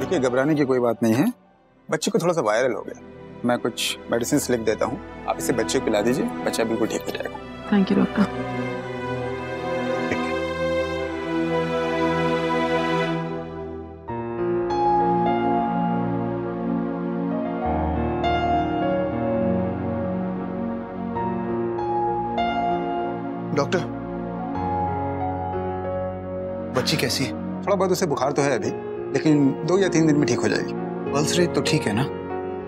देखिए घबराने की कोई बात नहीं है, बच्चे को थोड़ा सा वायरल हो गया। मैं कुछ मेडिसिन लिख देता हूँ, आप इसे बच्चे को पिला दीजिए, बच्चा बिल्कुल ठीक हो जाएगा। Thank you doctor. डॉक्टर, बच्ची कैसी है? थोड़ा बहुत उसे बुखार तो है अभी, लेकिन 2 या 3 दिन में ठीक हो जाएगी। पल्स रेट तो ठीक है ना?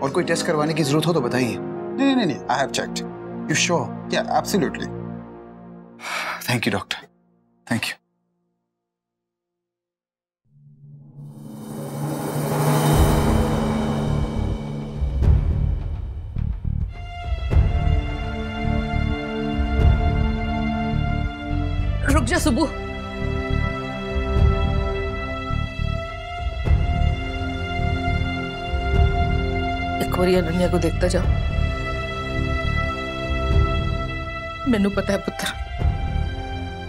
और कोई टेस्ट करवाने की जरूरत हो तो बताइए। नहीं, I have checked. You sure? Yeah absolutely. Thank you doctor, thank you. रुक जा सुबु। एक बार अनन्या को देखता जा। मैनू पता है पुत्र,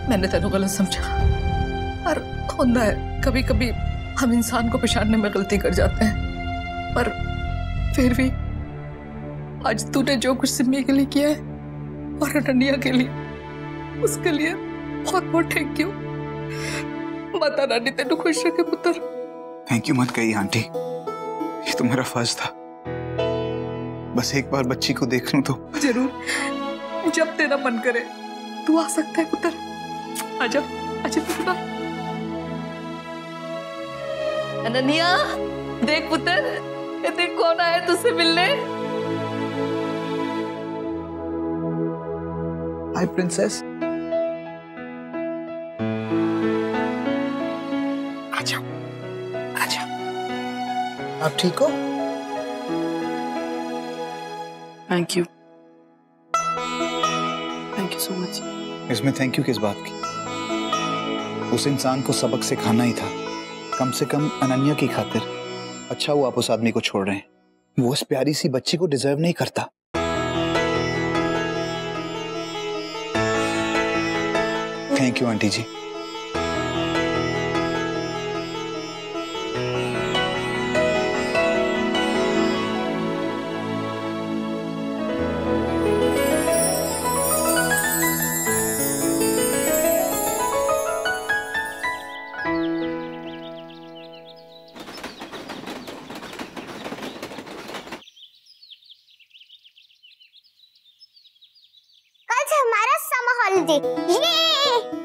मैंने तेनू गलत समझा। पर होता है, कभी कभी हम इंसान को पहचानने में गलती कर जाते हैं। पर फिर भी आज तूने जो कुछ सिमी के लिए किया है और अनन्या के लिए, उसके लिए बहुत बहुत थैंक यू। माता रानी तेनू खुश रखे पुत्र। थैंक यू मत कहिए आंटी, ये तो मेरा फर्ज था। बस एक बार बच्ची को देख लूं तो। जरूर, जब तेरा मन करे तू आ सकता है पुत्र। आजा आजा पुत्र। अनन्या देख पुत्र, ये देख कौन आया तुझसे मिलने। हाय प्रिंसेस। आजा आजा। आप ठीक हो? Thank you so much. इसमें थैंक यू किस बात की? उस इंसान को सबक सिखाना ही था, कम से कम अनन्या की खातिर। अच्छा हुआ आप उस आदमी को छोड़ रहे हैं, वो उस प्यारी सी बच्ची को डिजर्व नहीं करता। थैंक यू आंटी जी।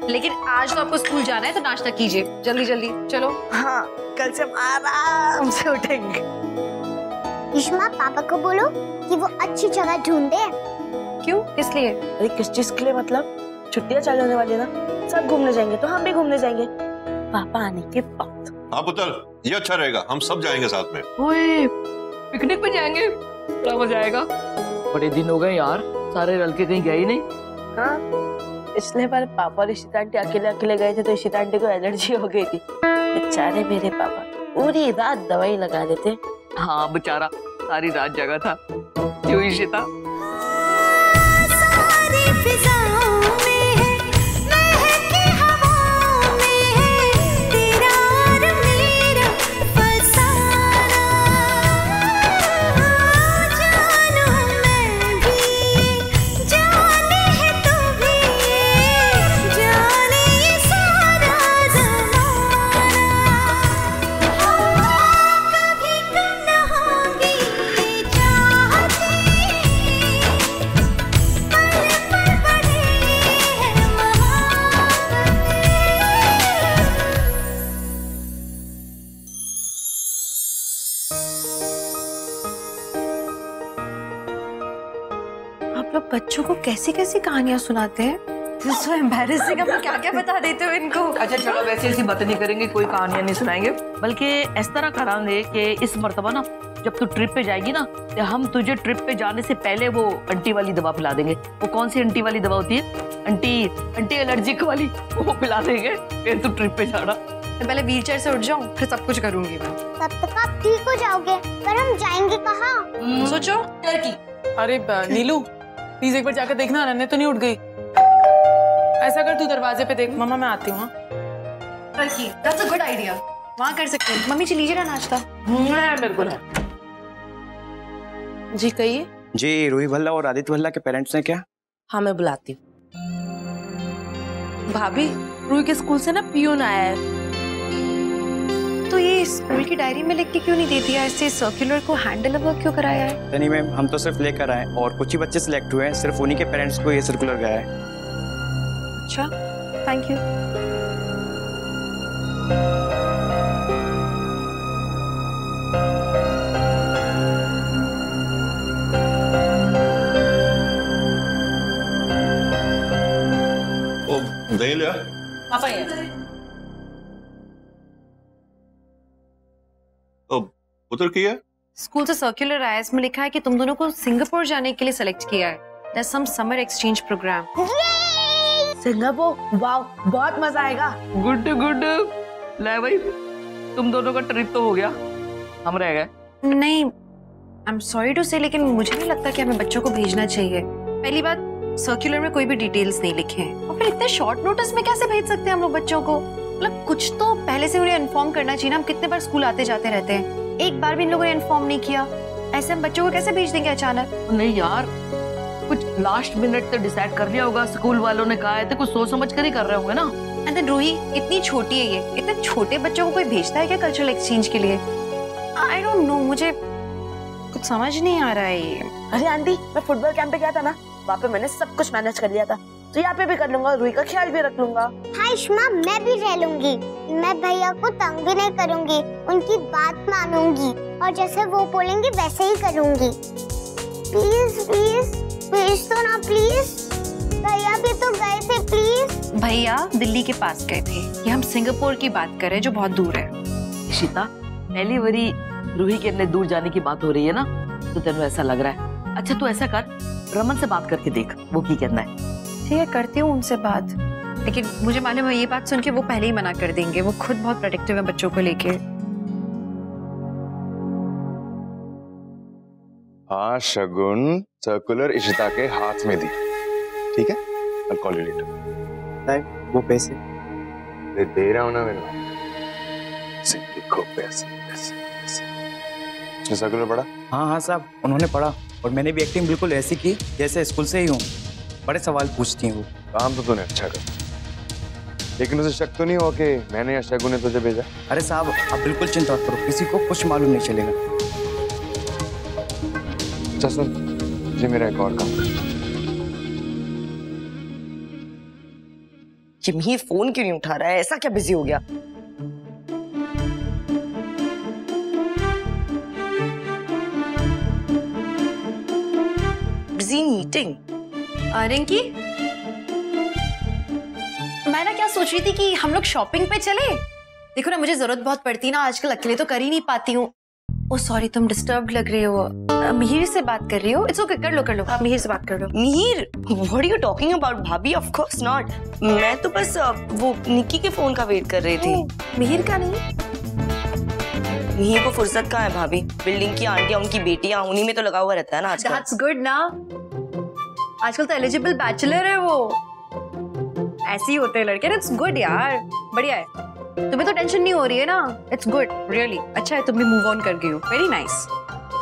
लेकिन आज तो आपको स्कूल जाना है, तो नाश्ता कीजिए जल्दी जल्दी। चलो। हाँ, कल से हम आराम से उठेंगे। युष्मा, पापा को बोलो कि वो अच्छी जगह ढूंढे। क्यों, किस लिए? अरे किस चीज के लिए? मतलब छुट्टियां चालू होने वाली ना, सब घूमने जाएंगे, तो हम भी घूमने जाएंगे पापा आने के बाद। हाँ पुत्र, ये अच्छा रहेगा, हम सब जाएंगे साथ में। ओए, पिकनिक पे जाएंगे, बड़ा मजा आएगा। बड़े दिन हो गए यार, सारे रल के कहीं गए ही नहीं। हाँ, पिछले बार पापा और इशिता आंटी अकेले अकेले गए थे तो इशिता आंटी को एलर्जी हो गई थी। बेचारे मेरे पापा पूरी रात दवाई लगा देते। हाँ बेचारा, सारी रात जगा था। क्यों इशिता? आप लोग बच्चों को कैसी कैसी कहानियां सुनाते हैं? This is so embarrassing। आप क्या क्या बता देते हो इनको। अच्छा चलो, वैसे ऐसी बातें नहीं करेंगे, कोई कहानियां नहीं सुनाएंगे, बल्कि इस तरह करांगे कि इस मर्तबा ना जब तू ट्रिप पे जाएगी ना, तो हम तुझे ट्रिप पे जाने से पहले वो आंटी वाली दवा पिला देंगे। वो कौन सी आंटी वाली दवा होती है? अंटी एलर्जिक वाली, वो पिला देंगे, फिर तू ट्रिप पे जाना। मैं पहले व्हीलचेयर से उठ जाऊं, फिर सब कुछ करूंगी मैं। तब तक आप ठीक हो जाओगे, पर हम जाएंगे कहाँ? सोचो घर की। अरे नीलू, प्लीज एक बार जाकर देखना, अनन्या तो नहीं उठ गई। ऐसा कर, तू दरवाजे पे देख। मम्मा मैं आती हूँ। घर की, that's a good idea। वहाँ कर सकते हैं। मम्मी जी लीजिए ना नाश्ता। मेरे को जी कहिए। जी रूही भल्ला और आदित्य भल्ला के पेरेंट्स हैं क्या? हाँ मैं बुलाती हूँ। भाभी रूही के स्कूल से ना पियून आया है। तो ये स्कूल की डायरी में लिख के क्यों नहीं दे दिया? ऐसे सर्कुलर को हैंडल वर्क क्यों कराया है? नहीं मैम, हम तो सिर्फ लेकर आए और कुछ ही बच्चे सिलेक्ट हुए हैं, सिर्फ उन्हीं के पेरेंट्स को ये सर्कुलर गया है। अच्छा, थैंक यू। दही लिया? पापा ये उधर की है? स्कूल से सर्कुलर आया, इसमें लिखा है कि तुम दोनों को सिंगापुर जाने के लिए सेलेक्ट किया है। There's some summer exchange program. Singapore, वाह बहुत मजा आएगा। Good good. ले भाई, तुम दोनों का ट्रिप तो हो गया, हम रह गए। नहीं, I'm sorry to say, लेकिन मुझे नहीं लगता कि हमें बच्चों को भेजना चाहिए। पहली बात, सर्कुलर में कोई भी डिटेल्स नहीं लिखे हैं और फिर इतने शॉर्ट नोटिस में कैसे भेज सकते हैं हम लोग बच्चों को? मतलब कुछ तो पहले से उन्हें इन्फॉर्म करना चाहिए ना। हम कितने बार स्कूल आते जाते रहते हैं, एक बार भी इन लोगों ने इन्फॉर्म नहीं किया। ऐसे हम बच्चों को कैसे भेज देंगे अचानक? नहीं यार, कुछ लास्ट मिनट तक डिसाइड कर लिया होगा, स्कूल वालों ने कहा है तो कुछ सोच समझ कर ही कर रहे होंगे ना। एंड देन रूही इतनी छोटी है, ये इतने छोटे बच्चों को कोई भेजता है क्या कल्चरल एक्सचेंज के लिए? आई डोंट नो, मुझे कुछ समझ नहीं आ रहा है ये। अरे आंटी, मैं फुटबॉल कैंप पे गया था ना, वहाँ पे मैंने सब कुछ मैनेज कर लिया था, तो यहाँ पे भी कर लूंगा, रूही का ख्याल भी रख लूंगा। हाँ इश्मा, मैं भी रह लूंगी। मैं भैया को तंग भी नहीं करूंगी, उनकी बात मानूंगी और जैसे वो बोलेंगे वैसे ही करूंगी। प्लीज प्लीज प्लीज तो ना प्लीज। भैया भी तो गए थे, प्लीज। भैया दिल्ली के पास गए थे, ये हम सिंगापुर की बात कर रहे हैं जो बहुत दूर है। इशिता, पहली बारी रूही के इतने दूर जाने की बात हो रही है ना, तो तेरे ऐसा लग रहा है। अच्छा तू ऐसा कर, रमन से बात करके देख वो की कहना है। ठीक है, करती हूँ उनसे बात, लेकिन मुझे मालूम है ये बात सुन के वो पहले ही मना कर देंगे। वो खुद बहुत प्रोटेक्टिव है बच्चों को लेके। हाँ शगुन सर्कुलर इशिता के हाथ में दी, ठीक है? I'll call you later. वो पैसे दे रहा हूँ ना मैंने। लिखो पैसे पैसे पैसे। सर्कुलर पढ़ा? हाँ हाँ साहब, उन्होंने पढ़ा और मैंने भी एक्टिंग बिल्कुल ऐसी की जैसे स्कूल से ही हूँ। बड़े सवाल पूछती हैं वो। काम तो तूने अच्छा कर, लेकिन उसे शक तो नहीं हुआ कि मैंने या शगुन ने तुझे भेजा? अरे साहब आप बिल्कुल चिंता मत करो, किसी को कुछ मालूम नहीं चलेगा। अच्छा सुन, जी मेरा एक और काम। जिम्मी फोन क्यों नहीं उठा रहा है? ऐसा क्या बिजी हो गया? Busy meeting. रिंकी, मैं ना क्या सोच रही थी कि हम लोग शॉपिंग पे चले। देखो ना, मुझे जरूरत बहुत पड़ती है ना आजकल, अकेले तो कर ही नहीं पाती हूँ। ओ सॉरी, तुम डिस्टर्ब लग रही हो। मिहिर से बात कर रही हो? इट्स ओके, कर लो आप मिहिर से बात कर लो। Mihir, what are you talking about भाभी? Of course not. मैं तो बस वो निक्की के फोन का वेट कर रही थी। मिहिर का नहीं? मिहिर को फुर्सत कहाँ है भाभी? बिल्डिंग की आंटियां, उनकी बेटियां, उन्हीं में तो लगा हुआ रहता है ना आजकल। दैट्स गुड ना, आजकल तो एलिजिबल बैचलर है वो। ऐसे ही होते हैं लड़के। इट्स गुड यार, बढ़िया है। तुम्हें तो टेंशन नहीं हो रही है ना? इट्स गुड, रियली अच्छा है, तुम भी मूव ऑन कर गई हो। Very nice.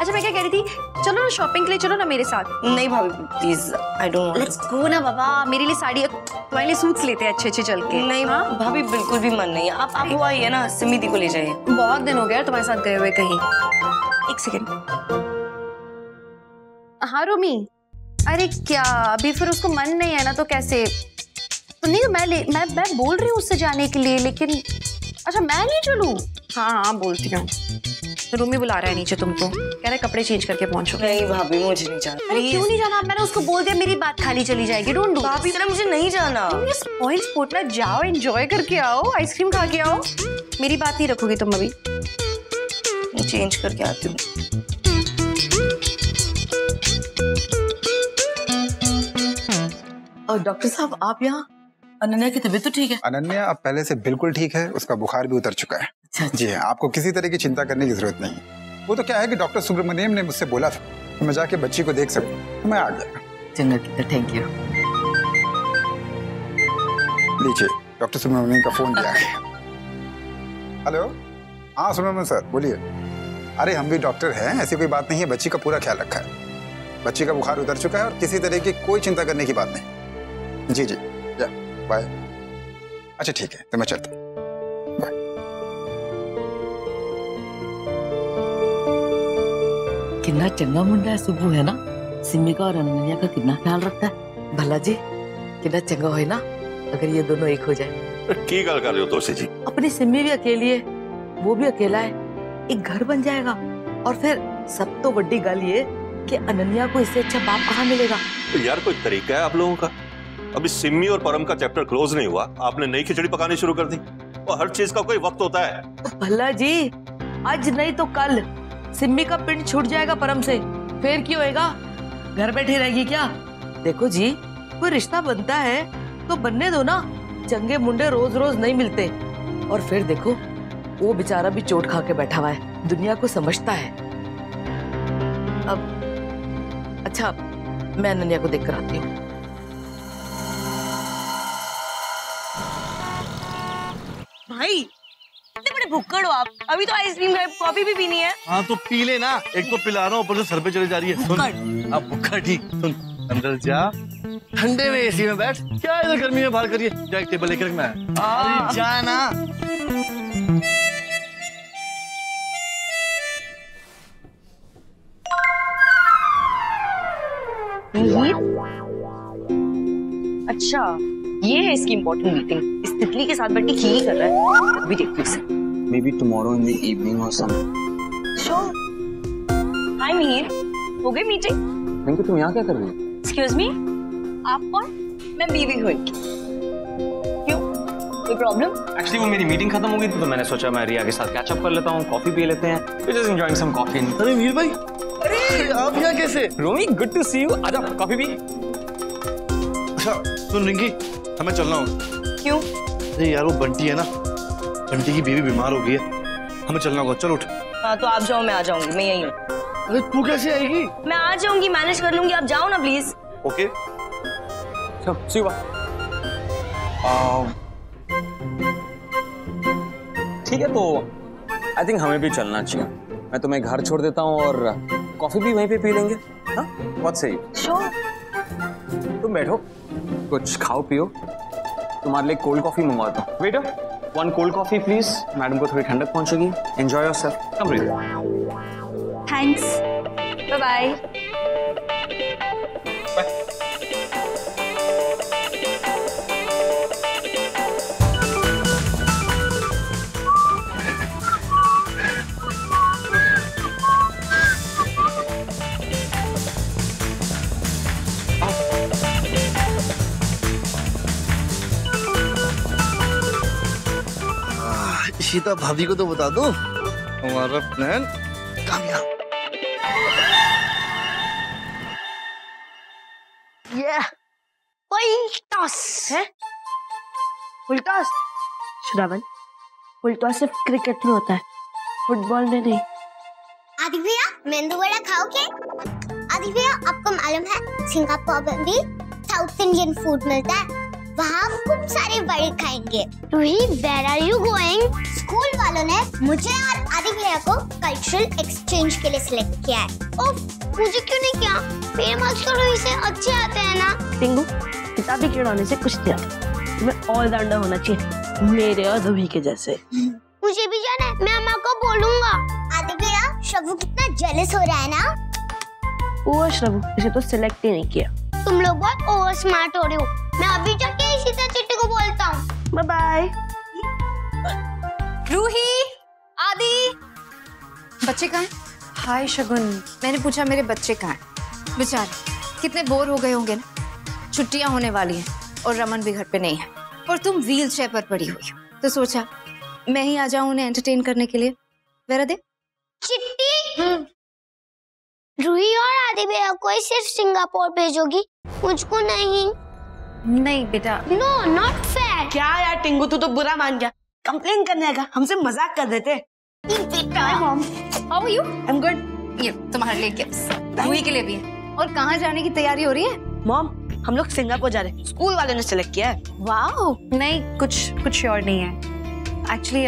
अच्छा मैं क्या कह रही थी, चलो ना शॉपिंग के लिए, चलो ना मेरे साथ। नहीं भाभी please, I don't. Let's go ना बाबा, मेरे लिए साड़ी, तुम्हारे लिए सूट्स लेते हैं अच्छे अच्छे चल के। नहीं भाभी बिल्कुल भी मन नहीं है। आप वो आइए ना, सिमी दी को ले जाइए। बहुत दिन हो गया तुम्हारे साथ गए हुए कहीं। एक सेकेंड। हाँ रोमी, अरे क्या अभी फिर उसको मन नहीं है ना तो कैसे? तो नहीं, मैं बोल रही हूँ उससे जाने के लिए, लेकिन अच्छा मैं नहीं चलूँ? हाँ बोलती हूँ। रूमी बुला रहा है नीचे तुमको, कह रहे कपड़े चेंज करके पहुंचो। नहीं भाभी मुझे नहीं जाना। अरे क्यों नहीं जाना? मैंने उसको बोल दिया, मेरी बात खाली चली जाएगी। डोंट डू भाभी, जरा मुझे नहीं जाना। स्पॉइल स्पोर्ट ना, जाओ एंजॉय करके आओ, आइसक्रीम खा के आओ। मेरी बात नहीं रखोगी तुम अभी? चेंज करके आती हूँ। और डॉक्टर साहब आप यहाँ? अनन्या की तबीयत तो ठीक है? अनन्या अब पहले से बिल्कुल ठीक है, उसका बुखार भी उतर चुका है। अच्छा। जी हाँ, आपको किसी तरह की चिंता करने की जरूरत नहीं है। वो तो क्या है कि डॉक्टर सुब्रमण्यम ने मुझसे बोला था कि मैं जाके बच्ची को देख सकूं, तो मैं आ गया। चंगा, थैंक यू। लीजिए, डॉक्टर सुब्रमण्यम का फोन दिया गया। हेलो, हाँ सुब्रमण्यम सर बोलिए। अरे हम भी डॉक्टर हैं, ऐसी कोई बात नहीं है, बच्ची का पूरा ख्याल रखा है। बच्ची का बुखार उतर चुका है और किसी तरह की कोई चिंता करने की बात नहीं। जी जी या बाय। अच्छा ठीक है तो मैं चलता हूँ। कितना चंगा मुंडा है सुबू है ना, सिमी का और अनन्या का कितना ख्याल रखता है। भला जी कितना चंगा हो ना अगर ये दोनों एक हो जाए। की गल कर रहे हो तोसी जी? अपनी सिमी भी अकेली है, वो भी अकेला है, एक घर बन जाएगा। और फिर सब तो बड़ी गल ये कि अनन्या को इससे अच्छा बाप कहाँ मिलेगा। तो यार कोई तरीका है आप लोगों का? अभी सिमी और परम का चैप्टर क्लोज नहीं हुआ, आपने नई खिचड़ी पकानी शुरू कर दी। और हर चीज का कोई वक्त होता है। तो भला जी आज नहीं तो कल सिमी का पिंड छूट जाएगा परम से, फिर क्यों होएगा? घर बैठी रहेगी क्या? देखो जी कोई रिश्ता बनता है तो बनने दो ना, चंगे मुंडे रोज रोज नहीं मिलते। और फिर देखो वो बेचारा भी चोट खा के बैठा हुआ है, दुनिया को समझता है। अब अच्छा मैं अनन्या को देख कर आती हूँ। भाई इतने बड़े भुक्कड़ हो आप, अभी तो आइसक्रीम खाए, कॉफी भी पीनी है। हाँ तो पी ले ना, एक तो पिला रहा हूँ ऊपर से सर पे चली जा रही है। सुन अब भुक्कड़ ठीक, सुन अंदर जा, ठंडे में एसी में बैठ, क्या इधर गर्मी में बाहर करिए। जा एक टेबल लेकर मैं अरे जा ना। अच्छा ये है इसकी इम्पोर्टेंट मीटिंग, इस तितली के साथ बैठ के खीरी कर रहा है। अभी देखते हैं। Maybe tomorrow in the evening or something. Sure. Hi Mihir, हो गई मीटिंग? रिंकू तुम यहाँ क्या कर रही हो? Excuse me, आप कौन? मैं बीवी हूँ इनकी। क्यों? कोई प्रॉब्लम? Actually वो मेरी मीटिंग खत्म हो गई थी तो मैंने सोचा मैं रिया के साथ कैच अप कर लेता हूँ, कॉफी पी लेते हैं। We're just enjoying some coffee. अरे मीर भाई, अरे आप यहाँ कैसे? रोमी good to see you. आजा कॉफी पी। अच्छा सुन रिंकी, हमें चलना होगा। क्यों? अरे यार वो बंटी है ना, बंटी की बीवी बीमार हो गई है, हमें चलना होगा। चल उठ। हाँ तो आप जाओ, मैं आ जाऊंगी, मैं यही हूँ। अरे तू कैसे आएगी? मैं आ जाऊंगी, मैनेज कर लूंगी, आप जाओ ना प्लीज। ओके चल सी यू। ठीक है तो आई थिंक हमें भी चलना चाहिए। मैं तुम्हें घर छोड़ देता हूँ और कॉफी भी वहीं पे पी लेंगे। हाँ बहुत सही। श्योर। तुम बैठो, कुछ खाओ पियो, तुम्हारे लिए कोल्ड कॉफी मंगवाता हूँ। Waiter 1 cold coffee please, madam को थोड़ी ठंडक पहुंचेगी। Enjoy yourself. Come ready. Thanks, bye bye. Shita भाभी को तो बता दो हमारा प्लान कामयाब। ये फुल है, full toss. Shravan, full toss सिर्फ क्रिकेट में होता है, फुटबॉल में नहीं। आदि भैया मेंदू वड़ा खाओगे? आदि भैया आपको मालूम है सिंगापुर में भी साउथ इंडियन फूड मिलता है, वहाँ खूब सारे बड़े खाएंगे। Ruhi, where are you going? School वालों ने मुझे और आदि भैया को कल्चरल एक्सचेंज के लिए सिलेक्ट किया है। ओह, मुझे क्यों नहीं किया? मेरे मार्क्स तो रूही से अच्छे आते हैं ना। टिंगू, किताबी खिलौने से कुछ नहीं आता, तुम्हें ऑलराउंडर होना चाहिए, मेरे और रूही के जैसे। मुझे भी जाना है, मैं अम्मा को बोलूंगा। आदि भैया, शबू कितना जेलस हो रहा है ना। ओ शबू, इसे तो सिलेक्ट ही नहीं किया। तुम लोग बहुत ओवर स्मार्ट हो रहे हो। मैं अभी जाके शीता चिट्टी को बोलता हूँ। Bye bye. रूही, आदि, बच्चे कहाँ हैं? हाय शगुन, मैंने पूछा मेरे बच्चे कहाँ हैं? बेचारे कितने बोर हो गए होंगे ना, छुट्टियां होने वाली हैं और रमन भी घर पे नहीं है और तुम व्हील चेयर पर पड़ी हुई हो, तो सोचा मैं ही आ जाऊं उन्हें एंटरटेन करने के लिए। वेरा दे चिट्टी, रूही और आदि भैया को सिर्फ सिंगापुर भेजोगी, मुझको नहीं? नहीं बेटा, नो नॉट फेयर। क्या यार टिंगू, तू तो बुरा मान गया, कंप्लेन करने आएगा, हमसे मजाक कर देते। Hi mom, how are you? I am good. ये तुम्हारे लिए गिफ्ट्स, रूही के लिए भी है। और कहाँ जाने की तैयारी हो रही है? मॉम, हम लोग सिंगापुर जा रहे हैं, स्कूल वाले ने सिलेक्ट किया है। वाओ, नहीं कुछ श्योर नहीं है। एक्चुअली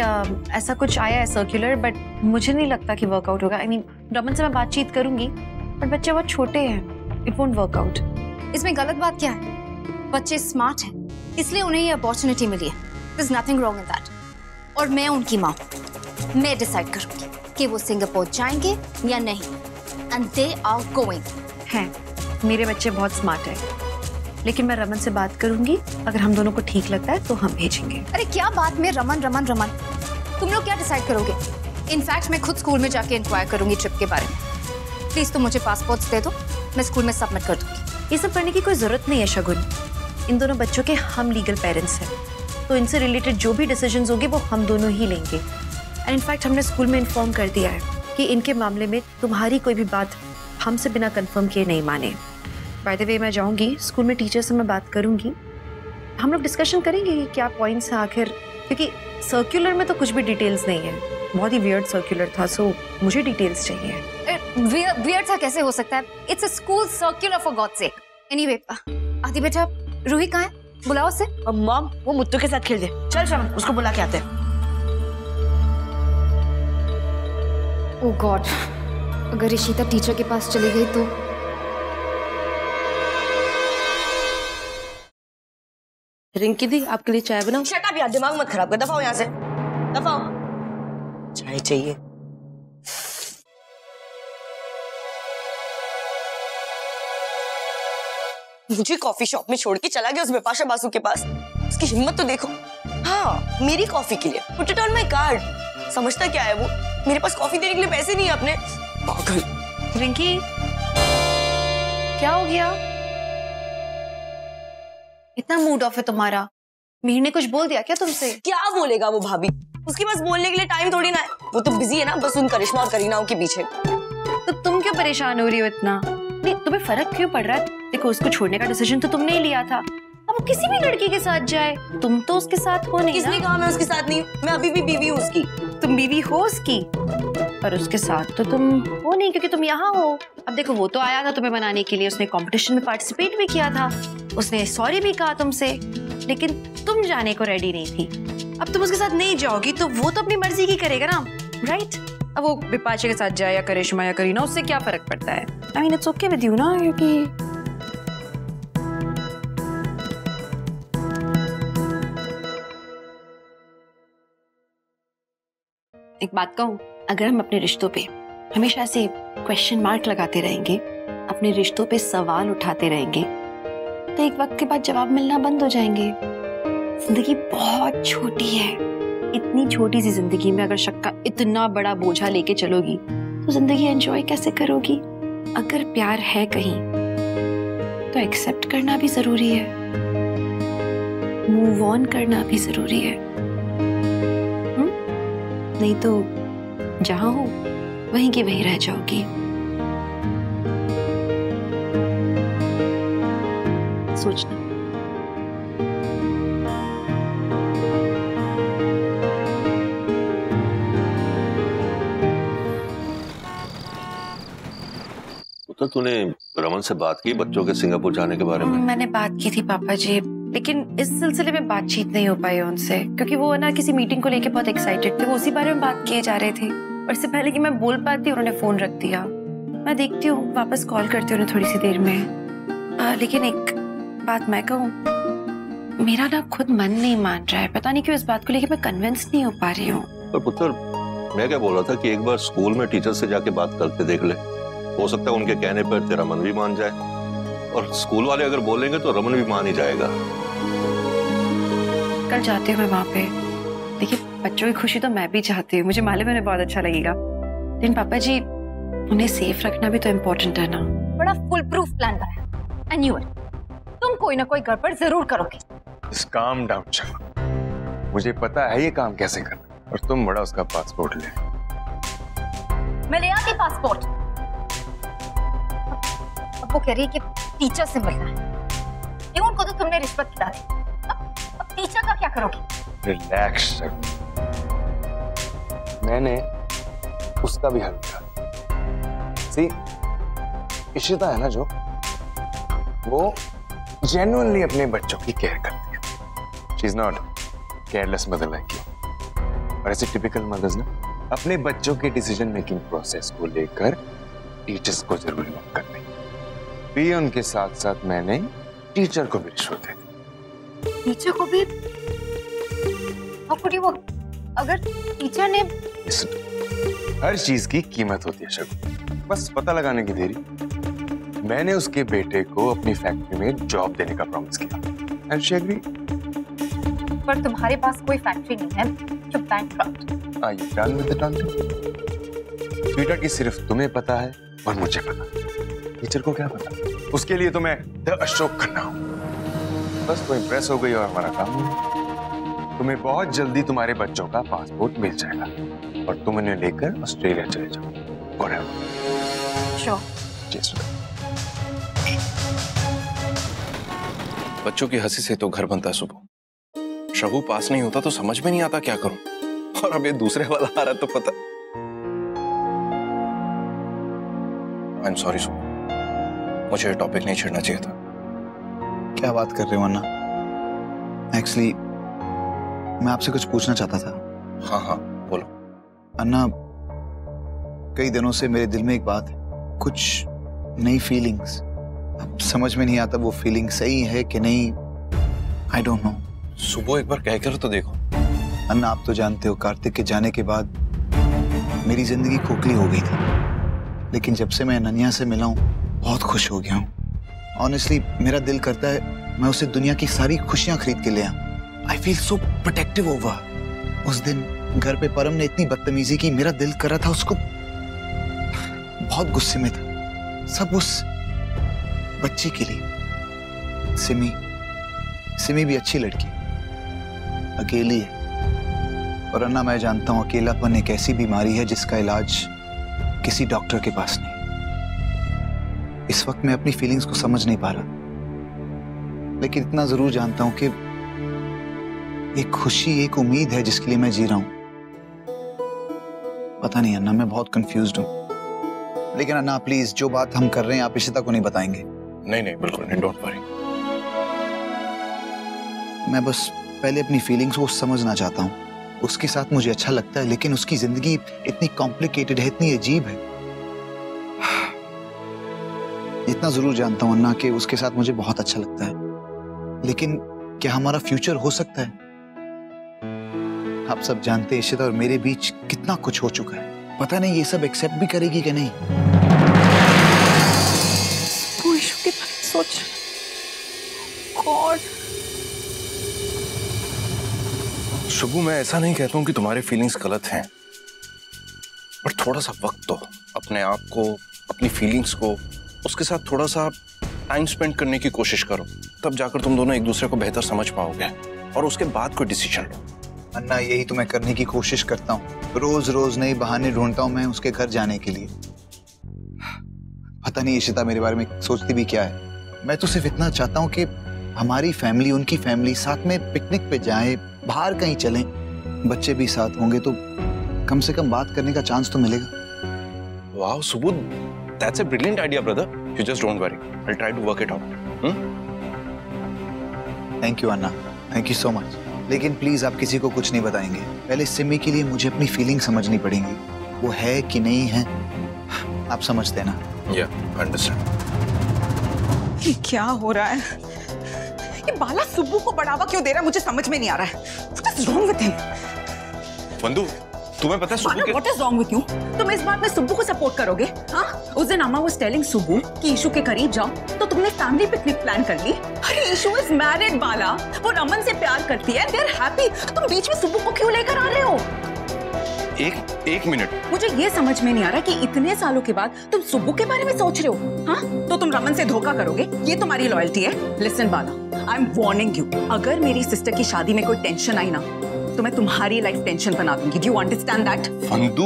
ऐसा कुछ आया है सर्कुलर, बट मुझे नहीं लगता कि वर्कआउट होगा। आई मीन रमन से मैं बातचीत करूंगी, बट बच्चे बहुत छोटे हैं, इट वोंट वर्कआउट। इसमें गलत बात क्या है? बच्चे स्मार्ट हैं, इसलिए उन्हें ये अपॉर्चुनिटी मिली है। There's nothing wrong in that. और मैं उनकी माँ, मैं डिसाइड करूंगी कि वो सिंगापुर जाएंगे या नहीं। And they are going. हैं, मेरे बच्चे बहुत स्मार्ट हैं, लेकिन मैं रमन से बात करूंगी, अगर हम दोनों को ठीक लगता है तो हम भेजेंगे। अरे क्या बात में रमन रमन रमन, तुम लोग क्या डिसाइड करोगे? इनफैक्ट मैं खुद स्कूल में जाके इंक्वायर करूंगी ट्रिप के बारे में। प्लीज तुम मुझे पासपोर्ट्स दे दो, मैं स्कूल में सबमिट कर दूंगी। ये सब करने की कोई जरूरत नहीं है शगुन, इन दोनों बच्चों के हम लीगल पेरेंट्स हैं, तो इनसे रिलेटेड जो भी डिसीजंस होंगे वो हम दोनों ही लेंगे। एंड इनफैक्ट हमने स्कूल में इन्फॉर्म कर दिया है कि इनके मामले में तुम्हारी कोई भी बात हमसे बिना कंफर्म किए नहीं माने। बाय द वे मैं जाऊंगी स्कूल में, टीचर से मैं बात करूंगी, हम लोग डिस्कशन करेंगे कि क्या पॉइंट्स हैं आखिर, क्योंकि सर्कुलर में तो कुछ भी डिटेल्स नहीं है, बहुत ही वियर्ड सर्कुलर था, सो मुझे डिटेल्स चाहिए। वियर्ड सा कैसे हो सकता है? It's a school circular for God sake. Anyway आदि बेटा, रूही कहाँ है? बुलाओ उसे। मॉम वो मुत्तू के साथ खेल दे, चल श्रवण उसको बुला के आते हैं। ओह गॉड, अगर इशिता टीचर के पास चली गई तो। रिंकी दी आपके लिए चाय बनाऊं? शट अप यार, दिमाग मत खराब कर, दफाओ यहाँ से, दफाओ। चाय चाहिए। मुझे कॉफी शॉप में छोड़ के चला गया उस बिपाशा बासु के पास, उसकी हिम्मत तो देखो। हाँ मेरी कॉफी के लिए, put it on my card. समझता क्या है वो, मेरे पास कॉफी देने के लिए पैसे नहीं है अपने, पागल। रिंकी क्या हो गया? इतना मूड ऑफ है तुम्हारा, मीर ने कुछ बोल दिया क्या तुमसे? क्या बोलेगा वो भाभी, उसके पास बोलने के लिए टाइम थोड़ी ना है, वो तो बिजी है ना बस उन करिश्मा और करीनाओं के पीछे। तो तुम क्यों परेशान हो रही हो इतना? नहीं तुम्हें फर्क क्यों पड़ रहा है? देखो उसको छोड़ने का डिसीजन तो तुमने ही लिया था, अब वो किसी भी लड़की के साथ जाए, तुम तो उसके साथ हो नहीं। किसने कहा मैं उसके साथ नहीं हूँ? मैं अभी भी बीवी हूँ उसकी। तुम बीवी हो उसकी, पर उसके साथ तो तुम हो नहीं, क्योंकि तुम यहाँ हो। अब देखो वो तो आया था तुम्हें मनाने के लिए, उसने कंपटीशन में पार्टिसिपेट भी किया था, उसने सॉरी भी कहा तुमसे, लेकिन तुम जाने को रेडी नहीं थी। अब तुम उसके साथ नहीं जाओगी तो वो तो अपनी मर्जी की करेगा ना, राइट? अब वो बिपाशा के साथ जाए या करिश्मा या करीना, उससे क्या फर्क पड़ता है? I mean it's okay with you ना, क्योंकि एक बात कहूँ, अगर हम अपने रिश्तों पे हमेशा ऐसे क्वेश्चन मार्क लगाते रहेंगे, अपने रिश्तों पे सवाल उठाते रहेंगे, तो एक वक्त के बाद जवाब मिलना बंद हो जाएंगे। जिंदगी बहुत छोटी है, इतनी छोटी सी जिंदगी में अगर शक का इतना बड़ा बोझा लेके चलोगी तो जिंदगी एंजॉय कैसे करोगी? अगर प्यार है कहीं तो एक्सेप्ट करना भी जरूरी है, मूव ऑन करना भी जरूरी है। नहीं तो जहां हो वहीं की वहीं रह जाओगी। सोचना। तो तूने रमन से बात की बच्चों के सिंगापुर जाने के बारे में? मैंने बात की थी पापा जी, लेकिन इस सिलसिले में बातचीत नहीं हो पाई उनसे, क्योंकि वो ना किसी मीटिंग को लेके बहुत एक्साइटेड थे, वो उसी बारे में बात किए जा रहे थे, और इससे पहले कि मैं बोल पाती उन्होंने फोन रख दिया। मैं देखती हूँ वापस कॉल करती हूँ थोड़ी सी देर में। लेकिन एक बात मैं कहूँ, मेरा ना खुद मन नहीं मान रहा है, पता नहीं क्यों इस बात को लेके मैं कन्विंस नहीं हो पा रही हूँ। पर पुत्र मैं क्या बोल रहा था कि एक बार स्कूल में टीचर से जाके बात करके देख ले, हो सकता है उनके कहने पर तेरा मन भी मान जाए, और स्कूल वाले अगर बोलेंगे तो रमन भी मान ही जाएगा। कल जाती हूँ मैं वहाँ पे। देखिए बच्चों की खुशी तो मैं भी चाहती हूँ, मुझे मालूम है उन्हें बहुत अच्छा लगेगा, लेकिन पापा जी उन्हें सेफ रखना भी तो इम्पोर्टेंट है ना। बड़ा फुल प्रूफ प्लान बनाया, आई न्यू इट। तुम कोई ना कोई गड़बड़ जरूर करोगे। Just calm down, चलो। मुझे पता है ये काम कैसे करना, और तुम बड़ा उसका पासपोर्ट ले। मैं ले आती पासपोर्ट। अब वो कह रही है कि टीचर से मिलना है, ये उनको तो तुमने रिश्वत खिला दी, अब टीचर का क्या करोगे? रिलैक्स सर, मैंने उसका भी हल किया। सी इशिता है ना जो, वो जेन्युइनली अपने बच्चों की केयर करती है। She is not careless mother like you. और ऐसे टिपिकल मदर्स ना अपने बच्चों के डिसीजन मेकिंग प्रोसेस को लेकर टीचर्स को जरूर नोट करते हैं। भी उनके साथ साथ मैंने टीचर को भी रिश्वत दे दी। टीचर को भी? How could you work? अगर टीचर ने हर चीज की कीमत होती है शगुन, बस पता लगाने की देरी। मैंने उसके बेटे को अपनी फैक्ट्री में जॉब देने का प्रॉमिस किया एंड शी एग्री। पर तुम्हारे पास कोई फैक्ट्री नहीं है, जो bankrupt. Are you done with the talking? Sweater की सिर्फ तुम्हें पता है और मुझे पता, टीचर को क्या पता? उसके लिए तो मैं द अशोक खन्ना हूं। बस वो इम्प्रेस हो गई और हमारा काम हुआ। तुम्हें बहुत जल्दी तुम्हारे बच्चों का पासपोर्ट मिल जाएगा और तुम उन्हें लेकर ऑस्ट्रेलिया चले जाओ। Sure. बच्चों की हंसी से तो घर बनता है सुबह। शगु पास नहीं होता तो समझ में नहीं आता क्या करूं, और अब ये दूसरे वाला आ रहा है तो पता। आई एम सॉरी सुबह, मुझे ये टॉपिक नहीं छेड़ना चाहिए था। क्या बात कर रहे हो अन्ना? एक्चुअली मैं आपसे कुछ पूछना चाहता था। हाँ हाँ बोलो। अन्ना, कई दिनों से मेरे दिल में एक बात है, कुछ नई फीलिंग्स। अब समझ में नहीं आता वो फीलिंग सही है कि नहीं। I don't know. सुबह एक बार कहकर तो देखो। अन्ना, आप तो जानते हो कार्तिक के जाने के बाद मेरी जिंदगी खोखली हो गई थी, लेकिन जब से मैं अनन्या से मिला हूँ बहुत खुश हो गया हूँ। ऑनेस्टली मेरा दिल करता है मैं उसे दुनिया की सारी खुशियां खरीद के ले आऊं। I feel so protective over. उस दिन घर पे परम ने इतनी बदतमीजी की, मेरा दिल कर रहा था उसको, बहुत गुस्से में था। सब उस बच्चे के लिए। सिमी भी अच्छी लड़की, अकेली है। और अन्ना, मैं जानता हूं अकेलापन एक ऐसी बीमारी है जिसका इलाज किसी डॉक्टर के पास नहीं। इस वक्त मैं अपनी फीलिंग्स को समझ नहीं पा रहा, लेकिन इतना जरूर जानता हूं कि एक खुशी, एक उम्मीद है जिसके लिए मैं जी रहा हूं। पता नहीं अन्ना, मैं बहुत कंफ्यूज्ड हूं। लेकिन अन्ना प्लीज, जो बात हम कर रहे हैं आप इशिता को नहीं बताएंगे? नहीं नहीं बिल्कुल नहीं, डोंट वरी। मैं बस पहले अपनी फीलिंग्स को समझना चाहता हूँ। उसके साथ मुझे अच्छा लगता है, लेकिन उसकी जिंदगी इतनी कॉम्प्लिकेटेड है, इतनी अजीब है। इतना जरूर जानता हूँ अन्ना कि उसके साथ मुझे बहुत अच्छा लगता है, लेकिन क्या हमारा फ्यूचर हो सकता है? आप सब जानते हैं इशिता और मेरे बीच कितना कुछ हो चुका है। पता नहीं ये सब एक्सेप्ट भी करेगी कि नहीं। इशू के बारे में सोच। गॉड। शुभू, मैं ऐसा नहीं कहता हूं कि तुम्हारे फीलिंग्स गलत हैं, पर थोड़ा सा वक्त दो अपने आप को, अपनी फीलिंग्स को, उसके साथ थोड़ा सा टाइम स्पेंड करने की कोशिश करो, तब जाकर तुम दोनों एक दूसरे को बेहतर समझ पाओगे और उसके बाद कोई डिसीजन लो। अन्ना, यही तो मैं करने की कोशिश करता हूँ। रोज रोज नए बहाने ढूंढता हूँ मैं उसके घर जाने के लिए। पता नहीं इशिता मेरे बारे में सोचती भी क्या है। मैं तो सिर्फ इतना चाहता हूँ कि हमारी फैमिली, उनकी फैमिली साथ में पिकनिक पे जाए, बाहर कहीं चलें, बच्चे भी साथ होंगे तो कम से कम बात करने का चांस तो मिलेगा। Wow Subbu, that's a brilliant idea brother. You just don't worry, I will try to work it out. Thank you anna, thank you so much. लेकिन प्लीज आप किसी को कुछ नहीं बताएंगे। पहले सिमी के लिए मुझे अपनी फीलिंग समझनी पड़ेंगी, वो है कि नहीं है। आप समझते हैं ना? या अंडरस्टैंड। ये क्या हो रहा है? ये बाला सुब्बू को बढ़ावा क्यों दे रहा है? मुझे समझ में नहीं आ रहा है। What is wrong with him? वंदु, तुम्हें पता है Subbu What is wrong with you? तुम इस बात में सुब्बू को सपोर्ट करोगे? हाँ? उस दिन अम्मा was telling सुब्बू कि ईशु के करीब जाओ, तो तुमने फैमिली पिकनिक प्लान कर ली। अरे ईशु is married बाला, वो रमन से प्यार करती है, they're happy। तो तुम बीच में सुब्बू को क्यों लेकर आ रहे हो? एक मिनट, मुझे ये समझ में नहीं आ रहा कि इतने सालों के बाद तुम सुब्बू के बारे में सोच रहे हो। हाँ? तो तुम रमन से धोखा करोगे, ये तुम्हारी लॉयल्टी है? Listen Bala, I am warning you, अगर मेरी सिस्टर की शादी में कोई टेंशन आई ना तो मैं तुम्हारी लाइफ टेंशन बना दूंगी। Do you understand that? वंदु,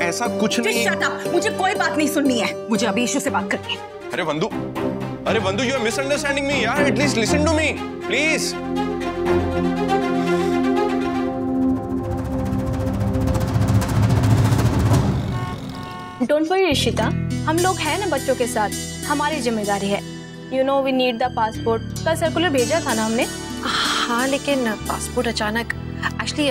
ऐसा कुछ नहीं। शट अप, मुझे कोई बात नहीं सुननी है, मुझे अभी इशू से बात करनी है। अरे वंदु, यू आर मिसअंडरस्टैंडिंग मी यार, at least listen to me please. Don't worry Ishita, हम लोग हैं ना बच्चों के साथ, हमारी जिम्मेदारी है। You know we need the passport. कल सर्कुलर भेजा था ना हमने। हाँ, लेकिन पासपोर्ट अचानक, एक्चुअली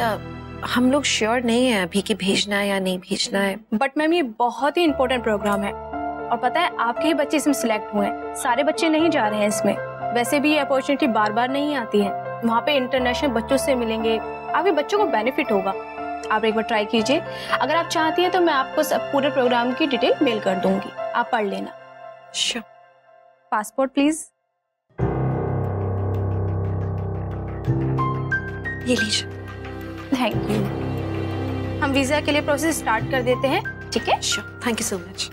हम लोग श्योर नहीं है अभी कि भेजना है या नहीं भेजना है। बट मैम ये बहुत ही इम्पोर्टेंट प्रोग्राम है और पता है आपके ही बच्चे इसमें सिलेक्ट हुए हैं, सारे बच्चे नहीं जा रहे हैं इसमें। वैसे भी ये अपॉर्चुनिटी बार बार नहीं आती है, वहाँ पे इंटरनेशनल बच्चों से मिलेंगे, आपके बच्चों को बेनिफिट होगा। आप एक बार ट्राई कीजिए, अगर आप चाहती हैं तो मैं आपको सब पूरे प्रोग्राम की डिटेल मेल कर दूंगी, आप पढ़ लेना। श्योर। Passport please. ये लीजिए। Thank you. हम वीजा के लिए प्रोसेस स्टार्ट कर देते हैं, ठीक है? Sure, thank you so much.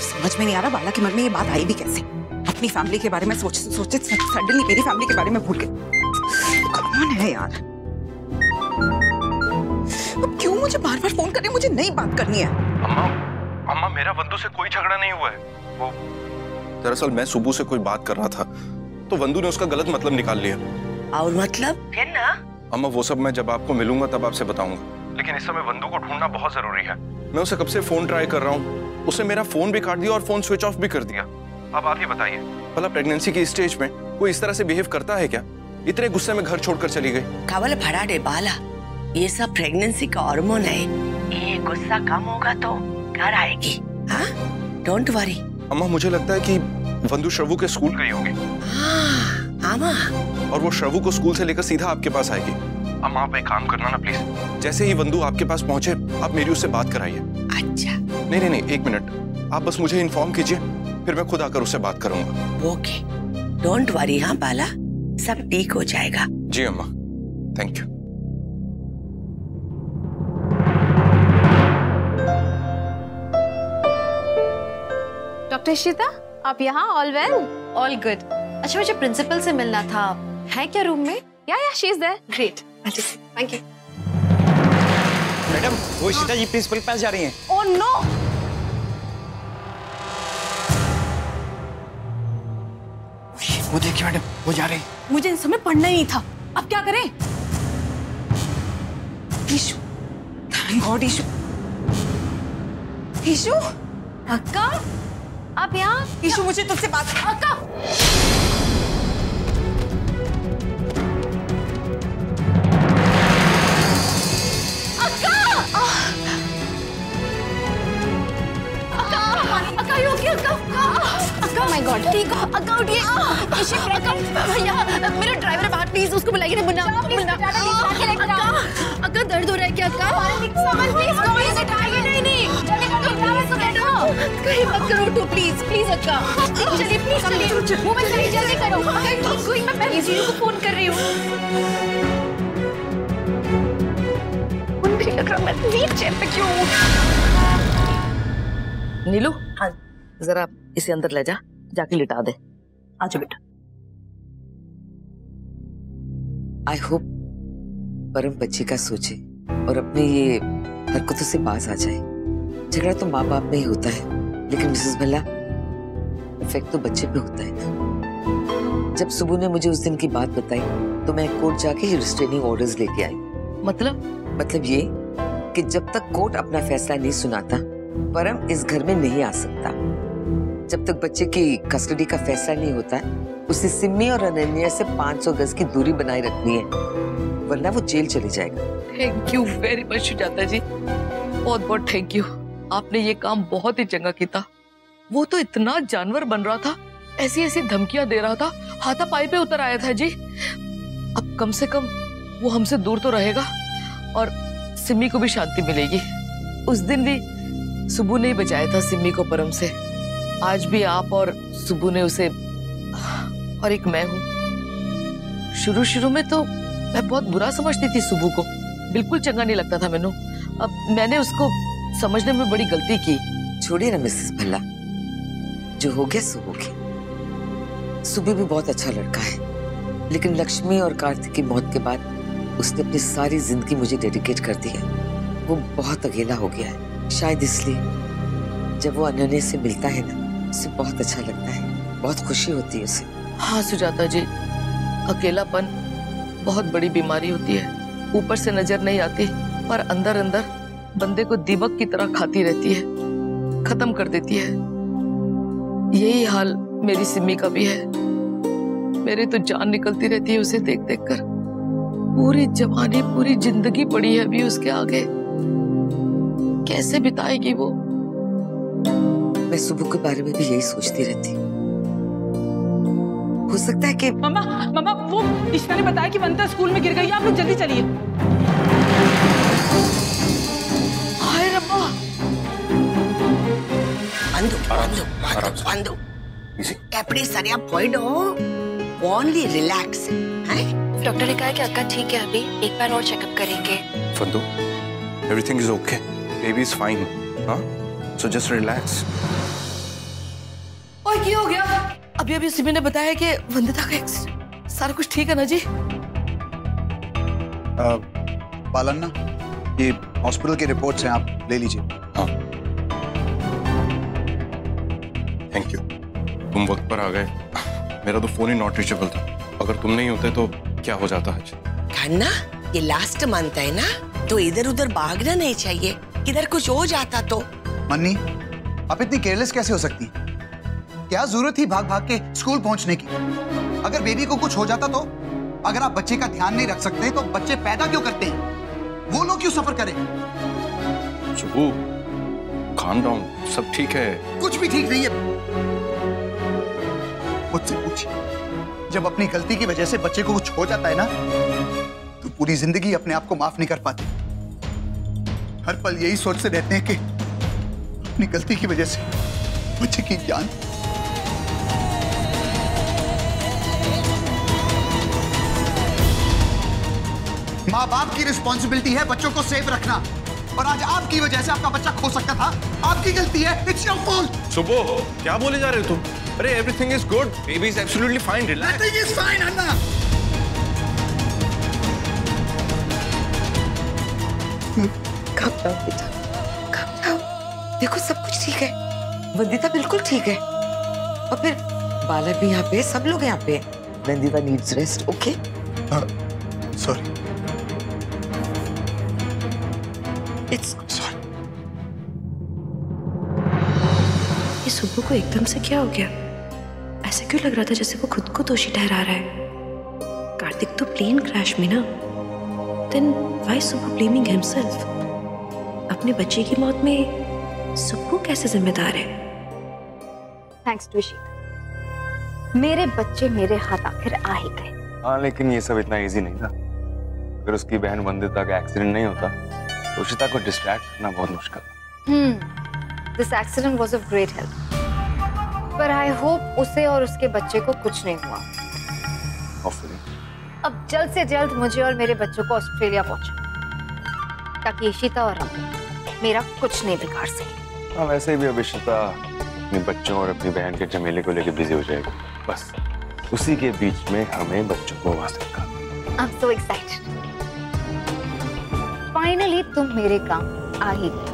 समझ में नहीं आ रहा बाला के मन में ये बात आई भी कैसे। अपनी फैमिली के बारे में सोचे सडनली मेरी फैमिली के बारे में भूल गए। कौन है यार? अब क्यों मुझे बार बार फोन करे? मुझे नई बात करनी है। अम्मा मेरा वंदू से कोई झगड़ा नहीं हुआ है। वो दरअसल मैं सुबह से कोई बात कर रहा था तो वंदू ने उसका गलत मतलब निकाल लिया। और मतलब फिर ना? अम्मा वो सब मैं जब आपको मिलूंगा तब आपसे बताऊंगा, लेकिन इस समय वंदू को ढूंढना बहुत जरूरी है। मैं उसे कब से फोन ट्राई कर रहा हूँ, उसने मेरा फोन भी काट दिया और फोन स्विच ऑफ भी कर दिया। अब आप ही बताइए, भला प्रेगनेंसी की स्टेज में कोई इस तरह से बिहेव करता है क्या? इतने गुस्से में घर छोड़कर चली गई। कावल भड़ा दे बाला, ये सब प्रेगनेंसी का हार्मोन है, ये गुस्सा कम होगा तो घर आएगी। हाँ, डोंट वरी। अम्मा मुझे लगता है कि वंदू श्रवू के स्कूल गई होगी। हाँ, और वो श्रवू को स्कूल से लेकर सीधा आपके पास आएगी। अम्मा आप एक काम करना ना प्लीज, जैसे ही वंदू आपके पास पहुंचे आप मेरी उससे बात कराइए। अच्छा। नहीं, एक मिनट, आप बस मुझे इन्फॉर्म कीजिए, फिर मैं खुद आकर उससे बात करूंगा। Okay, don't worry. हाँ बाला, सब ठीक हो जाएगा। जी अम्मा, थैंक यू। डॉक्टर श्रिता, आप यहाँ? All well? All good. अच्छा मुझे प्रिंसिपल से मिलना था, है क्या रूम में? या she is there. Great, thank you. Madam वो श्रिता जी प्रिंसिपल के पास जा रही हैं। Oh no! वो देखिए मैडम, वो जा रही। मुझे इन समय पढ़ना ही नहीं था, अब क्या करें? Ishu, thank god. ईशु, ईशु, अक्का, आप यहाँ? ईशु मुझे तुझसे बात। अक्का, माय गॉड, ठीक हो? अक्का उठिए। भैया मेरा ड्राइवर है बाहर, प्लीज उसको बुलाइए ना। अक्का दर्द हो रहा है क्या? कहीं मत करो, उठो प्लीज प्लीज अक्का। चलिए प्लीज चलिए, मोबाइल चलिए जल्दी करो। मैं को फोन कर रही हूँ। मुझे लग रहा मैं नीचे पे क्यों? नीलू, हाँ जरा इसे अंदर ले जा, जाके लिटा दे। आजा बेटा। आई होप परम बच्चे का सोचे और अपने ये हरकतों से बाज आ जाए। झगड़ा तो माँ बाप में ही होता है, लेकिन मिसेस भल्ला इफेक्ट तो बच्चे पे होता है ना। जब सुबह ने मुझे उस दिन की बात बताई तो मैं कोर्ट जाके रिस्ट्रेनिंग ऑर्डर्स लेके आई। मतलब ये कि जब तक कोर्ट अपना फैसला नहीं सुनाता परम इस घर में नहीं आ सकता। जब तक बच्चे की कस्टडी का फैसला नहीं होता उसे सिम्मी और अनन्या से 500 गज की दूरी बनाए रखनी है, वरना वो जेल चले जाएगा। Thank you very much Sujata ji, बहुत बहुत थैंक यू। आपने ये काम बहुत ही चंगा किया। वो तो इतना जानवर बन रहा था, ऐसी ऐसी धमकियां दे रहा था, हाथापाई पे उतर आया था जी। अब कम से कम वो हमसे दूर तो रहेगा और सिम्मी को भी शांति मिलेगी। उस दिन भी सुबह ने ही बचाया था सिम्मी को परम से, आज भी आप और सुबह ने उसे, और एक मैं हूँ। शुरू में तो मैं बहुत बुरा समझती थी सुबह को, बिल्कुल चंगा नहीं लगता था मैंने। अब मैंने उसको समझने में बड़ी गलती की। छोड़िए ना मिसेस भल्ला, जो हो गया सो हो गया। सुबह भी बहुत अच्छा लड़का है, लेकिन लक्ष्मी और कार्तिक की मौत के बाद उसने अपनी सारी जिंदगी मुझे डेडिकेट कर दी है। वो बहुत अकेला हो गया है, शायद इसलिए जब वो अनन्या से मिलता है ना उसे बहुत अच्छा लगता है, बहुत खुशी होती है उसे। हाँ सुजाता जी, अकेलापन बहुत बड़ी बीमारी होती है, ऊपर से नजर नहीं आती पर अंदर अंदर बंदे को दीमक की तरह खाती रहती है, खत्म कर देती है। यही हाल मेरी सिमी का भी है। मेरी तो जान निकलती रहती है उसे देख देख कर। पूरी जवानी, पूरी जिंदगी पड़ी है अभी उसके आगे, कैसे बिताएगी वो? मैं सुबह के बारे में भी यही सोचती रहती। हो सकता है कि मम्मा वो इश्ता ने बताया कि वंदिता स्कूल में गिर गई है, आप लोग जल्दी चलिए। हाय रब्बा, एपड़ी सरिया पॉइंट हो, ओनली रिलैक्स है। डॉक्टर ने कहा कि अक्का ठीक है, अभी एक बार और चेकअप करेंगे। Fandu, everything is okay, baby is fine, हाँ, सो जस्ट रिलैक्स। और क्या हो गया? अभी सिमी ने बताया कि वंदिता का एक्सीडेंट, सारा कुछ ठीक है ना जी? पालन ना, ये हॉस्पिटल की रिपोर्ट्स हैं, आप ले लीजिए। हाँ, थैंक यू, तुम वक्त पर आ गए। मेरा तो फोन ही नॉट रीचेबल था, अगर तुम नहीं होते तो क्या हो जाता आज। खन्ना, ये लास्ट मंथ है ना, तो इधर उधर भागना नहीं चाहिए, किधर कुछ हो जाता तो। मन्नी, आप इतनी केयरलेस कैसे हो सकती? क्या जरूरत थी भाग भाग के स्कूल पहुंचने की? अगर बेबी को कुछ हो जाता तो? अगर आप बच्चे का ध्यान नहीं रख सकते तो बच्चे पैदा क्यों करते हैं? वो लोग क्यों सफर करें? सुबू, calm down, सब ठीक है। कुछ भी ठीक नहीं है। मुझसे पूछिए, जब अपनी गलती की वजह से बच्चे को कुछ हो जाता है ना, तो पूरी जिंदगी अपने आप को माफ नहीं कर पाते। हर पल यही सोचते रहते हैं कि अपनी गलती की वजह से बच्चे की जान। माँ बाप की रिस्पॉन्सिबिलिटी है बच्चों को सेफ रखना, और आज आपकी वजह से आपका बच्चा खो सकता था। आपकी गलती है, इट्स योर फॉल्ट। सुबह, क्या बोले जा रहे हो तुम? अरे everything is good, baby is absolutely fine, relax. Everything is fine Anna. calm down बेटा, calm down। देखो सब कुछ ठीक है, वंदिता बिल्कुल ठीक है, और फिर बालक भी यहाँ पे, सब लोग यहाँ पे। Vandita needs rest, okay? Sorry, it's sorry. ये सुब्बू को एकदम से क्या हो गया? ऐसा क्यों लग रहा था जैसे वो खुद को दोषी ठहरा रहा है? कार्तिक तो प्लेन क्रैश में ना, then why Subbu blaming himself? अपने बच्चे की मौत में सुब्बू कैसे जिम्मेदार है? थैंक्स टू इशिता, मेरे बच्चे मेरे हाथ आखिर आ ही गए। हाँ, लेकिन ये सब इतना इजी नहीं था। अगर उसकी बहन वंदिता का एक्सीडेंट नहीं होता तो इशिता को डिस्ट्रैक्ट करना बहुत मुश्किल। This accident was of great help, पर आई होप उसे और उसके बच्चे को कुछ नहीं हुआ। Hopefully. अब जल्द से जल्द मुझे और मेरे बच्चों को ऑस्ट्रेलिया पहुंचा, ताकि इशिता और रमन मेरा कुछ नहीं बिगाड़ सके। हाँ, वैसे भी अब इशिता अपने बच्चों और अपनी बहन के झमेले को लेकर बिजी हो जाएगी। बस उसी के बीच में हमें बच्चों को वहां से निकालना। आई एम सो एक्साइटेड। फाइनली तुम मेरे काम आ ही गए।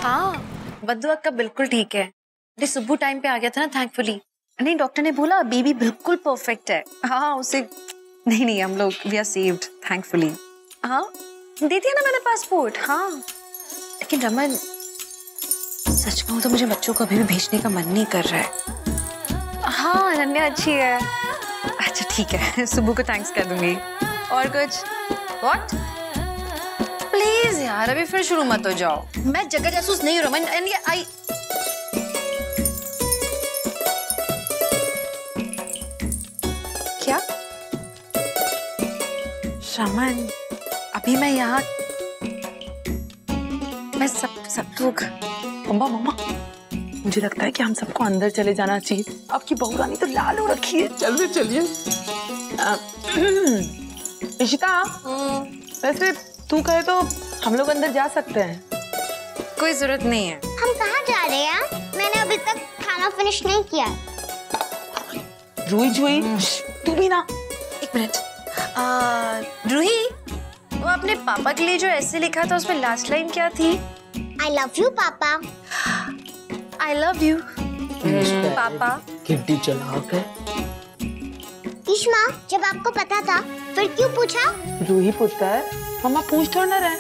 हाँ, बद्दू अक्का बिल्कुल ठीक है। अरे सुब्बू टाइम पे आ गया था ना, थैंकफुली। नहीं, डॉक्टर ने बोला बेबी बिल्कुल परफेक्ट है। हाँ, उसे नहीं, हम लोग वी आर सेव्ड थैंकफुली। हाँ, दे दिया ना मैंने पासपोर्ट। हाँ, लेकिन रमन, सच कहूँ तो मुझे बच्चों को अभी भी भेजने का मन नहीं कर रहा है। हाँ, अनन्या अच्छी है। अच्छा ठीक है, सुब्बू को थैंक्स कर दूंगी। और कुछ? व्हाट? प्लीज यार, अभी फिर शुरू मत हो जाओ। मैं जगह जासूस नहीं हूँ रमन, एंड ये आई क्या? रमन, अभी मैं यहाँ, मैं सब लोग। मम्मा, मुझे लगता है कि हम सबको अंदर चले जाना चाहिए। आपकी बहू रानी तो लाल हो रखी है। चलिए। इशिता, वैसे तू कहे तो हम लोग अंदर जा सकते हैं। कोई जरूरत नहीं है। हम कहाँ जा रहे हैं? मैंने अभी तक खाना फिनिश नहीं किया। रूही, तू भी ना। एक मिनट। रूही, वो अपने पापा के लिए जो ऐसे लिखा था उसमें लास्ट लाइन क्या थी? I love you, पापा। I love you, पापा। किड्डी चालाक है। इश्मा, जब आपको पता था फिर क्यों पूछा? रूही पुत्र, मम्मा पूछ थोड़ा ना रहे।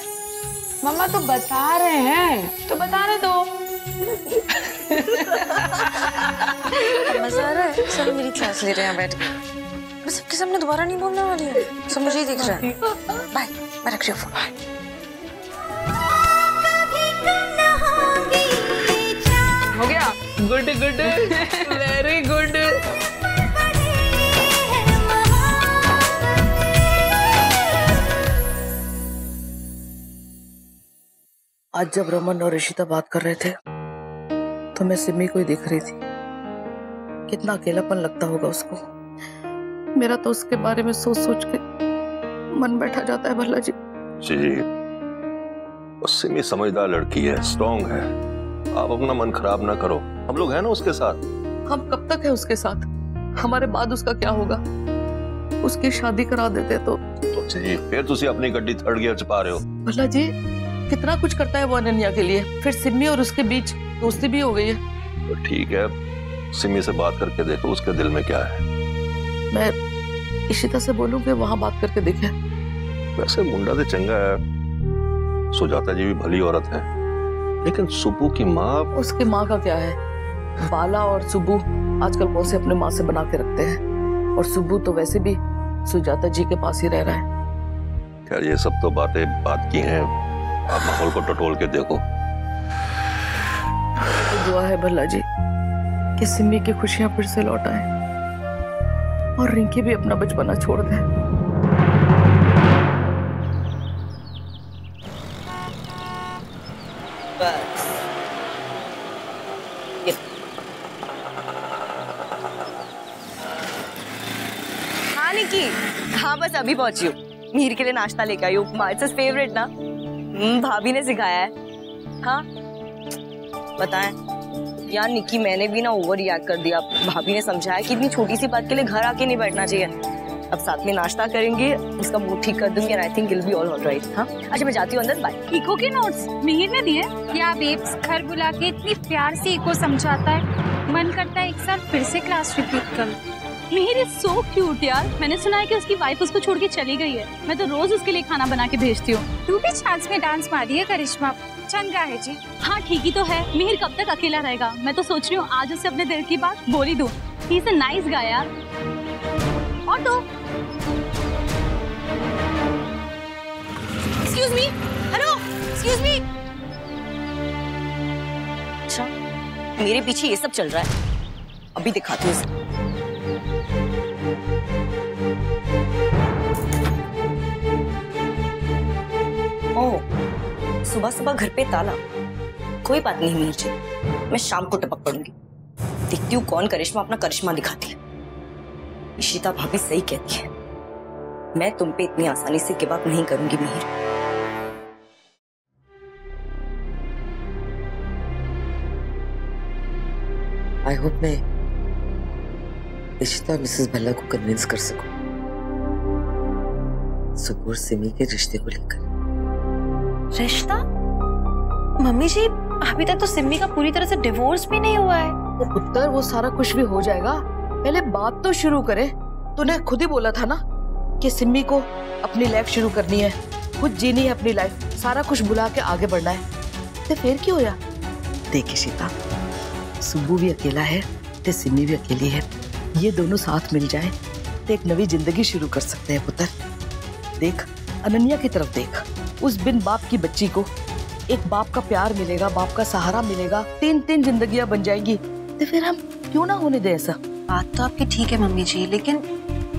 मम्मा तो बता रहे हैं, तो बताने दो। मजा आ रहा है। चलो मेरी क्लास ले रहे हैं बैठ के। मैं सबके सामने दोबारा नहीं बोलने वाली हूँ, सब मुझे ही दिख रहा है। बाय, मैं रख रही हूँ फोन। हो गया? Good good, very good. आज जब रमन और ऋषिता बात कर रहे थे तो मैं सिमी को ही देख रही थी। कितना अकेलापन लगता होगा उसको। मेरा तो उसके बारे में सोच सोच के मन बैठा जाता है भल्ला जी। जी, सिमी समझदार लड़की है, स्ट्रॉन्ग है। आप अपना मन खराब ना करो, हम लोग हैं ना उसके साथ। हम कब तक है उसके साथ? हमारे बाद उसका क्या होगा? उसकी शादी करा देते तो जी, फिर तुसी अपनी गड्डी थर्ड गियर च पा रहे हो। भल्ला जी कितना कुछ करता है वो अनन्या के लिए, फिर सिमी और उसके बीच दोस्ती भी हो गई है। तो ठीक है, सिमी से बात करके देखो उसके दिल में क्या है। मैं इशिता से बोलूं कि वहां बात करके देखे। वैसे मुंडा तो चंगा है, सुजाता जी भी भली औरत है, लेकिन सुब्बू की माँ। उसकी माँ का क्या है? बाला और सुब्बू आजकल बहुत से अपने माँ से बना के रखते हैं, और सुब्बू तो वैसे भी सुजाता जी के पास ही रह रहा है। खैर ये सब तो बातें बात की हैं, आप माहौल को टटोल के देखो। तो दुआ है भल्ला जी कि सिमी की खुशियां फिर से लौट आए और रिंकी भी अपना बचपना छोड़ दे। बस हाँ निकी, हाँ बस अभी पहुंची हूँ। मीर के लिए नाश्ता लेकर आई हूँ, उपमा, इट्स फेवरेट ना। भाभी ने सिखाया है। हाँ बताएं यार निकी, मैंने भी ना ओवर रिएक्ट कर दिया। भाभी ने समझाया कि इतनी छोटी सी बात के लिए घर आके नहीं बैठना चाहिए। अब साथ में नाश्ता करेंगे, उसका मूड ठीक कर दूंगी, and I think it will be all right. हाँ अच्छा मैं जाती हूँ अंदर, बाय। इको के नोट्स मिहिर ने दिए क्या बेब्स? घर बुला के इतनी प्यार से इको समझाता है, मन करता है एक साल फिर से क्लास रिपीट करूं। मिहिर इज सो क्यूट यार। मैंने सुना है कि उसकी वाइफ उसको छोड़ के चली गई है। मैं तो रोज उसके लिए खाना बना के भेजती हूँ। तू भी छाछ में डांस मारी है करिश्मा, चंगा है जी। हाँ ठीक ही तो है। मिहिर कब तक अकेला रहेगा? मैं तो सोच रही हूँ आज उसे अपने दिल की बात बोल ही दूं। He is a nice guy यार। और तो excuse me, hello excuse me. अच्छा मेरे पीछे ये सब चल रहा है, अभी दिखाती हूँ। ओह सुबह सुबह घर पे ताला। कोई बात नहीं मीर जी, मैं शाम को टपक पड़ूंगी। देखती हूँ कौन करिश्मा अपना करिश्मा दिखाती है। इशिता भाभी सही कहती है, मैं तुम पे इतनी आसानी से गिव अप नहीं करूंगी मिहिर। आई होप मैं इशिता और मिसेस भल्ला को कन्विंस कर सकूं सुब्बू और सिमी के रिश्ते को लेकर। रिश्ता? मम्मी जी अभी तक तो सिमी का पूरी तरह से डिवोर्स भी नहीं हुआ है। वो पुत्र वो सारा कुछ भी हो जाएगा, पहले बात तो शुरू करे। तूने खुद ही बोला था ना कि सिमी को अपनी लाइफ शुरू करनी है, खुद जीनी है अपनी लाइफ, सारा कुछ भुला के आगे बढ़ना है। तो फिर क्यों होया? देख इशिता, सुब्बू भी अकेला है ते सिमी भी अकेली है। ये दोनों साथ मिल जाए तो एक नवी जिंदगी शुरू कर सकते हैं पुत्र। देख अनन्या की तरफ देख, उस बिन बाप की बच्ची को एक बाप का प्यार मिलेगा, बाप का सहारा मिलेगा, 3 जिंदगियां बन जाएंगी। तो फिर हम क्यों ना होने दे ऐसा? बात तो आपकी ठीक है मम्मी जी, लेकिन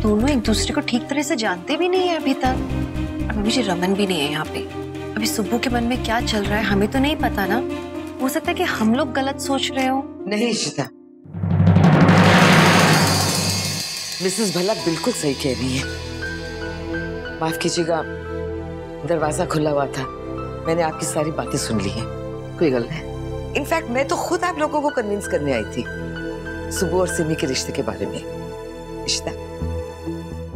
दोनों एक दूसरे को ठीक तरह से जानते भी नहीं है अभी तक। मम्मी जी रमन भी नहीं है यहाँ पे। अभी सुब्बू के मन में क्या चल रहा है हमें तो नहीं पता ना। हो सकता है कि हम लोग गलत सोच रहे हो। नहीं इशिता, मिसेस भल्ला बिल्कुल सही कह रही है। माफ कीजिएगा, दरवाजा खुला हुआ था, मैंने आपकी सारी बातें सुन ली हैं। कोई गल नहीं। इनफैक्ट मैं तो खुद आप लोगों को कन्विंस करने आई थी सुब्बू और सिमी के रिश्ते के बारे में। इशिता,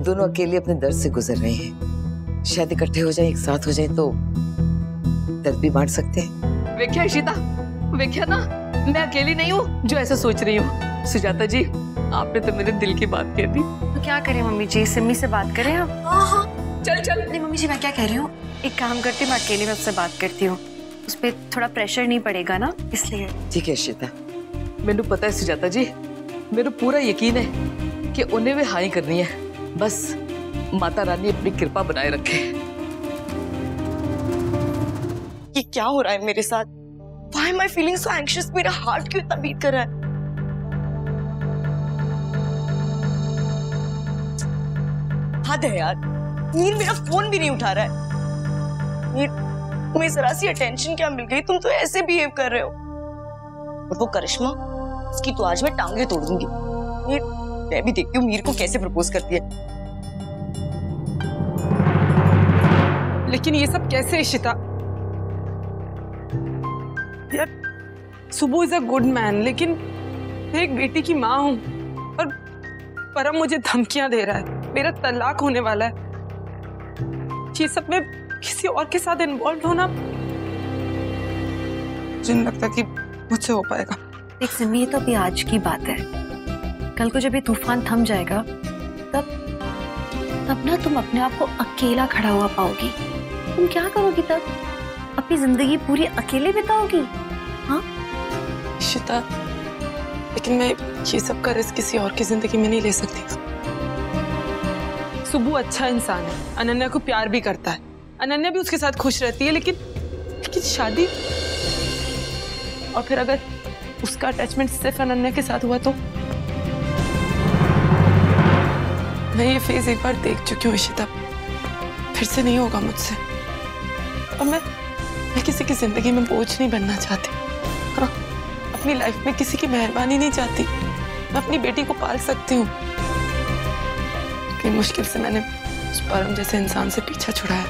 दोनों अकेले अपने दर्द से गुजर रहे हैं, शायद इकट्ठे हो जाए, एक साथ हो जाए तो दर्द भी बांट सकते हैं। वेख्या इशिता, वेख्या ना, मैं अकेली नहीं हूँ जो ऐसा सोच रही हूँ। सुजाता जी आपने तो मेरे दिल की बात कह दी। तो क्या करें मम्मी जी, सिमी से बात करें अब? हाँ चल चल। नहीं मम्मी जी, मैं क्या कह रही हूँ, एक काम करती हूँ, मैं अकेले में उससे बात करती हूँ, उस पर थोड़ा प्रेशर नहीं पड़ेगा ना, इसलिए। ठीक है इशिता, मैनू पता है सुजाता जी, मेरे पूरा यकीन है कि उन्हें भी हाई करनी है, बस माता रानी अपनी कृपा बनाए रखे। ये क्या हो रहा है मेरे साथ? Why am I feeling so anxious? मेरा हार्ट क्यों इतना बीट कर रहा है? हद है यार, मीर मेरा फोन भी नहीं उठा रहा है। मीर, तुम्हें जरा सी अटेंशन क्या मिल गई? तुम तो ऐसे बिहेव कर रहे हो। और वो करिश्मा, उसकी तो आज मैं टांगे तोड़ दूंगी। मीर, मैं भी देखती हूँ मीर को कैसे प्रपोज करती है। लेकिन ये सब कैसे इशिता? यार सुबह इज अ गुड मैन, लेकिन मैं एक बेटी की माँ हूँ और परम मुझे धमकियां दे रहा है, मेरा तलाक होने वाला है। ये सब में किसी और के साथ इन्वॉल्व होना मुझे नहीं लगता कि मुझसे हो पाएगा। देख सिमी, ये तो अभी आज की बात है, कल को जब ये तूफान थम जाएगा तब ना तुम अपने आप को अकेला खड़ा हुआ पाओगी। तुम क्या करोगी तब? अपनी जिंदगी पूरी अकेले बिताओगी? हाँ इशिता, लेकिन मैं ये सब का रिस्क किसी और की जिंदगी में नहीं ले सकती। सुबह अच्छा इंसान है, अनन्या को प्यार भी करता है, अनन्या भी उसके साथ खुश रहती है, लेकिन शादी, और फिर अगर उसका अटैचमेंट सिर्फ अनन्या के साथ हुआ तो? मैं ये फेज एक बार देख चुकी हूँ इशिता, फिर से नहीं होगा मुझसे। और मैं किसी की जिंदगी में बोझ नहीं बनना चाहती। हाँ, अपनी लाइफ में किसी की मेहरबानी नहीं चाहती। मैं अपनी बेटी को पाल सकती हूँ, लेकिन मुश्किल से मैंने उस परम जैसे इंसान से पीछा छुड़ाया,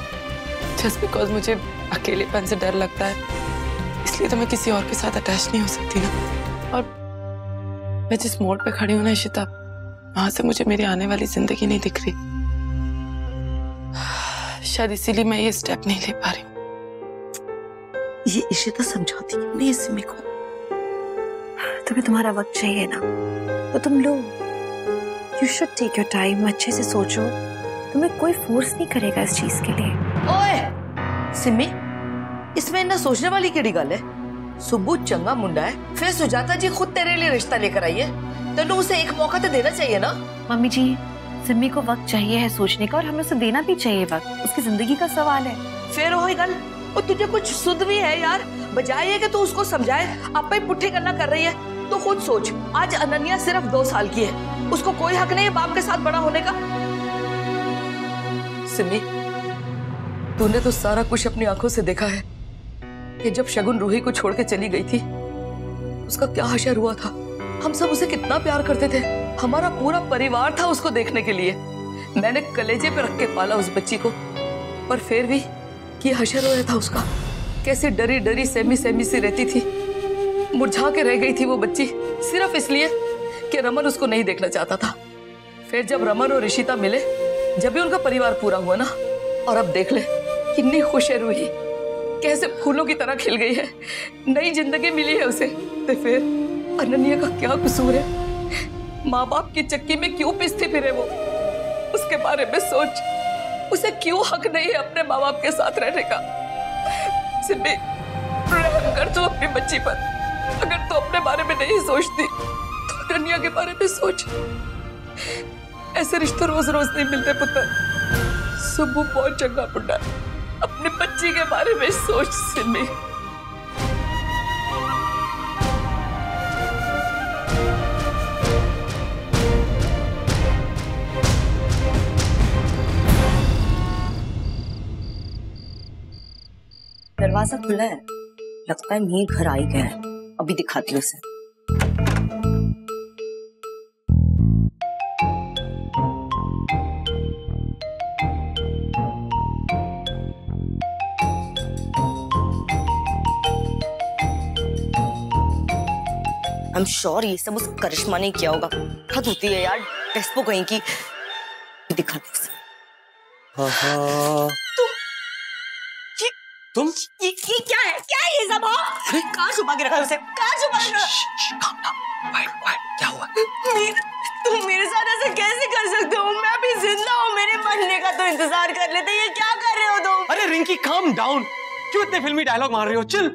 जस्ट बिकॉज मुझे अकेलेपन से डर लगता है, इसलिए तो मैं किसी और के साथ अटैच नहीं हो सकती ना। और मैं जिस मोड़ पे खड़ी हूँ ना इशिता, वहां से मुझे मेरी आने वाली जिंदगी नहीं दिख रही। शायद इसीलिए मैं ये स्टेप नहीं ले पा रही हूँ। ये इशिता समझाती क्यों नहीं सिमी को? तुम्हें तुम्हारा वक्त चाहिए ना, तो तुम लो। You should take your time, अच्छे से सोचो, तुम्हें कोई फोर्स नहीं करेगा इस चीज के लिए। ओए सिमी, इसमें ना सोचने वाली केड़ी गल है? सुबह चंगा मुंडा है, फिर सुजाता जी खुद तेरे लिए रिश्ता लेकर आई है, तेनू उसे एक मौका तो देना चाहिए ना। मम्मी जी, सिमी को वक्त चाहिए है सोचने का, और हमें उसे देना भी चाहिए वक्त, उसकी जिंदगी का सवाल है। फिर वही गल, और तुझे कुछ सुध भी है यार? बजाय है कि तू उसको समझाए, आप ही पुट्ठी गल्ला कर रही है। तो खुद सोच, आज अनन्या सिर्फ 2 साल की है, उसको कोई हक नहीं है बाप के साथ बड़ा होने का। सिमी, तूने तो सारा कुछ अपनी आंखों से देखा है कि जब शगुन रूही को छोड़ के चली गई थी, उसका क्या हशर हुआ था। हम सब उसे कितना प्यार करते थे, हमारा पूरा परिवार था उसको देखने के लिए। मैंने कलेजे पे रख के पाला उस बच्ची को, पर फिर भी ये हशर हो रहा था उसका। कैसे डरी डरी सहमी सहमी सी रहती थी, मुरझा के रह गई थी वो बच्ची, सिर्फ इसलिए कि रमन उसको नहीं देखना चाहता था। फिर जब रमन और ऋषिता मिले, जब भी उनका परिवार पूरा हुआ ना, और अब देख ले कितनी खुश है रूही, कैसे फूलों की तरह खिल गई है, नई जिंदगी मिली है उसे। तो फिर अनन्या का क्या कसूर है? माँ बाप की चक्की में क्यों पिसती फिरे वो? उसके बारे में सोच, उसे क्यों हक नहीं है अपने माँ बाप के साथ रहने का? सिमी, रहम कर तू अपनी बच्ची पर। अगर तू अपने बारे में नहीं सोचती तो अनन्या के बारे में सोच। ऐसे रिश्ते रोज रोज नहीं मिलते पुत्र। सुबह बहुत चंगा बुढ़ा, अपनी बच्ची के बारे में सोच सिमी। दरवाजा खुला है, लगता है मीर घर आ ही गया है। अभी दिखाती हूँ उसे। I'm sure ये सब उस करिश्मा ने किया होगा। हद होती है यार, डेस्पो कहीं की। दिखाती उसे। तुम ये क्या है? क्या है ये सब? कहाँ छुपा के रखा है उसे? कहाँ छुपा के रखा? तुम मेरे साथ ऐसे कैसे कर सकते हो? मैं भी जिंदा हूँ, मेरे मरने का तो इंतजार कर लेते। ये क्या कर रहे हो तुम? अरे रिंकी काम डाउन, क्यों इतने फिल्मी डायलॉग मार रहे हो? चिल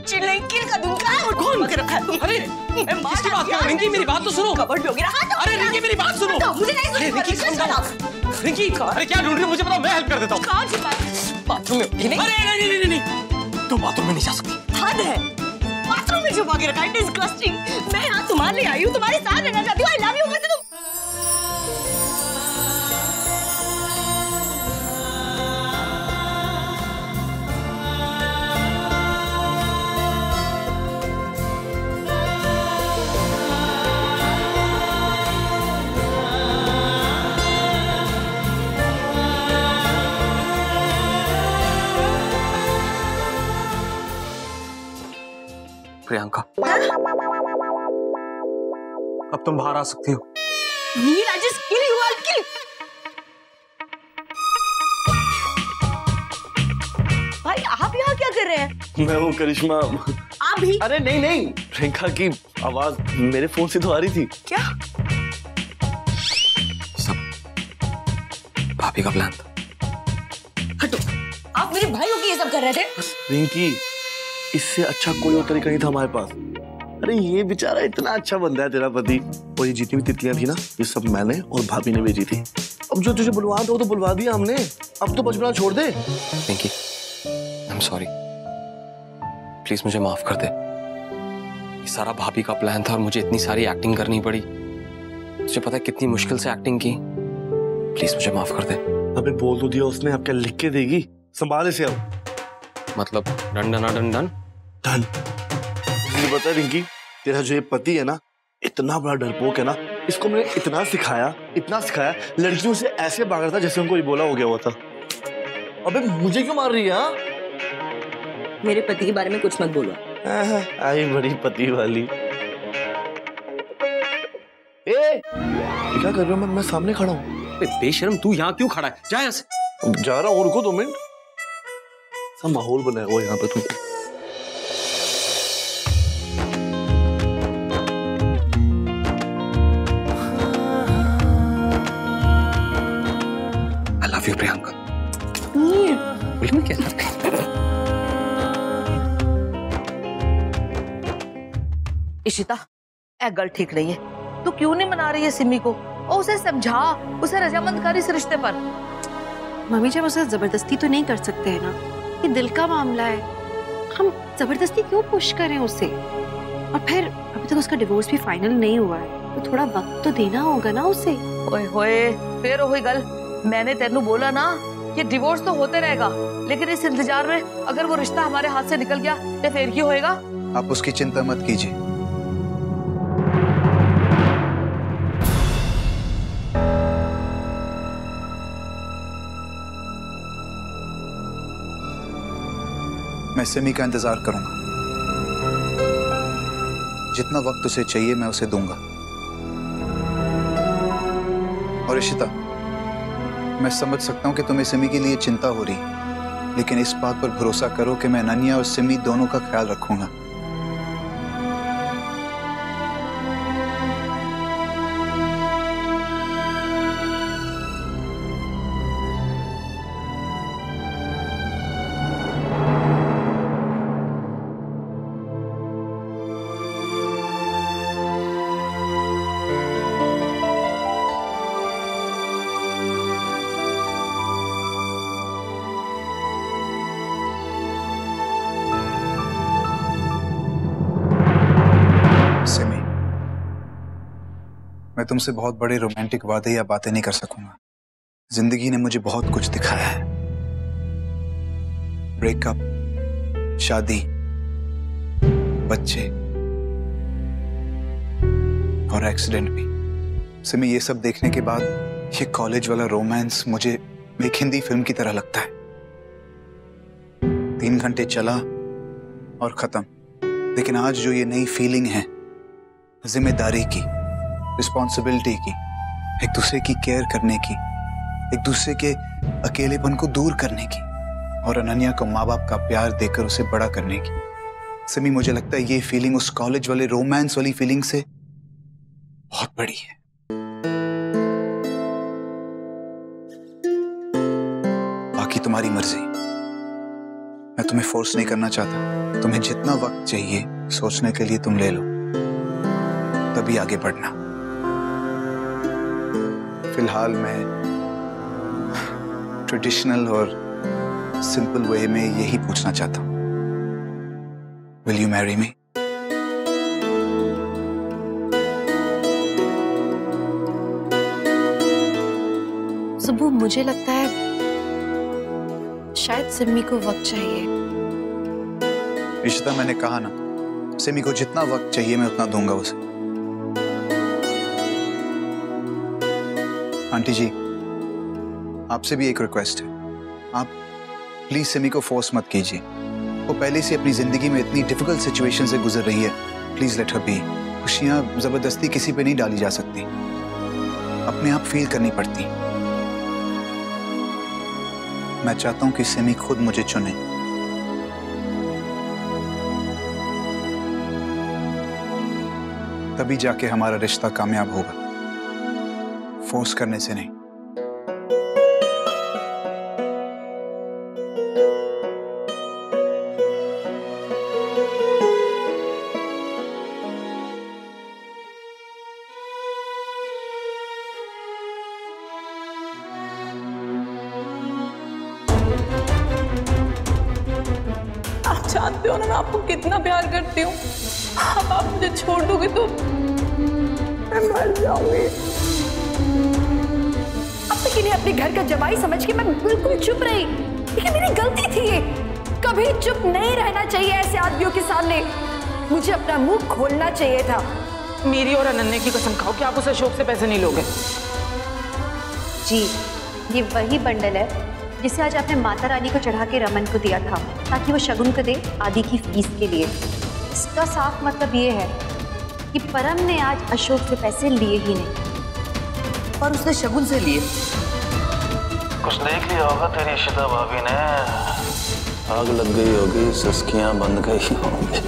चिल नहीं, किल कर दूंगा। कौन के रखा है तुम? अरे किसकी बात कर रहे हो? रिंकी मेरी बात तो सुनो। कबड्डी हो गया। अरे रिंकी मेरी बात सुनो। मुझे नहीं अरे रिंकी रिंकी, अरे क्या ढूंढ रही हो? मुझे बताओ, मैं हेल्प कर देता हूँ। कहाँ छिपा? बाथरूम में। अरे नहीं नहीं नहीं, तुम बाथरूम में नहीं जा सकती। हद है, बाथरूम में छुपा के रखा है। डिस्गस्टिंग। मैं यहाँ तुम्हारे लिए आई हूँ, तुम्हारे साथ रहना चाहती हूँ। I love you. वैसे तुम प्रियंका, अब तुम बाहर आ सकती हो। Mir, I just kill you, I'll kill. भाई आप यहाँ क्या कर रहे हैं? मैं हूँ करिश्मा। आप भी? अरे नहीं नहीं, प्रियंका की आवाज मेरे फोन से तो आ रही थी। क्या? सब भाभी का प्लान था। हटो, आप मेरे भाइयों की ये सब कर रहे थे? रिंकी, इससे अच्छा कोई और तरीका नहीं था हमारे पास। अरे ये बेचारा इतना अच्छा बंदा है तेरा पति। और ये जितनी भी तितलियां थी ना, ये सब मैंने और भाभी ने भेजी थी। अब जो तुझे बुलवाना था वो तो बुलवा दिया हमने, अब तो बचपना छोड़ दे। Rinki, I am sorry, please मुझे माफ कर दे। ये सारा भाभी का प्लान था और मुझे इतनी सारी एक्टिंग करनी पड़ी। तुझे पता है कितनी मुश्किल से एक्टिंग की। प्लीज मुझे माफ कर दे। अबे बोल तो दिया उसने, अब क्या लिख के देगी? संभाले से अब। मतलब done done done done done. तुझे पता है रिंकी, तेरा जो ये पति है ना, इतना बड़ा डरपोक है ना, इसको मैंने इतना सिखाया, लड़कियों से ऐसे भाग रहा था जैसे उनको इबोला हो गया हुआ था। अबे मुझे क्यों मार रही है? हाँ, मेरे पति के बारे में कुछ मत बोलो। आई बड़ी पति वाली। ए, क्या कर रहे हो? मैं सामने खड़ा हूँ। बेशरम, तू यहाँ क्यों खड़ा है? जा यहाँ से। जा रहा हूँ, रुको 2 मिनट। सब माहौल बनाया हुआ यहाँ पे तुम। I love you, Priyanka. Ishita, ए गल ठीक नहीं है। तू क्यों नहीं मना रही है सिमी को? और उसे समझा, उसे रजामंद कर इस रिश्ते पर। मम्मी, जब उसे जबरदस्ती तो नहीं कर सकते हैं ना, ये दिल का मामला है। हम जबरदस्ती क्यों पुश करें उसे? और फिर अभी तक उसका डिवोर्स भी फाइनल नहीं हुआ है, तो थोड़ा वक्त तो देना होगा ना उसे। ओए होए, फिर वही गल। मैंने तेनू बोला ना, ये डिवोर्स तो होते रहेगा, लेकिन इस इंतजार में अगर वो रिश्ता हमारे हाथ से निकल गया तो फिर क्या होएगा? आप उसकी चिंता मत कीजिए। मैं सिमी का इंतजार करूंगा। जितना वक्त उसे चाहिए मैं उसे दूंगा। और इशिता, मैं समझ सकता हूं कि तुम्हें सिमी के लिए चिंता हो रही, लेकिन इस बात पर भरोसा करो कि मैं अनन्या और सिमी दोनों का ख्याल रखूंगा। सिमी, मैं तुमसे बहुत बड़े रोमांटिक वादे या बातें नहीं कर सकूंगा। जिंदगी ने मुझे बहुत कुछ दिखाया है। ब्रेकअप, शादी, बच्चे और एक्सीडेंट भी। सिमी, ये सब देखने के बाद ये कॉलेज वाला रोमांस मुझे एक हिंदी फिल्म की तरह लगता है। 3 घंटे चला और खत्म। लेकिन आज जो ये नई फीलिंग है, जिम्मेदारी की, रिस्पॉन्सिबिलिटी की, एक दूसरे की केयर करने की, एक दूसरे के अकेलेपन को दूर करने की, और अनन्या को माँ बाप का प्यार देकर उसे बड़ा करने की। सिमी, मुझे लगता है ये फीलिंग उस कॉलेज वाले रोमांस वाली फीलिंग से बहुत बड़ी है। तुम्हारी मर्जी। मैं तुम्हें फोर्स नहीं करना चाहता। तुम्हें जितना वक्त चाहिए सोचने के लिए तुम ले लो, तभी आगे बढ़ना। फिलहाल मैं ट्रेडिशनल और सिंपल वे में यही पूछना चाहता हूं, विल यू मैरी मी? सुबह मुझे लगता है शायद सिमी को वक्त चाहिए। इशिता, मैंने कहा ना, सिमी को जितना वक्त चाहिए मैं उतना दूंगा उसे। आंटी जी, आपसे भी एक रिक्वेस्ट है, आप प्लीज सिमी को फोर्स मत कीजिए। वो पहले से अपनी जिंदगी में इतनी डिफिकल्ट सिचुएशन से गुजर रही है। Please let her be. खुशियां जबरदस्ती किसी पे नहीं डाली जा सकती, अपने आप फील करनी पड़ती। मैं चाहता हूं कि सिमी खुद मुझे चुने। तभी जाके हमारा रिश्ता कामयाब होगा, फोर्स करने से नहीं। आप जानते हो ना मैं आपको कितना प्यार करती हूँ। अब आप मुझे छोड़ दोगे तो मैं मर जाऊंगी। अब तक इन्हें अपने घर का जवाई समझ के मैं बिल्कुल चुप रही, लेकिन मेरी गलती थी ये। कभी चुप नहीं रहना चाहिए ऐसे आदमियों के सामने। मुझे अपना मुंह खोलना चाहिए था। मेरी और अनन्या की कसम खाओ कि आप उस अशोक से पैसे नहीं लोगे। जी, ये वही बंडल है जिसे आज आपने माता रानी को चढ़ा के रमन को दिया था ताकि वो शगुन को दे आदि की फीस के लिए। इसका साफ मतलब ये है कि परम ने आज अशोक से पैसे लिए ही नहीं और उसने शगुन से लिए। कुछ देख लिया होगा तेरी इशिता भाभी ने। आग लग गई होगी, सस्कियां बंद गई होंगी।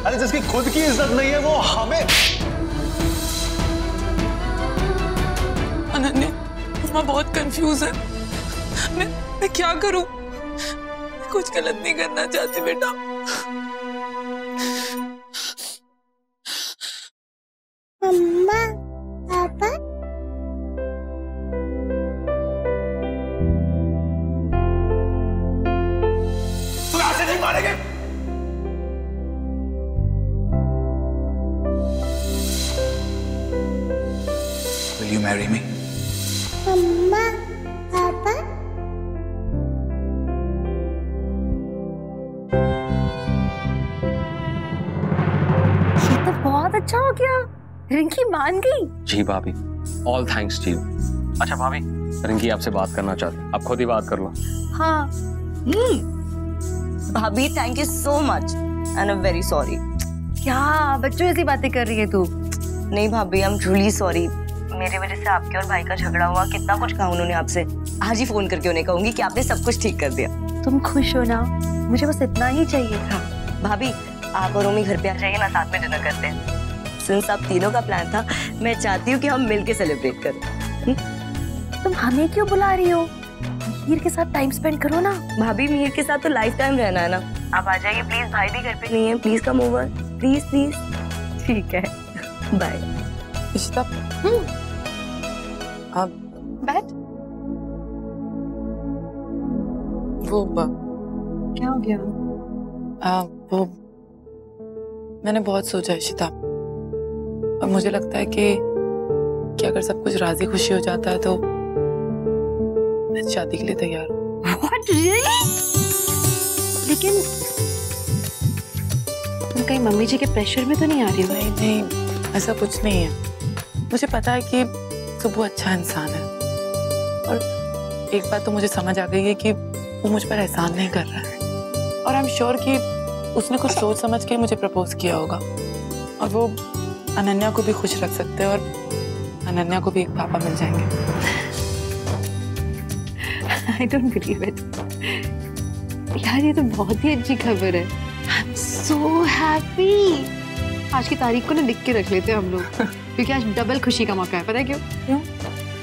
अरे जिसकी खुद की इज्जत नहीं है वो हमें। अनन्या, माँ बहुत कंफ्यूज है। मैं क्या करूं? मैं कुछ गलत नहीं करना चाहती बेटा। मम्मा, पापा, तू ऐसे नहीं मारेंगे। Will you marry me? मम्मा, पापा, ये तो बहुत अच्छा हो गया। रिंकी मान गई। जी भाभी, ऑल थैंक्स टू यू। अच्छा भाभी, रिंकी आपसे बात करना चाहती है, आप खुद ही बात कर लो। हाँ। भाभी, thank you so much and I am very sorry. क्या बच्चों ऐसी बातें कर रही है तू? नहीं भाभी, आई एम ट्रूली सॉरी। मेरे वजह से आपके और भाई का झगड़ा हुआ। कितना कुछ कहा उन्होंने आपसे। आज ही फोन करके उन्हें कहूंगी कि आपने सब कुछ ठीक कर दिया। तुम खुश हो ना? मुझे बस इतना ही चाहिए था। भाभी, आप और उम्मी घर पे आ जाइए ना, साथ में डिनर करते हैं। सिंस आप तीनों का प्लान था, मैं चाहती हूँ कि हम मिलके सेलिब्रेट करें। तुम हमें क्यों बुला रही हो? मीर के साथ टाइम स्पेंड करो ना। भाभी, मीर के साथ तो लाइफ टाइम रहना है ना। आप आ जाइए प्लीज, भाई भी घर पे नहीं है। Please come over, please please. ठीक है, बाय। इशिता, अब बैठ। वो क्या हो गया? वो मैंने बहुत सोचा इशिता, और मुझे लगता है कि अगर सब कुछ राजी खुशी हो जाता है तो मैं शादी के लिए तैयार हूँ। What, really? लेकिन तुम कहीं मम्मी जी के प्रेशर में तो नहीं आ रही हो? नहीं, ऐसा कुछ नहीं है। मुझे पता है कि सुबह अच्छा इंसान है, और एक बात तो मुझे समझ आ गई है कि वो मुझ पर एहसान नहीं कर रहा है, और आई एम श्योर कि उसने कुछ सोच समझ के मुझे प्रपोज किया होगा, और वो अनन्या को भी खुश रख सकते हैं, और अनन्या को भी एक पापा मिल जाएंगे। I don't believe it. यार, ये तो बहुत ही अच्छी खबर है। I'm so happy. आज की तारीख को ना लिख के रख लेते हैं हम लोग, क्योंकि आज डबल खुशी का मौका है। पता है क्यों?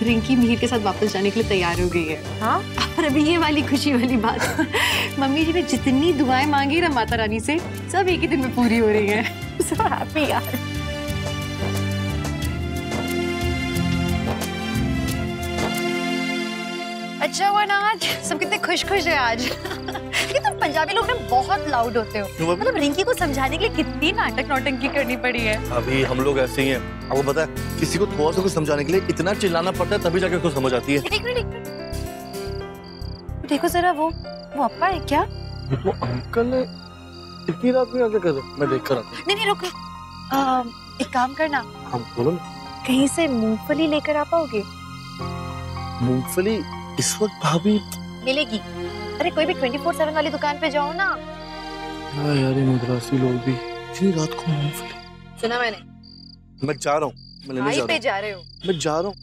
रिंकी मिहिर के साथ वापस जाने के लिए तैयार हो गई है। हाँ, और अभी ये वाली खुशी वाली बात, मम्मी जी ने जितनी दुआएं मांगी ना माता रानी से, सब एक ही दिन में पूरी हो रही हैं। सो हैप्पी यार। अच्छा हुआ ना आज सब कितने खुश खुश है आज। लेकिन तुम पंजाबी लोग ना बहुत लाउड होते हो। मतलब रिंकी को समझाने के लिए कितनी नाटक नौटंकी करनी पड़ी है। अभी हम लोग ऐसे ही हैं। आपको पता है किसी को थोड़ा सा कुछ समझाने के लिए इतना चिल्लाना पड़ता है तभी जाके उसको समझ आती है। एक मिनट देखो जरा, वो अप्पा है क्या? वो अंकल है। इतनी रात में आके कर रहे? मैं देख कर आता हूं। नहीं रुको, एक काम करना, हम बोलो ना। कहीं से मूंगफली लेकर आ पाओगे? मूंगफली इस वक्त भाभी मिलेगी। अरे कोई भी 24/7 वाली दुकान पे जाओ ना। यार ये मद्रासी लोग भी इतनी रात को मूंगफली। सुना मैंने। मैं जा रहा हूँ, मैं लेने जा रहा हूँ। जा रहे हो? मैं जा रहा हूँ।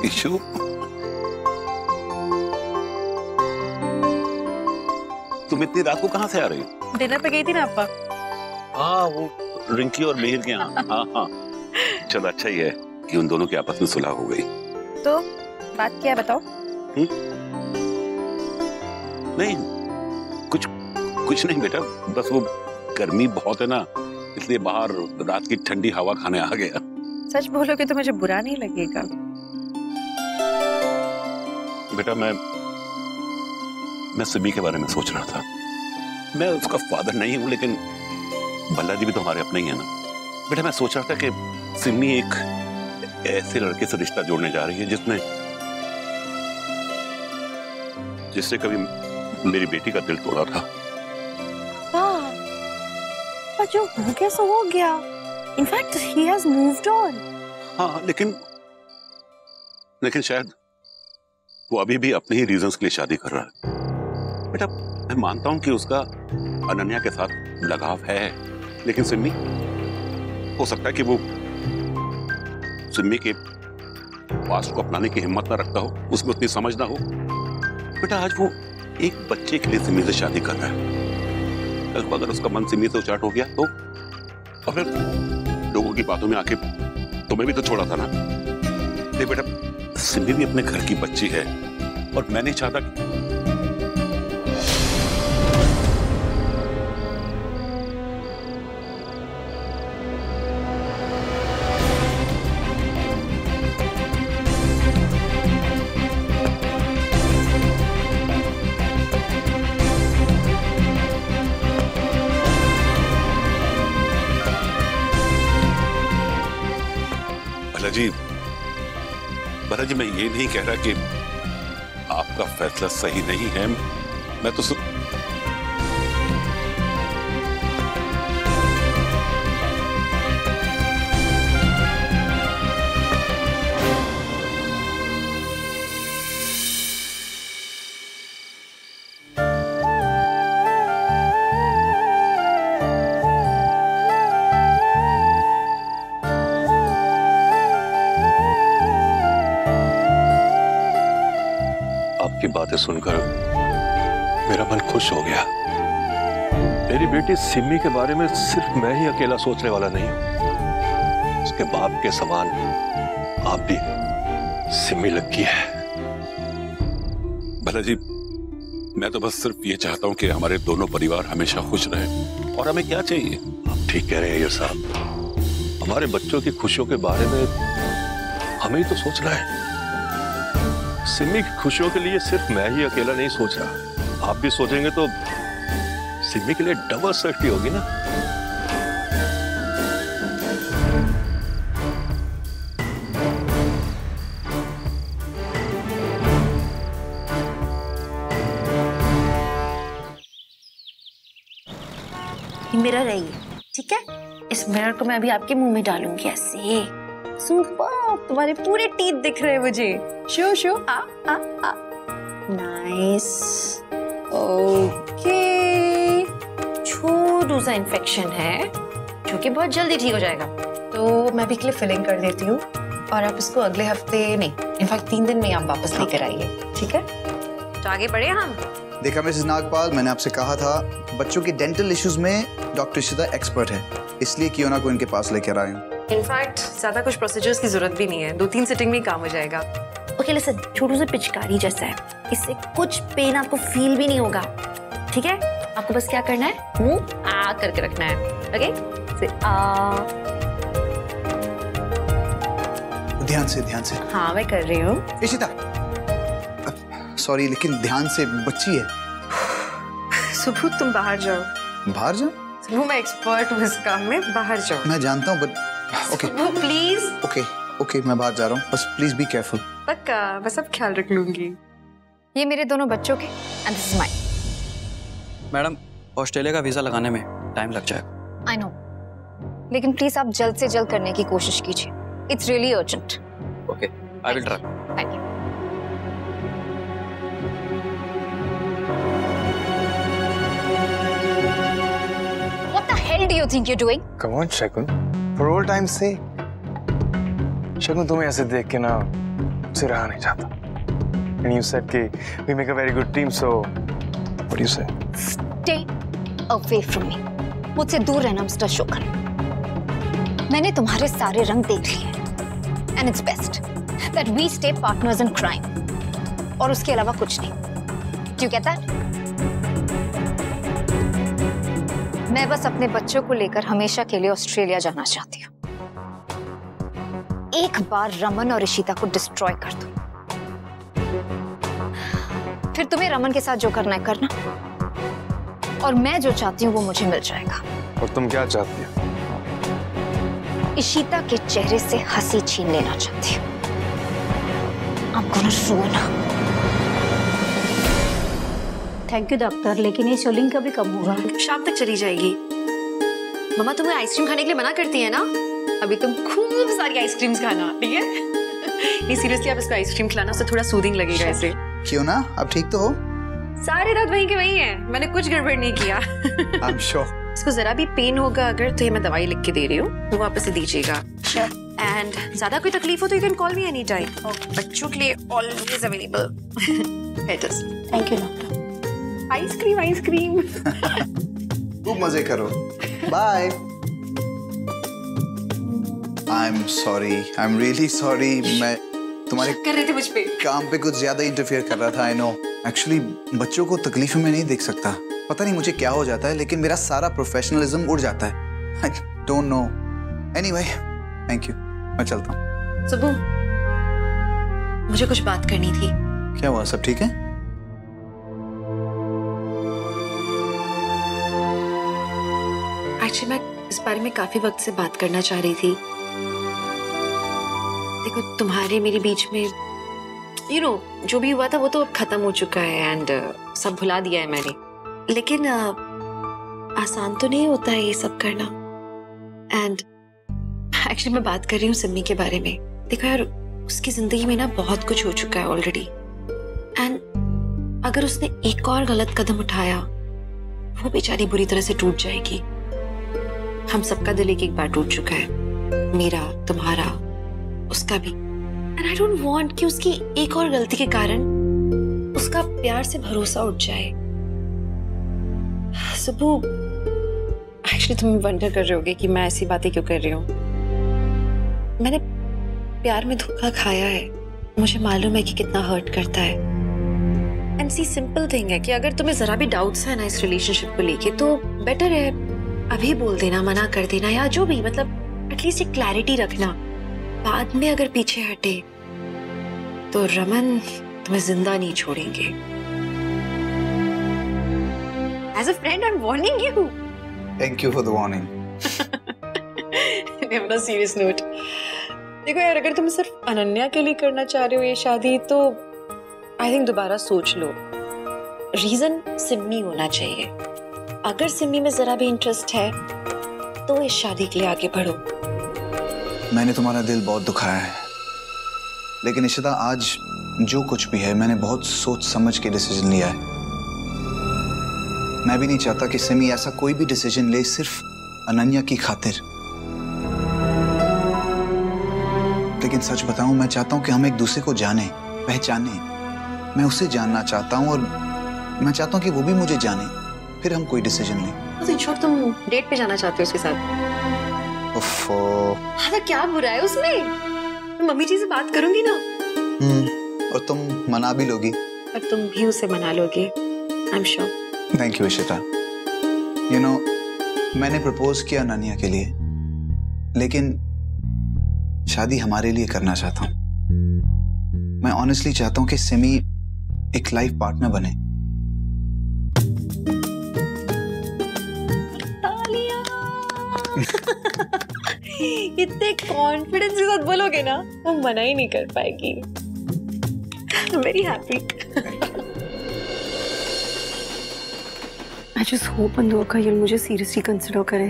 इशू तुम इतनी रात को कहाँ से आ रही हो? डिनर पे गई थी ना अप्पा। हाँ, वो रिंकी और मिहिर के यहाँ। हाँ। चलो अच्छा ही है कि उन दोनों की आपस में सुलह हो गई। तो बात क्या है बताओ? नहीं, कुछ नहीं बेटा, बस वो गर्मी बहुत है ना, इसलिए बाहर रात की ठंडी हवा खाने आ गया। सच बोलोगे तो मुझे बुरा नहीं लगेगा। बेटा मैं सिमी के बारे में सोच रहा था। मैं उसका फादर नहीं हूं, लेकिन भल्ला जी भी तो हमारे अपने ही है ना। बेटा मैं सोच रहा था कि सिमी एक ऐसे लड़के से रिश्ता जोड़ने जा रही है जिससे कभी मेरी बेटी का दिल तोड़ा था। पर जो हो गया सो हो गया। In fact he has moved on. हाँ, लेकिन शायद वो अभी भी अपने ही रीजंस के लिए शादी कर रहा है। बेटा मैं मानता हूं कि उसका अनन्या के साथ लगाव है, लेकिन सिमी, हो सकता है कि वो सिमी के पास्ट को अपनाने की हिम्मत ना रखता हो, उसमें उतनी समझ ना हो। बेटा आज वो एक बच्चे के लिए सिमी से शादी कर रहा है। कल को अगर उसका मन सिमी से उचाट हो गया तो, और फिर लोगों की बातों में आके तुम्हें भी तो छोड़ा था ना। देख बेटा, सिमी भी अपने घर की बच्ची है और मैं नहीं चाहता कि भला जी मैं ये नहीं कह रहा कि आपका फैसला सही नहीं है। मैं तो आपकी बातें सुनकर मेरा मन खुश हो गया। मेरी बेटी सिमी के बारे में सिर्फ मैं ही अकेला सोचने वाला नहीं हूं। उसके बाप के समान आप भी सिमी लगी है। भला जी मैं तो बस सिर्फ ये चाहता हूं कि हमारे दोनों परिवार हमेशा खुश रहें। और हमें क्या चाहिए? आप ठीक कह रहे हैं ये साहब, हमारे बच्चों की खुशियों के बारे में हमें ही तो सोचना है। सिमी की खुशियों के लिए सिर्फ मैं ही अकेला नहीं सोच रहा, आप भी सोचेंगे तो सिमी के लिए डबल सेफ्टी होगी ना। मिरर है ये, ठीक है? इस मिरर को मैं अभी आपके मुंह में डालूंगी ऐसे। सुपर, तुम्हारे पूरे टीथ दिख रहे हैं मुझे। शो शो, आ आ आ, नाइस। ओके, छोटू सा इन्फेक्शन है जो कि बहुत जल्दी ठीक हो जाएगा, तो मैं भी के लिए फिलिंग कर देती हूँ और आप इसको अगले हफ्ते नहीं, इनफैक्ट 3 दिन में आप वापस लेकर आइए, ठीक है? तो आगे बढ़े हम। देखा मिसेस नागपाल, मैंने आपसे कहा था बच्चों के डेंटल इश्यूज में डॉक्टर इशिता एक्सपर्ट है, इसलिए कियोना को इनके पास लेकर आए हूँ। इनफैक्ट ज्यादा कुछ प्रोसीजर्स की जरूरत भी नहीं है, 2-3 सिटिंग में काम हो जाएगा। ओके लिसन, छोटू से पिचकारी जैसा है, इससे कुछ पेन आपको फील भी नहीं होगा, ठीक है? आपको बस क्या करना है, मुंह आ करके रखना है, ओके? से आ। ध्यान से। हाँ मैं कर रही हूँ। इशिता, सॉरी लेकिन ध्यान से, बच्ची है। सुबह तुम बाहर जाओ। बाहर जाओ? सुबह मैं एक्सपर्ट हूँ इस काम में, बाहर जाओ। मैं जानता हूँ बट ओके। प्लीज। ओके मैं बाहर जा रहा हूँ, बस प्लीज बी केयरफुल। पक्का, मैं सब ख्याल रख लूंगी। ये मेरे दोनों बच्चों के and this is mine. Madam, Australia का वीजा लगाने में टाइम लग जाएगा। आई नो, लेकिन प्लीज आप जल्द से जल्द करने की कोशिश कीजिए। It's really urgent. Okay, I will try. Thank you. What the hell do you think you're doing? Come on, Shagun, for all time's sake. शगुन, तुम्हें ऐसे देख के ना मुझसे रहा नहीं जाता। And you said कि we make a very good team, so what do you say? Stay away from me. मुझसे दूर रहना मिस्टर शोकन। मैंने तुम्हारे सारे रंग देख लिए and it's best that we stay partners in crime. और उसके अलावा कुछ नहीं। Do you get that? मैं बस अपने बच्चों को लेकर हमेशा के लिए ऑस्ट्रेलिया जाना चाहती हूँ। एक बार रमन और इशिता को डिस्ट्रॉय कर दो, फिर तुम्हें रमन के साथ जो करना है करना, और मैं जो चाहती हूँ वो मुझे मिल जाएगा। और तुम क्या चाहती हो? इशिता के चेहरे से हंसी छीन लेना चाहती हूँ। I'm gonna ruin her. Thank you doctor, लेकिन ये स्वेलिंग कभी कम होगा? शाम तक चली जाएगी। मम्मा तुम्हें आइसक्रीम खाने के लिए मना करती है ना, अभी तुम खूब सारी आइसक्रीम्स खाना, ठीक है? नहीं सीरियसली, आप इसको आइसक्रीम खिलाना, उससे थोड़ा सूदिंग लगेगा इसे। क्यों ना, आप ठीक तो हो? सारे दांत वहीं के वहीं हैं, मैंने कुछ गड़बड़ नहीं किया। I'm sure. इसको जरा भी पेन होगा अगर, तो ये मैं दवाई लिख के दे रही हूँ, वो वापस से दीजिएगा। एंड ज्यादा कोई तकलीफ हो तो you can call me any time. बच्चों के लिए always available. Thank you doctor. Ice cream. खूब मजे करो। Bye. I am sorry, I am really sorry. मैं तुम्हारे कर रहे थे मुझ पे काम पे कुछ ज्यादा इंटरफेयर कर रहा था। आई नो, एक्चुअली बच्चों को तकलीफ में नहीं देख सकता, पता नहीं मुझे क्या हो जाता है, लेकिन मेरा सारा प्रोफेशनलिज्म उड़ जाता है। I don't know. Anyway, thank you, मैं चलता हूँ। सुबह, मुझे कुछ बात करनी थी। क्या हुआ, सब ठीक है? एक्चुअली मैं इस बारे में काफी वक्त से बात करना चाह रही थी। देखो, तुम्हारे मेरे बीच में यू नो जो भी हुआ था वो तो अब खत्म हो चुका है एंड सब भुला दिया है मैंने, लेकिन आसान तो नहीं होता है ये सब करना। एंड एक्चुअली मैं बात कर रही हूँ सिम्मी के बारे में। देखो यार, उसकी जिंदगी में ना बहुत कुछ हो चुका है ऑलरेडी, एंड अगर उसने एक और गलत कदम उठाया, वो बेचारी बुरी तरह से टूट जाएगी। हम सबका दिल एक बार टूट चुका है, मेरा, तुम्हारा, उसका भी। एंड आई डोंट वांट कि उसकी एक और गलती के कारण उसका प्यार से भरोसा उठ जाए। सुबह, एक्चुअली तुम वंडर कर रहे होगे कि मैं ऐसी बातें क्यों कर रही हूँ। मैंने प्यार में धोखा खाया है, मुझे मालूम है कि कितना हर्ट करता है। एंड सी सिंपल थिंग है कि अगर तुम्हें जरा भी डाउट्स है ना इस रिलेशनशिप को लेके, तो बेटर है अभी बोल देना, मना कर देना, या जो भी, मतलब एटलीस्ट एक क्लैरिटी रखना। बाद में अगर पीछे हटे तो रमन तुम्हें जिंदा नहीं छोड़ेंगे। As a friend I am warning you. Thank you for the warning. On a serious note, देखो यार, अगर तुम सिर्फ अनन्या के लिए करना चाह रहे हो ये शादी, तो आई थिंक दोबारा सोच लो। रीजन सिम्मी होना चाहिए। अगर सिम्मी में जरा भी इंटरेस्ट है तो इस शादी के लिए आगे बढ़ो। मैंने तुम्हारा दिल बहुत दुखाया है, लेकिन इशिता, आज जो कुछ भी है मैंने बहुत सोच समझ के डिसीजन लिया है। मैं भी नहीं चाहता कि सिमी ऐसा कोई भी डिसीजन ले सिर्फ अनन्या की खातिर। लेकिन सच बताऊं, मैं चाहता हूं कि हम एक दूसरे को जाने, पहचाने। मैं उसे जानना चाहता हूं और मैं चाहता हूँ कि वो भी मुझे जाने, फिर हम कोई डिसीजन लें। तो इन शॉर्ट तुम डेट पे जाना चाहते हो उसके साथ? उफ़्फ़ो। हाँ तो क्या बुरा है उसमें? मैं मम्मी जी से बात करूंगी ना। और तुम मना भी लोगी। और तुम भी उसे मना लोगे, I am sure. Thank you Ishita. You know, मैंने प्रपोज किया अनन्या के लिए, लेकिन शादी हमारे लिए करना चाहता हूँ। मैं ऑनेस्टली चाहता हूँ कि सिमी एक लाइफ पार्टनर बने। इतने कॉन्फिडेंस के साथ बोलोगे ना, वो मना ही नहीं कर पाएगी। Very happy. I just hope अंदर का ये मुझे सीरियसली कंसिडर करे।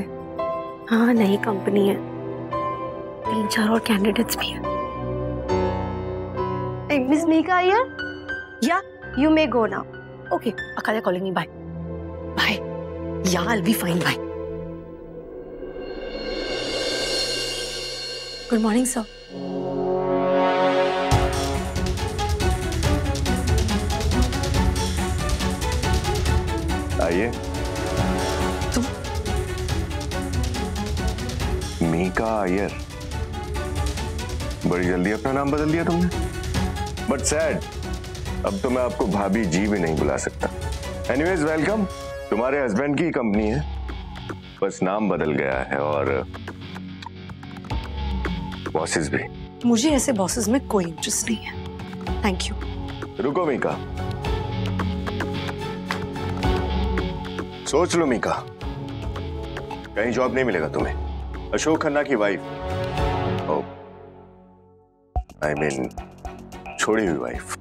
हाँ, नई कंपनी है, 3-4 और कैंडिडेट्स भी हैं। Miss Mika here? Yeah, You may go now. okay. Akala calling me. Bye. Bye. Yeah, I'll be fine. Bye. Good morning, sir. आइए। तुम? मीका अय्यर। बड़ी जल्दी अपना नाम बदल दिया तुमने। बट सैड, अब तो मैं आपको भाभी जी भी नहीं बुला सकता। Anyways welcome. तुम्हारे हस्बैंड की कंपनी है, बस नाम बदल गया है और बॉसेस भी। मुझे ऐसे बॉसेस में कोई इंटरेस्ट नहीं है। Thank you. रुको मीका, सोच लो मीका, कहीं जॉब नहीं मिलेगा तुम्हें। अशोक खन्ना की वाइफ, आई मीन छोड़ी हुई वाइफ,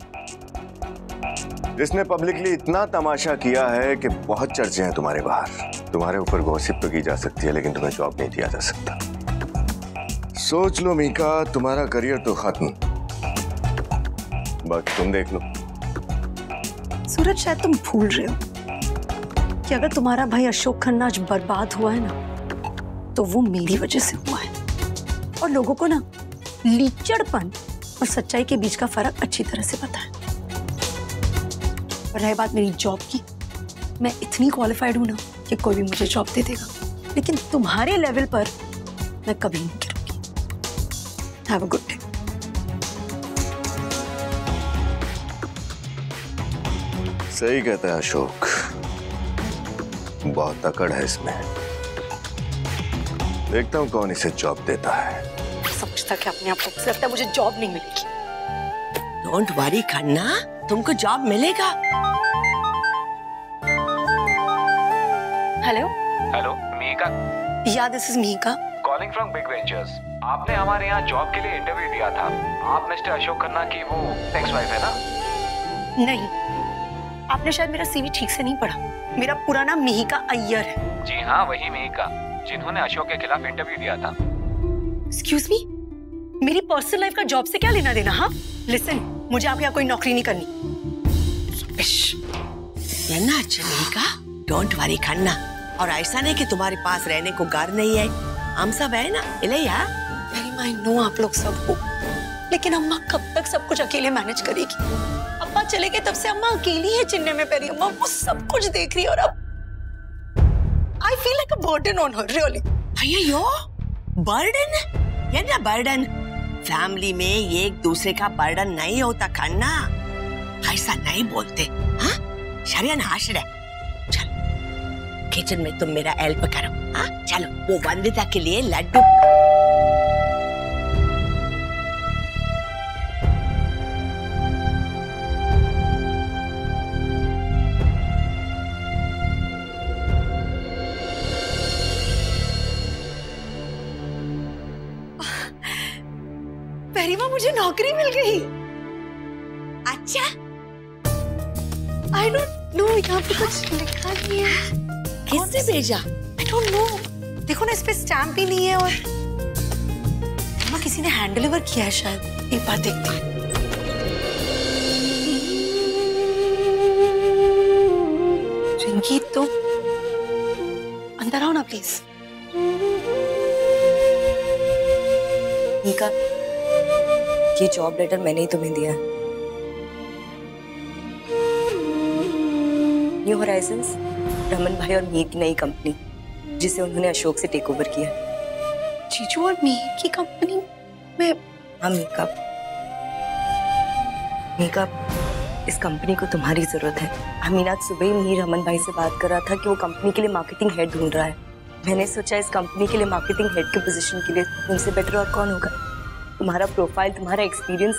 जिसने पब्लिकली इतना तमाशा किया है कि बहुत चर्चे हैं तुम्हारे बाहर। तुम्हारे ऊपर गॉसिप तो की जा सकती है, लेकिन तुम्हें जॉब नहीं दिया जा सकता। सोच लो मीका, तुम्हारा करियर तो खत्म। बस तुम देख लो। सूरज, शायद तुम भूल रहे हो कि अगर तुम्हारा भाई अशोक खन्ना आज बर्बाद हुआ है ना, तो वो मेरी वजह से हुआ है। और लोगों को ना लीचड़पन और सच्चाई के बीच का फर्क अच्छी तरह से पता है। और रही बात मेरी जॉब की, मैं इतनी क्वालिफाइड हूं ना कि कोई भी मुझे जॉब दे देगा, लेकिन तुम्हारे लेवल पर मैं कभी नहीं गिरूंगी। Have a good day. सही कहता है अशोक, बहुत अकड़ है इसमें। देखता हूं कौन इसे जॉब देता है। समझता कि अपने आप को लगता है मुझे जॉब नहीं मिलेगी। डोंट वरी खन्ना, तुमको जॉब मिलेगा। Hello hello, Mika. Yeah this is Mika calling from big ventures. आपने हमारे यहाँ जॉब के लिए इंटरव्यू दिया था। आप मिस्टर अशोक खन्ना की वो एक्स वाइफ है ना? नहीं, आपने शायद मेरा सीवी ठीक से नहीं पढ़ा। मेरा पूरा नाम मीका अय्यर है। जी हाँ, वही मीका जिन्होंने अशोक के खिलाफ इंटरव्यू दिया था। एक्सक्यूज मी, मेरी पर्सनल लाइफ का जॉब से क्या लेना देना? हाँ लिसन, मुझे आपके यहाँ कोई नौकरी नहीं करनी। रहना अच्छा मीका, डोंट वरी खन्ना। और ऐसा नहीं कि तुम्हारे पास रहने को घर नहीं है, हम सब है ना। इलैया, आई नो आप लोग सब हो, लेकिन अम्मा कब तक सब कुछ अकेले मैनेज करेगी? अब्बा चले गए तब से अम्मा अकेली है चिन्ने में पैरी। अम्मा वो सब कुछ देख रही है और अब I feel like a burden on her. Really अय्यो, बर्डन? ये ना बर्डन, फैमिली में एक दूसरे का बर्डन नहीं होता खन्ना। ऐसा नहीं बोलते। हाँ, शरियन हाशर है। चलो किचन में तुम मेरा हेल्प करो। हाँ चलो, वो वंदिता के लिए लड्डू। पेरीमा, मुझे नौकरी मिल गई। अच्छा, आई डोंट नो, यहाँ पे कुछ लिखा नहीं है। किसने भेजा? I don't know. देखो ना, इस पे स्टैम्प भी नहीं है और माँ किसी ने हैंड डिलीवर किया है शायद। एक बार देखते हैं। रंगीत, तो अंदर आओ ना प्लीज। मीका, ये जॉब लेटर मैंने ही तुम्हें दिया है। न्यू होराइजन्स रमन भाई और मीर की नई कंपनी जिसे उन्होंने अशोक से टेक ओवर किया। जीजू और मीर की कंपनी में? हाँ मेकअप, इस कंपनी को तुम्हारी जरूरत है। अमीन आज सुबह ही मीर रमन भाई से बात कर रहा था कि वो कंपनी के लिए मार्केटिंग हेड ढूंढ रहा है। मैंने सोचा इस कंपनी के लिए मार्केटिंग हेड के पोजीशन के लिए तुमसे बेटर और कौन होगा। तुम्हारा प्रोफाइल, तुम्हारा एक्सपीरियंस,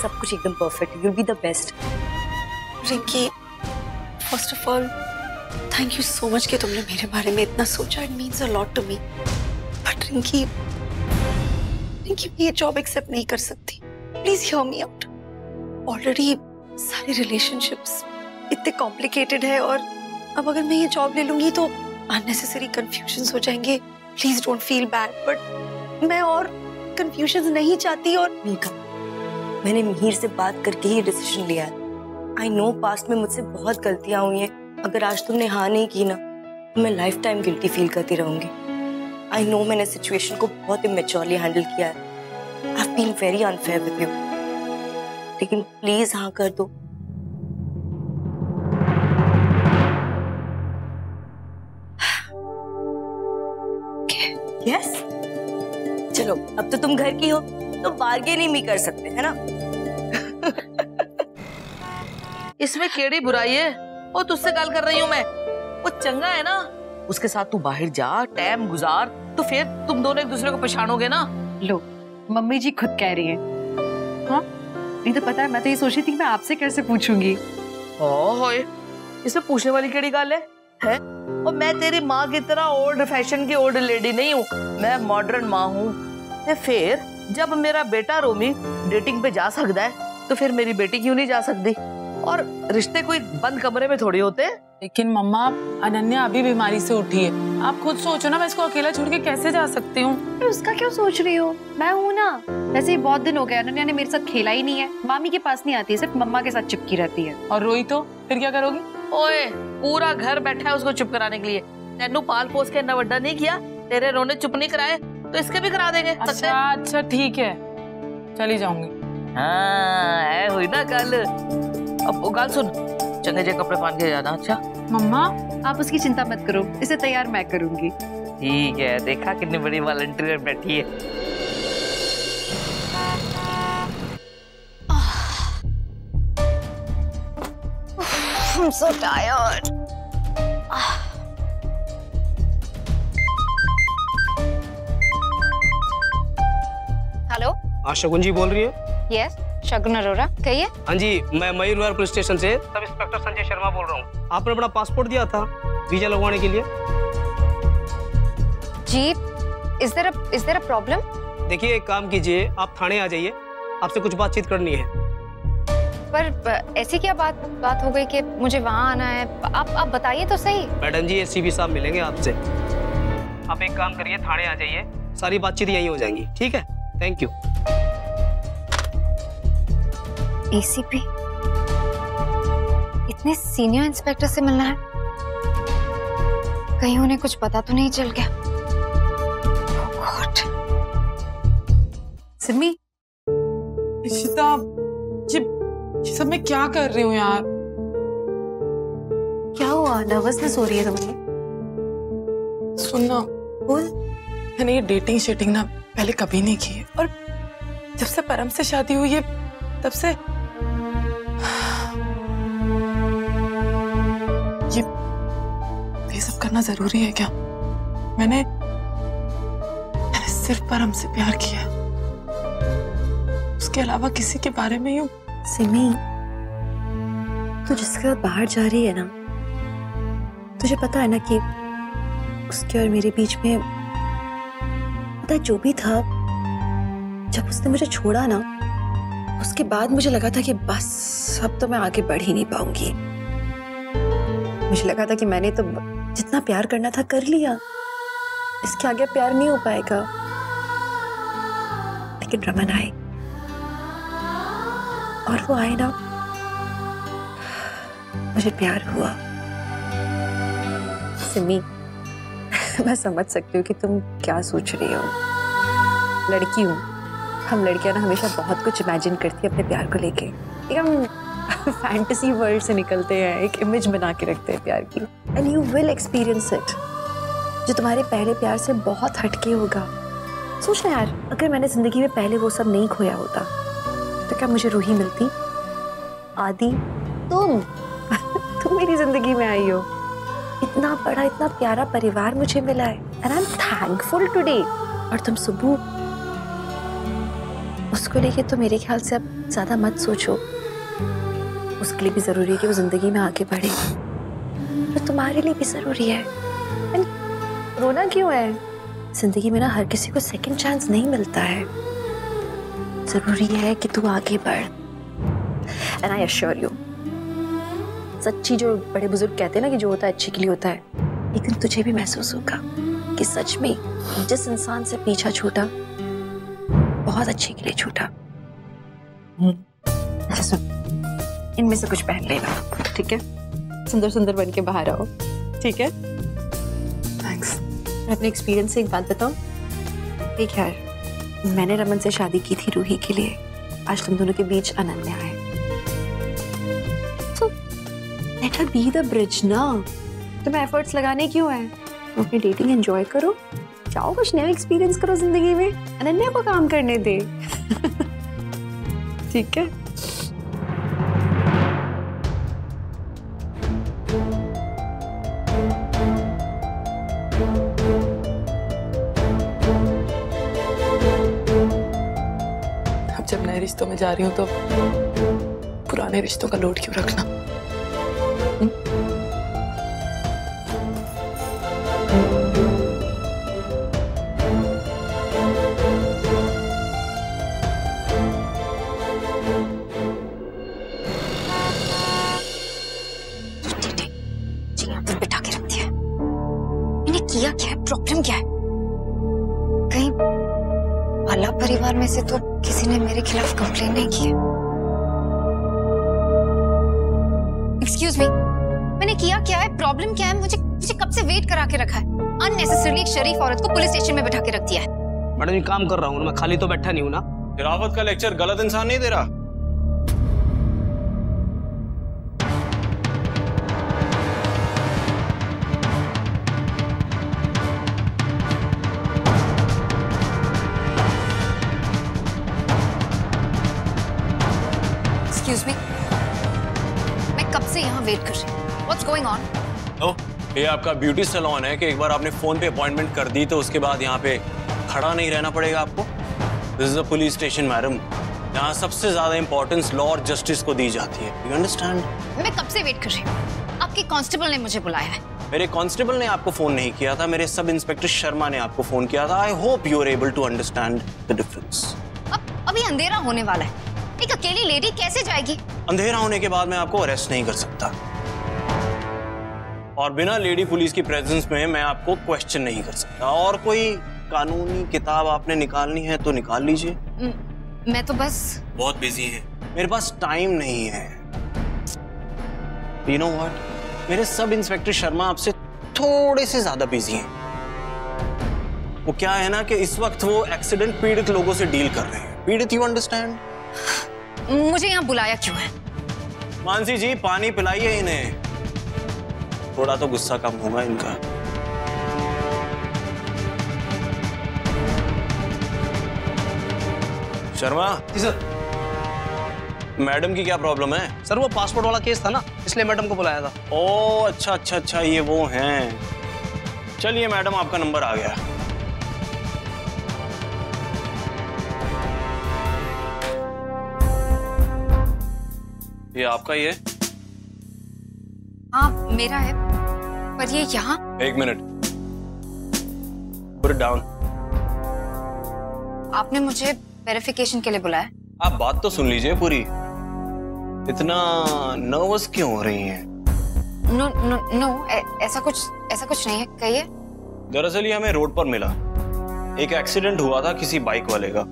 सब कुछ एकदम perfect. You will be the best. Rinki, first of all thank you so much कि तुमने मेरे बारे में इतना सोचा। It means a lot to me. But Rinki, मैं ये जॉब एक्सेप्ट नहीं कर सकती। Please hear me out. Already सारे रिलेशनशिप्स इतने कॉम्प्लिकेटेड है और अब अगर मैं ये जॉब ले लूंगी तो अननेसेसरी कंफ्यूजन्स हो जाएंगे। Please don't feel bad, but मैं और कंफ्यूजन्स नहीं चाहती। और मैंने मिहिर से बात करके ही डिसीजन लिया है। आई नो पास्ट में मुझसे बहुत गलतियां हुई हैं। अगर आज तुमने हाँ नहीं की ना तो मैं लाइफ टाइम गिल्टी फील करती रहूंगी। आई नो मैंने सिचुएशन को बहुत इमेच्योरली हैंडल किया है। I have been very unfair with you, लेकिन प्लीज हाँ कर दो। यस चलो, अब तो तुम घर की हो तो बार्गेनिंग भी कर सकते है ना। इसमें केड़ी बुराई है? वो तुझसे कॉल कर रही हूँ मैं। वो चंगा है ना, उसके साथ तू बाहर जा, टाइम गुजार, तो फिर तुम दोनों एक दूसरे को पहचानोगे ना। लो, मम्मी जी खुद कह रही है। हाँ नहीं तो पता है, मैं तो ये सोच रही थी मैं आपसे कैसे पूछूंगी। ओए, इसमें पूछने वाली केड़ी गल है? और मैं तेरी माँ की तरह ओल्ड फैशन की ओल्ड लेडी नहीं हूँ, मैं मॉडर्न माँ हूँ। फिर जब मेरा बेटा रोमी डेटिंग पे जा सकता है तो फिर मेरी बेटी क्यों नहीं जा सकती? और रिश्ते कोई बंद कमरे में थोड़ी होते। लेकिन मम्मा, अनन्या अभी बीमारी से उठी है। आप खुद सोचो ना, मैं इसको अकेला छोड़ के कैसे जा सकती हूँ? उसका क्यों सोच रही हो? मैं हूँ ना। वैसे ही बहुत दिन हो गए अनन्या ने मेरे साथ खेला ही नहीं है। मामी के पास नहीं आती, सिर्फ मम्मा के साथ चिपकी रहती है। और रोई तो फिर क्या करोगी? ओए, पूरा घर बैठा है उसको चुप कराने के लिए। तेनू पाल पोस के इतना बड़ा नहीं किया, तेरे रोने चुप नहीं कराए तो इसके भी करा देंगे। अच्छा ठीक है, चली जाऊंगी। हाँ है हुई ना कल। अब वो गाल सुन, चंगे जे कपड़े पहन के जाना। अच्छा मम्मा, आप उसकी चिंता मत करो, इसे तैयार मैं करूंगी। ठीक है, देखा कितनी बड़ी वॉलंटियर बैठी है। I'm so tired. हेलो, शगुन जी बोल रही है? यस, शगुन अरोरा, कहिए। हाँ जी, मैं मयूर विहार पुलिस स्टेशन से सब इंस्पेक्टर संजय शर्मा बोल रहा हूँ। आपने अपना पासपोर्ट दिया था वीजा लगवाने के लिए। जी, इज देयर अ प्रॉब्लम? देखिए, एक काम कीजिए, आप थाने आ जाइए, आपसे कुछ बातचीत करनी है। पर ऐसी क्या बात हो गई कि मुझे वहाँ आना है? आप बताइए तो सही। मैडम जी, एसीपी साहब मिलेंगे आपसे। आप एक काम करिए, थाने आ जाइए, सारी बातचीत यहीं हो जाएंगी। ठीक है, थैंक यू। एसीपी? इतने सीनियर इंस्पेक्टर से मिलना है? कहीं उन्हें कुछ पता तो नहीं चल गया? Oh God. सिमी, इशिता, ये सब मैं क्या कर रही हूँ यार? क्या हुआ? नर्वसनेस हो रही है तुम्हें? सुनना, बोल। मैंने ये डेटिंग शेटिंग ना पहले कभी नहीं की है, और जब से परम से शादी हुई है तब से ये सब करना जरूरी है क्या? मैंने सिर्फ परम से प्यार किया है, उसके अलावा किसी के बारे में यूं। सिमी, तू जिसके साथ बाहर जा रही है ना, तुझे पता है ना कि उसके और मेरे बीच में पता है जो भी था, जब उसने मुझे छोड़ा ना, उसके बाद मुझे लगा था कि बस अब तो मैं आगे बढ़ ही नहीं पाऊंगी। मुझे लगा था कि मैंने तो जितना प्यार करना था कर लिया, इसके आगे प्यार नहीं हो पाएगा। लेकिन रमन आए, और वो आए ना, मुझे प्यार हुआ। सिमी, मैं समझ सकती हूँ कि तुम क्या सोच रही हो। लड़की हूँ, हम लड़कियां ना हमेशा बहुत कुछ इमेजिन करती है अपने प्यार को लेके। लेकिन फैंटेसी वर्ल्ड से निकलते हैं, एक इमेज बना के रखते हैं प्यार की, and you will experience it, जो तुम्हारे पहले प्यार से बहुत हटके होगा। सोचना यार, अगर मैंने जिंदगी में पहले वो सब नहीं खोया होता तो क्या मुझे रूही मिलती? आदि, तुम मेरी जिंदगी में आई हो, इतना बड़ा इतना प्यारा परिवार मुझे मिला है, and I am thankful today. और तुम सुबह, उसको लेके तो मेरे ख्याल से अब ज्यादा मत सोचो, उसके लिए भी जरूरी है कि वो जिंदगी में आगे बढ़े, और तुम्हारे लिए भी जरूरी है। एंड रोना क्यों है? जिंदगी में ना हर किसी को सेकंड चांस नहीं मिलता है, जरूरी है कि तू आगे बढ़। एंड आई अश्योर यू, सच्ची जो बड़े बुजुर्ग कहते हैं ना कि जो होता है अच्छे के लिए होता है, लेकिन तुझे भी महसूस होगा कि सच में जिस इंसान से पीछा छूटा बहुत अच्छे के लिए छूटा। अच्छा सुन, इनमें से कुछ पहन लेना, ठीक है? सुंदर सुंदर बन के बाहर आओ, ठीक है? थैंक्स। मैं अपने एक्सपीरियंस से एक बात बताऊं? देख यार, मैंने रमन से शादी की थी रूही के लिए, आज तुम दोनों के बीच अनन्या है, तो late her be the bridge ना। तुम्हें एफर्ट्स लगाने क्यों है? अपनी डेटिंग एंजॉय करो, जाओ कुछ नया एक्सपीरियंस करो जिंदगी में, अनन्या को काम करने दे। ठीक है? अब जब नए रिश्तों में जा रही हूँ तो पुराने रिश्तों का लोड क्यों रखना? किया क्या है? प्रॉब्लम क्या है? कहीं वाला परिवार में से तो किसी ने मेरे खिलाफ कंप्लेन नहीं की? एक्सक्यूज मी, मैंने किया क्या है? प्रॉब्लम क्या है? मुझे कब से वेट करा के रखा है? अननेसेसरली एक शरीफ औरत को पुलिस स्टेशन में बैठा के रख दिया है। मैडम, ये काम कर रहा हूँ, मैं खाली तो बैठा नहीं हूँ ना। शराफत का लेक्चर गलत इंसान नहीं दे रहा। Excuse me, मैं कब से यहाँ वेट कर रही हूँ। What's going on? ये आपका ब्यूटी सैलून है कि एक बार आपने फोन पे अपॉइंटमेंट कर दी तो उसके बाद यहाँ पे खड़ा नहीं रहना पड़ेगा आपको? This is a police station madam, यहाँ सबसे ज्यादा इंपॉर्टेंस लॉ और जस्टिस को दी जाती है। You understand? मैं कब से वेट कर रही हूँ, आपके कांस्टेबल ने मुझे बुलाया है। मेरे कांस्टेबल ने आपको फोन नहीं किया था, मेरे सब इंस्पेक्टर शर्मा ने आपको फोन किया था। I hope you are able to understand the difference. अभी अंधेरा होने वाला है, एक अकेली लेडी कैसे जाएगी? अंधेरा होने के बाद मैं आपको अरेस्ट नहीं कर सकता, और बिना लेडी पुलिस की प्रेजेंस में मैं आपको क्वेश्चन नहीं कर सकता। और कोई कानूनी किताब आपने निकालनी है तो निकाल लीजिए। मैं तो बस बहुत बिजी है, मेरे पास टाइम नहीं है। You know what? मेरे सब इंस्पेक्टर शर्मा आपसे थोड़े से ज्यादा बिजी हैं। वो क्या है ना कि इस वक्त वो एक्सीडेंट पीड़ित लोगों से डील कर रहे हैं। पीड़ित, यू अंडरस्टैंड? मुझे यहाँ बुलाया क्यों है? मानसी जी, पानी पिलाइए इन्हें, थोड़ा तो गुस्सा कम होगा इनका। शर्मा जी सर। मैडम की क्या प्रॉब्लम है? सर वो पासपोर्ट वाला केस था ना, इसलिए मैडम को बुलाया था। ओह अच्छा अच्छा अच्छा, ये वो हैं। चलिए मैडम, आपका नंबर आ गया। ये आपका ही है? हाँ मेरा है, पर ये यहाँ। एक मिनट, पुट इट डाउन। आपने मुझे वेरिफिकेशन के लिए बुलाया? आप बात तो सुन लीजिए पूरी। इतना नर्वस क्यों हो रही हैं? नो नो नो, ऐसा कुछ नहीं है, कहिए। दरअसल ये हमें रोड पर मिला, एक एक्सीडेंट हुआ था किसी बाइक वाले का।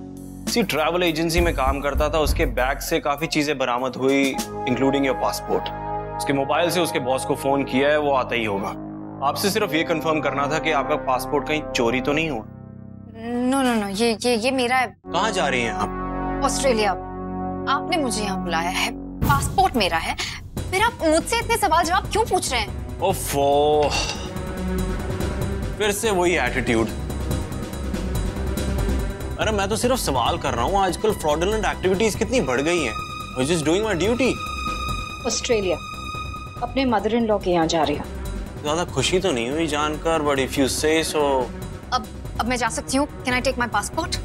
किसी ट्रैवल एजेंसी में काम करता था, उसके बैग से काफी चीजें बरामद हुई, इंक्लूडिंग योर पासपोर्ट। उसके मोबाइल से उसके बॉस को फोन किया है, वो आता ही होगा। आपसे सिर्फ ये कंफर्म करना था कि आपका पासपोर्ट कहीं चोरी तो नहीं हुआ? नो नो नो, ये मेरा है। कहाँ जा रही हैं आप? ऑस्ट्रेलिया। आपने मुझे यहाँ बुलाया है पासपोर्ट मेरा है, फिर आप मुझसे इतने सवाल जवाब क्यों पूछ रहे हैं? ओफो, फिर से वही एटीट्यूड। अरे मैं तो सिर्फ सवाल कर रहा हूँ, आजकल फ्रॉडुलेंट एक्टिविटीज कितनी बढ़ गई हैं। I was just doing my duty. Australia अपने मदर इन लॉ के यहाँ जा रही हूँ। ज्यादा खुशी तो नहीं हुई जानकर, बट इफ यू से सो। अब मैं जा सकती हूँ? Can I take my passport?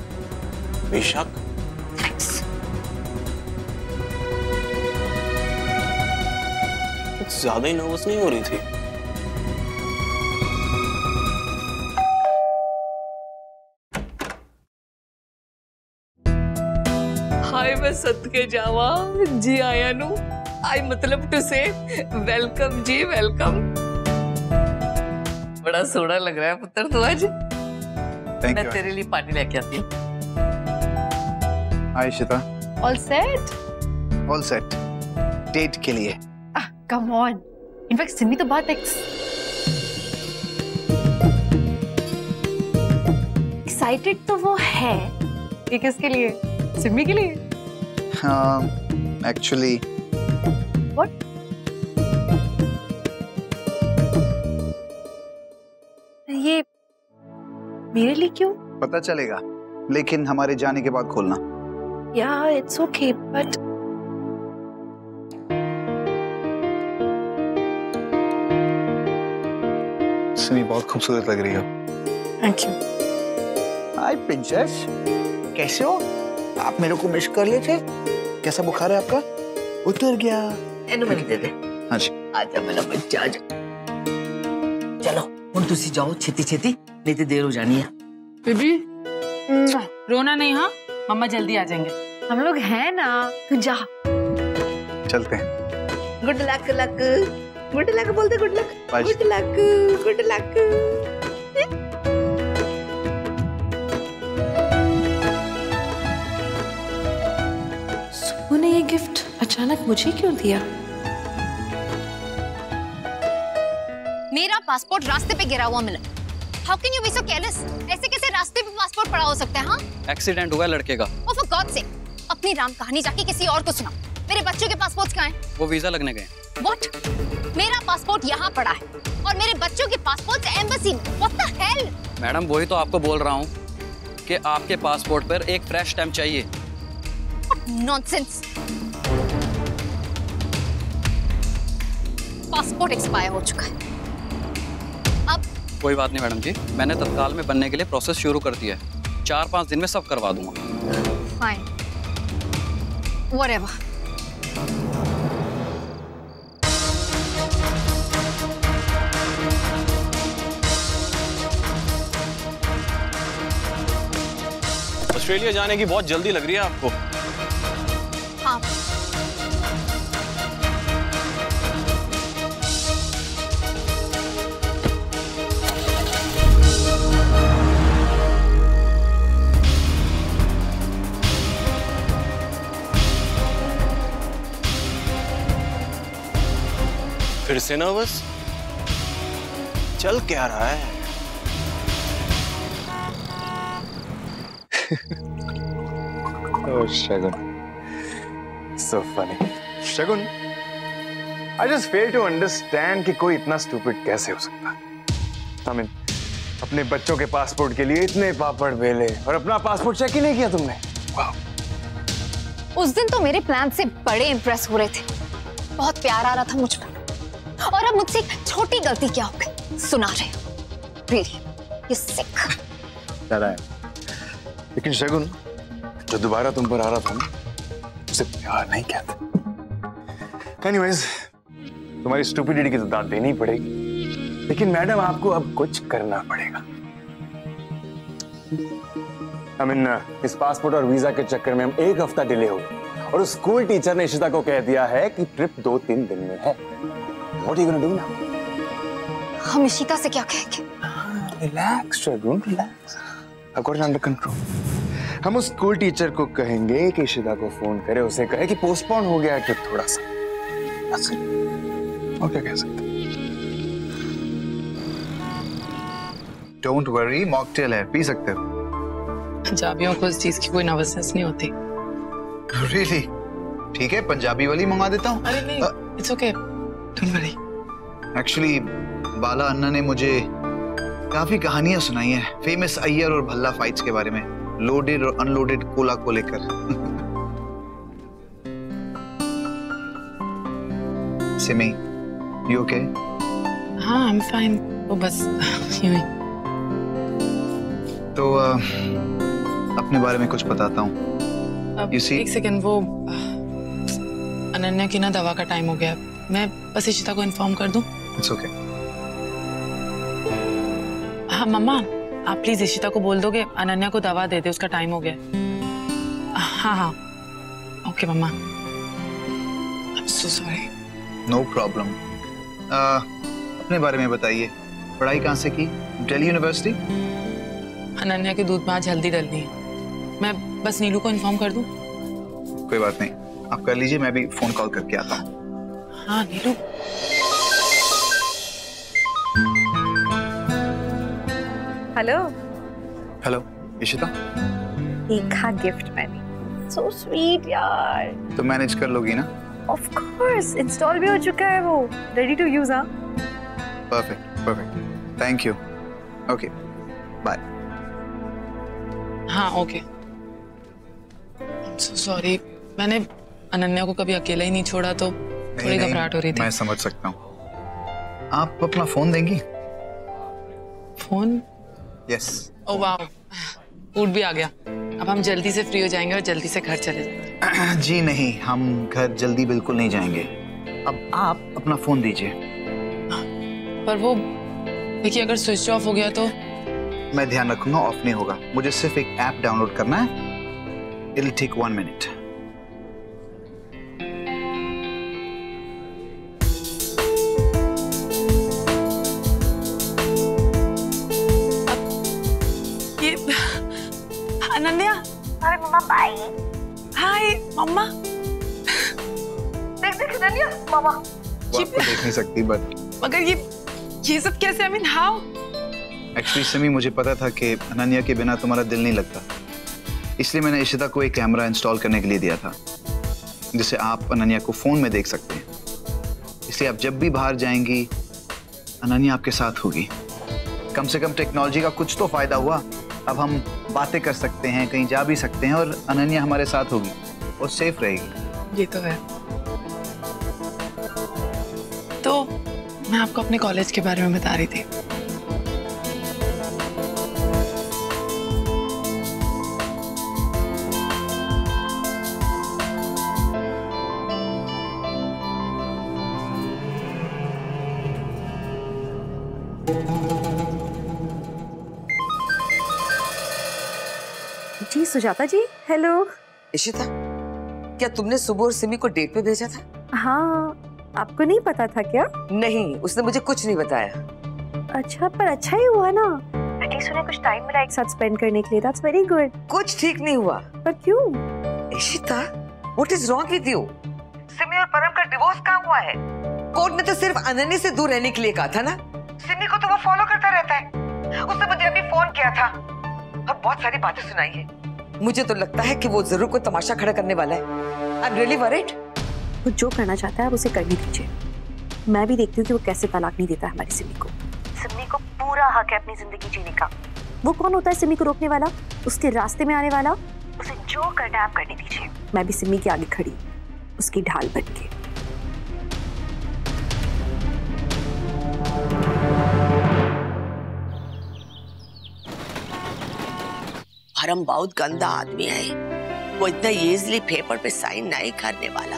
बेशक। थैंक्स। कुछ ज्यादा ही नर्वस नहीं हो रही थी? हाय मैं सदके जावा जी आया नु। आई मतलब टू से वेलकम जी, वेलकम। बड़ा सोना लग रहा है पुत्र तू आज। मैं तेरे लिए पानी लेके आती हूँ। Hi Shita. All set? All set date के लिए। कम ऑन, इनफैक्ट सिमी तो बहुत एक्साइटेड तो वो है। ये किसके लिए? सिमी के लिए? हाँ एक्चुअली। व्हाट? ये मेरे लिए क्यों? पता चलेगा, लेकिन हमारे जाने के बाद खोलना। या इट्स ओके बट सिमी बहुत खूबसूरत लग रही हो। Thank you. हाय प्रिंसेस, कैसे हो आप? मेरे को मिस कर लेते? कैसा बुखार है आपका? उतर गया? एनुमनी दे दे। हाँ जी। आजा मेरा बच्चा आजा। चलो हुण तुसी जाओ छेती छेती, नहीं तो देर हो जानी है। बेबी रोना नहीं, हाँ मम्मा जल्दी आ जाएंगे। हम लोग हैं ना, तू जा। चलते हैं। Good luck luck, good luck बोलते, good luck, good luck, good luck. तूने ये गिफ्ट अचानक मुझे क्यों दिया? मेरा पासपोर्ट रास्ते पे गिरा हुआ मिला। How can you be so careless? ऐसे कैसे रास्ते पे पासपोर्ट पड़ा हो सकता है? हाँ, एक्सीडेंट हुआ है लड़के का। Oh for God's sake, अपनी राम कहानी जाके किसी और को सुना। मेरे बच्चों के पासपोर्ट कहाँ हैं? वो वीजा लगने गए। What? मेरा पासपोर्ट यहाँ पड़ा है और मेरे बच्चों के पासपोर्ट एम्बेसी में। What the hell? मैडम वही तो आपको बोल रहा हूँ कि आपके पासपोर्ट पर एक फ्रेश स्टैम्प चाहिए। Nonsense. पासपोर्ट एक्सपायर हो चुका है। अब कोई बात नहीं मैडम जी, मैंने तत्काल में बनने के लिए प्रोसेस शुरू कर दिया है। 4-5 दिन में सब करवा दूंगा। Fine, whatever. ऑस्ट्रेलिया जाने की बहुत जल्दी लग रही है आपको। हाँ। फिर से नर्वस? चल क्या रहा है? Oh, Shagun. So funny. Shagun, I just fail to understand कि कोई इतना stupid कैसे हो सकता है। I mean, अपने बच्चों के पासपोर्ट के लिए इतने पापड़ बेले और अपना पासपोर्ट चेक ही नहीं किया तुमने। वाह। उस दिन तो मेरे प्लान से बड़े इंप्रेस हो रहे थे, बहुत प्यार आ रहा था मुझ पर, और अब मुझसे एक छोटी गलती क्या हो गई सुना रहे हो। Really, you sick. डरा है। लेकिन शगुन, जो दोबारा तुम पर आ रहा था ना, उसे प्यार नहीं कहते। Anyways, तुम्हारी स्टूपिडिटी की तो दाद देनी पड़ेगी, लेकिन मैडम आपको अब कुछ करना पड़ेगा। इस पासपोर्ट और वीजा के चक्कर में हम 1 हफ्ता डिले हो गए और उस स्कूल टीचर ने इशिता को कह दिया है कि ट्रिप 2-3 दिन में है। What are you gonna do now? हम इशिता से क्या कहेंगे? Relax, Shagun, relax. I've got it under control. हम उस स्कूल टीचर को कहेंगे कि इशिता को फोन करे, उसे कहे कि पोस्टपोन हो गया है ट्रिप थोड़ा सा। और क्या कह सकते? Don't worry, मॉकटेल है, पी सकते हो। पंजाबियों को इस चीज की कोई नर्वसनेस नहीं होती। Really? ठीक है, पंजाबी वाली मंगा देता हूँ। अरे नहीं, it's okay, don't worry. Actually Bala Anna ने मुझे काफी कहानियां सुनाई हैं फेमस अय्यर और भल्ला फाइट्स के बारे में, लोडेड और अनलोडेड कोला को लेकर। Simi, you okay? हाँ, आई एम फाइन। वो बस यूं ही। तो अपने बारे में कुछ बताता हूँ। एक सेकंड, वो अनन्या की ना दवा का टाइम हो गया, मैं बस इशिता को इन्फॉर्म कर दूं? It's okay. हाँ मम्मा, आप प्लीज इशिता को बोल दोगे अनन्या को दवा दे दे, उसका टाइम हो गया। हाँ हाँ, ओके मम्मा। I am so sorry. No problem. अपने बारे में बताइए, पढ़ाई कहाँ से की? दिल्ली यूनिवर्सिटी? अनन्या के दूध में आज हल्दी डलनी है, मैं बस नीलू को इन्फॉर्म कर दूं? कोई बात नहीं, आप कर लीजिए, मैं भी फोन कॉल करके आता हूँ। हाँ नीलू। हेलो। हेलो इशिता। देखा गिफ्ट मैंने, सो स्वीट यार। तो मैनेज कर लोगी ना? ऑफ कोर्स, इंस्टॉल भी हो चुका है वो, रेडी टू यूज। हाँ perfect perfect, thank you. Okay bye. हाँ ओके। सो सॉरी, मैंने अनन्या को कभी अकेला ही नहीं छोड़ा, तो थोड़ी घबराहट हो रही थी। मैं समझ सकता हूँ। आप अपना फोन देंगी? फोन? यस। ओह वाह, फूड भी आ गया। अब हम जल्दी से फ्री हो जाएंगे और जल्दी से घर चले जाएंगे। जी नहीं, हम घर जल्दी बिल्कुल नहीं जाएंगे। अब आप अपना फोन दीजिए। पर वो देखिए, अगर स्विच ऑफ हो गया तो? मैं ध्यान रखूंगा, ऑफ नहीं होगा। मुझे सिर्फ एक ऐप डाउनलोड करना है। It'll take 1 minute. ये अनन्या। अरे मम्मा बाय। हाय मम्मा। देख देख अनन्या, मामा। वो आपको देख नहीं सकती, बट मगर ये सब कैसे? I mean how? Actually Simi, मुझे पता था कि अनन्या के बिना तुम्हारा दिल नहीं लगता, इसलिए मैंने इशिता को एक कैमरा इंस्टॉल करने के लिए दिया था, जिसे आप अनन्या को फोन में देख सकते हैं। इसलिए आप जब भी बाहर जाएंगी, अनन्या आपके साथ होगी। कम से कम टेक्नोलॉजी का कुछ तो फायदा हुआ। अब हम बातें कर सकते हैं, कहीं जा भी सकते हैं, और अनन्या हमारे साथ होगी और सेफ रहेगी। ये तो है। तो मैं आपको अपने कॉलेज के बारे में बता रही थी। जी सुजाता जी, हेलो। इशिता, क्या तुमने सुबह और सिमी को डेट पे भेजा था? हाँ, आपको नहीं पता था क्या? नहीं, उसने मुझे कुछ नहीं बताया। अच्छा, पर अच्छा ही हुआ ना, एटलीस्ट उन्हें कुछ टाइम मिला एक साथ स्पेंड करने के लिए। That's very good. कुछ ठीक नहीं हुआ। पर क्यों? Ishita, what is wrong with you? Simi और परम का डिवोर्स कहाँ हुआ है? कोर्ट ने तो सिर्फ अनन्या से दूर रहने के लिए कहा था ना। सिमी को तो वो फॉलो करता रहता है, उसने मुझे अभी फोन किया था और बहुत सारी बातें सुनाई है। मुझे तो लगता है कि वो जरूर कोई तमाशा खड़ा करने वाला है। आई एम रियली वरीड। वो जो करना चाहता है आप उसे करने दीजिए। मैं भी देखती हूँ कि वो कैसे तलाक नहीं देता हमारी सिमी को। सिमी को पूरा हक है अपनी जिंदगी जीने का। वो कौन होता है सिमी को रोकने वाला, उसके रास्ते में आने वाला? उसे जो करना है आप करने दीजिए। मैं भी सिमी के आगे खड़ी, उसकी ढाल बन के। परम बहुत गंदा आदमी है, वो इतना इजीली पेपर पे साइन नहीं करने वाला।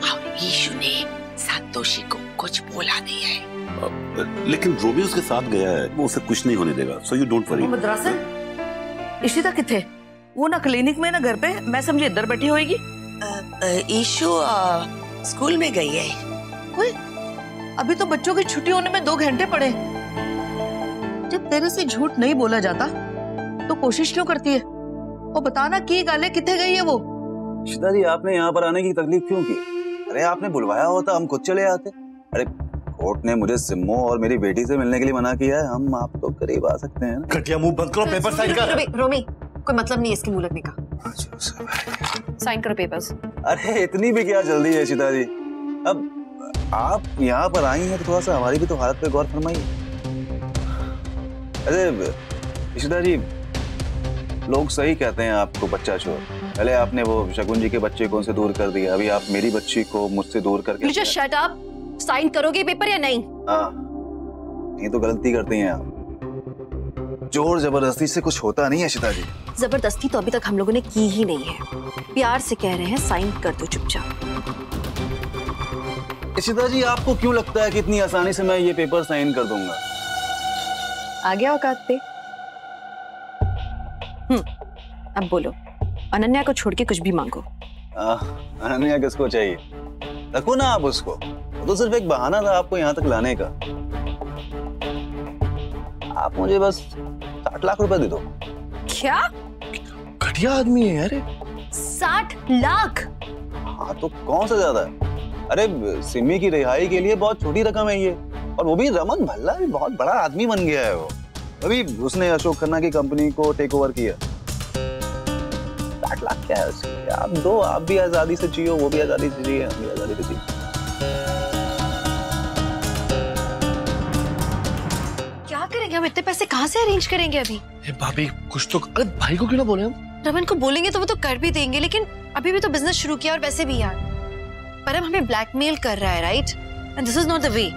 और यीशु ने सातोशी को कुछ बोला नहीं है। लेकिन रोबी उसके साथ गया है, वो उसे कुछ नहीं होने देगा, सो यू डोंट वरी। मद्रासन, इशिता किथे? वो ना क्लिनिक में ना घर पे, मैं समझी इधर बैठी होएगी। यीशु स्कूल में गई है। कोई? अभी तो बच्चों की छुट्टी होने में 2 घंटे पड़े। जब तेरे से झूठ नहीं बोला जाता तो कोशिश क्यों करती है? वो बताना की गाले किथे गई है वो? इशिता जी, आपने यहाँ पर आने की तकलीफ क्यों की? अरे आपने बुलवाया होता हम खुद चले आते। अरे कोर्ट ने मुझे सिम्मो और मेरी बेटी से मिलने के लिए मना किया है, हम आप तो करीब आ सकते हैं। घटिया मुंह बंद करो, पेपर साइन कर। रोमी, कोई मतलब नहीं है इसके मुंह लगने का। साइन करो पेपर्स। अरे इतनी भी क्या जल्दी है इशिता जी। अब आप यहाँ पर आई हैं तो थोड़ा सा हमारी भी तो हालत पे गौर फरमाइए। अरे इशिता जी, लोग सही कहते हैं आपको बच्चा चोर। पहले आपने वो शगुन जी के बच्चे को उनसे दूर कर दिया, अभी आप मेरी बच्ची को मुझसे दूर करके। Just shut up. साइन करोगे पेपर या नहीं? हाँ, ये तो गलती करती हैं आप। जोर जबरदस्ती से कुछ होता नहीं है इशिता जी। जबरदस्ती तो अभी तक हम लोगों ने की ही नहीं है। प्यार से कह रहे हैं साइन कर दो चुपचाप। इशिता जी, आपको क्यों लगता है कि इतनी आसानी से मैं ये पेपर साइन कर दूंगा? आ गया औकात पे। अब बोलो, अनन्या को छोड़ के कुछ भी मांगो। अनन्या किसको चाहिए? रखो ना आप उसको, वो तो सिर्फ एक बहाना था आपको यहाँ तक लाने का। आप मुझे बस 60 लाख रुपए दे दो। क्या? घटिया आदमी है यार। 60 लाख? हाँ तो कौन सा ज्यादा है? अरे सिमी की रिहाई के लिए बहुत छोटी रकम है ये, और वो भी रमन भल्ला भी बहुत बड़ा आदमी बन गया है वो। अभी उसने अशोक खन्ना की कंपनी को टेक ओवर किया। 60 लाख क्या है उसमें? आप दो, आप भी आजादी से जियो, वो भी आजादी से जिए, हम भी आजादी से जिए। क्या करेंगे हम? इतने पैसे कहाँ से अरेंज करेंगे अभी? भाभी कुछ तो, अरे भाई को क्यों ना बोले हम? रमन को बोलेंगे तो वो तो कर भी देंगे, लेकिन अभी भी तो बिजनेस शुरू किया, और वैसे भी यार परम हमें ब्लैकमेल कर रहा है, right? And this is not the way.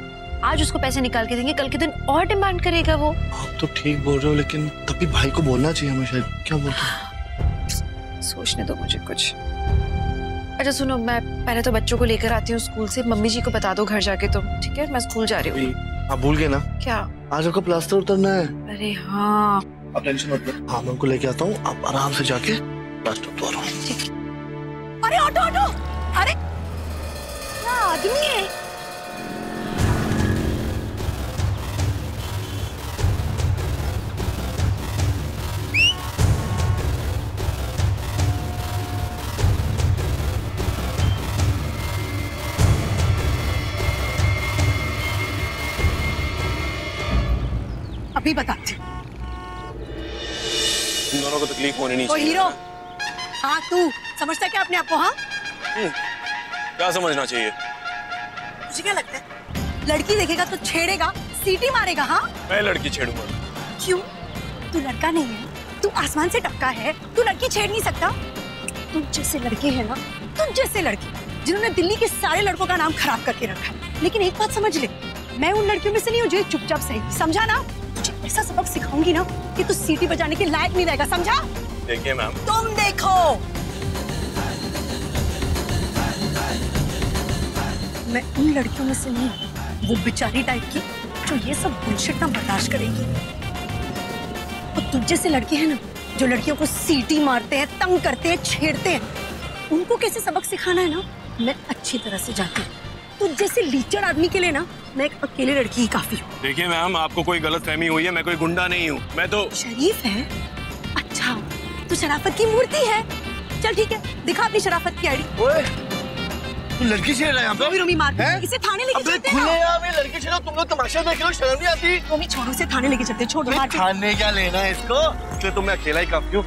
आज उसको पैसे निकाल के देंगे, कल के दिन और डिमांड करेगा वो। आप तो ठीक बोल रहे हो, लेकिन तभी भाई को बोलना चाहिए हमें शायद। क्या बोलते हो? सोचने दो मुझे कुछ। अच्छा सुनो, मैं पहले तो बच्चों को लेकर आती हूँ स्कूल से। मम्मी जी को बता दो घर जाके तुम, ठीक है? मैं स्कूल जा रही हूँ। आप भूल गए ना? क्या? आज आपका प्लास्टर उतरना है। अरे हाँ, आप टेंशन मत लो। हाँ, मैं उनको लेके आता हूँ, आप आराम से जाके प्लास्टर उतारो। ठीक। अरे ऑटो ऑटो, अरे क्या आदमी है? अभी बताती हूँ। इन दोनों को तकलीफ होनी नहीं तो चाहिए। हीरो, हाँ तू समझता क्या अपने आप को? हाँ, क्या समझना चाहिए? तुझे क्या लगता है लड़की देखेगा तो छेड़ेगा, सीटी मारेगा? हाँ, मैं लड़की छेड़ूंगा? क्यों? तू लड़का नहीं है, तू आसमान से टपका है, तू लड़की छेड़ नहीं सकता। तुम जैसे लड़के हैं ना, तुम जैसे लड़के जिन्होंने दिल्ली के सारे लड़कों का नाम खराब करके रखा है। लेकिन एक बात समझ ले, मैं उन लड़कियों में से नहीं हूँ जो चुपचाप सही, समझा ना? तुझे ऐसा सबक सिखाऊंगी ना कि तू सीटी बजाने के लायक नहीं रहेगा, समझा? देखिए मैम, तुम देखो, मैं उन लड़कियों में से नहीं हूँ वो बेचारी टाइप की जो ये सब बुलशिट ना बर्दाश्त करेगी। और तुझ जैसे लड़के हैं ना जो लड़कियों को सीटी मारते हैं, तंग करते हैं, छेड़ते हैं, उनको कैसे सबक सिखाना है ना मैं अच्छी तरह से जानती हूँ। तुझ जैसे लीचर आदमी के लिए ना मैं एक अकेले लड़की ही काफी हूँ। देखिए मैम, आपको कोई गलतफहमी हुई है, मैं कोई गुंडा नहीं हूँ। मैं तो शरीफ है। अच्छा, तू शराफत की मूर्ति है। चल ठीक है, दिखा अपनी शराफत की आईडी। तू लड़की छेड़ रहा है यहाँ पे? रोमी मार इसे थाने लेके चलते हैं। खुलेआम ये लड़की छेड़ो, तुम लोग तमाशा देख रहे हो, शर्म नहीं आती? रोमी छोड़ो, इसे थाने लेके चलते हैं। छोड़ दो, मार के। थाने क्या लेना है इसको? इसलिए तो मैं अकेला ही काफी हूँ।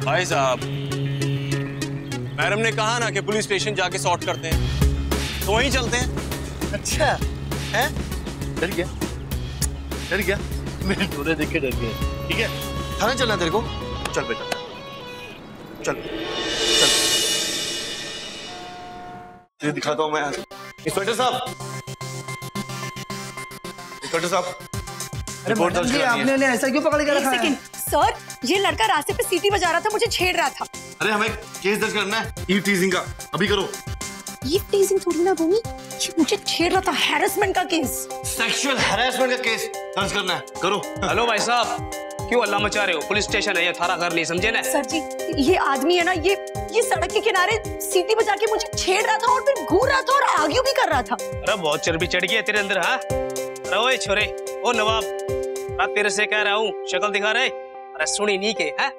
भाई साहब, मैडम ने कहा ना कि पुलिस स्टेशन जाके सॉर्ट करते हैं, तो वहीं चलते हैं। अच्छा है? डर गया? डर गया? मेरे डोरे देख के डर गया। ठीक है, थाने चलना तेरे को? चल बेटा, चल चल। तुझे दिखाता हूँ मैं। इंस्पेक्टर साहब, इंस्पेक्टर साहब, रिपोर्ट दर्ज करानी है। ऐसा क्यों पकड़ के रखा है? सर, ये लड़का रास्ते पे सीटी बजा रहा था, मुझे छेड़ रहा था। अरे हमें केस दर्ज करना है ईव टीजिंग का, अभी करो। ईव टीजिंग थोड़ी ना रोमी, ये मुझे छेड़ रहा था, हैरेसमेंट का केस, सेक्सुअल हैरेसमेंट का केस दर्ज करना है, करो। हेलो भाई साहब, क्यों हल्ला मचा रहे हो? पुलिस स्टेशन है, ये थारा घर नहीं, समझे ना? सर जी, ये आदमी है ना, ये सड़क के किनारे सीटी बजा के मुझे छेड़ रहा था और फिर घूर रहा था और आर्ग्यू भी कर रहा था। अरे बहुत चर्बी चढ़ गई है तेरे अंदर। हाँ, अरे ओए छोरे, ओ नवाब, रात तेरे से कह रहा हूँ, शक्ल दिखा रहे। अरे सुनी नहीं के? है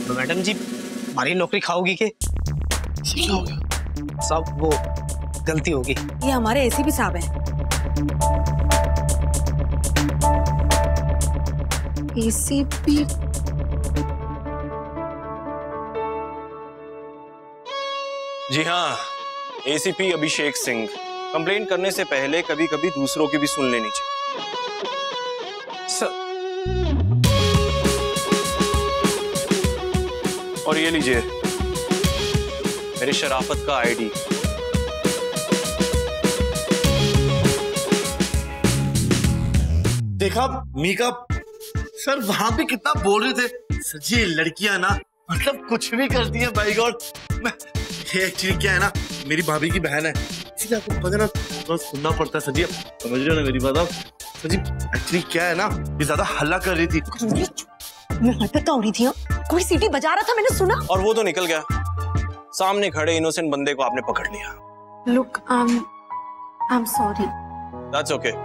मैडम जी, हमारी नौकरी खाओगी के? सब वो गलती होगी। ये हमारे एसीपी साहब हैं। एसीपी? जी हाँ, एसीपी अभिषेक सिंह। कंप्लेंट करने से पहले कभी कभी दूसरों की भी सुन लेनी चाहिए। सर, और ये लीजिए मेरी शराफत का आईडी। देखा मीका सर वहां पे कितना बोल रहे थे सर जी, ये लड़कियां ना मतलब कुछ भी करती हैं। बाई गॉड, ये एक्चुअली क्या है ना, मेरी भाभी की बहन है, इसलिए आपको पता ना तो सुनना पड़ता है। सर जी समझ रहे हो ना मेरी बात आप? सर जी एक्चुअली क्या है ना, ये ज्यादा हल्ला कर रही थी। मैं हटका हो रही थी, कोई सीटी बजा रहा था, मैंने सुना। और वो तो निकल गया, सामने खड़े इनोसेंट बंदे को आपने पकड़ लिया। Look, I'm sorry. That's okay.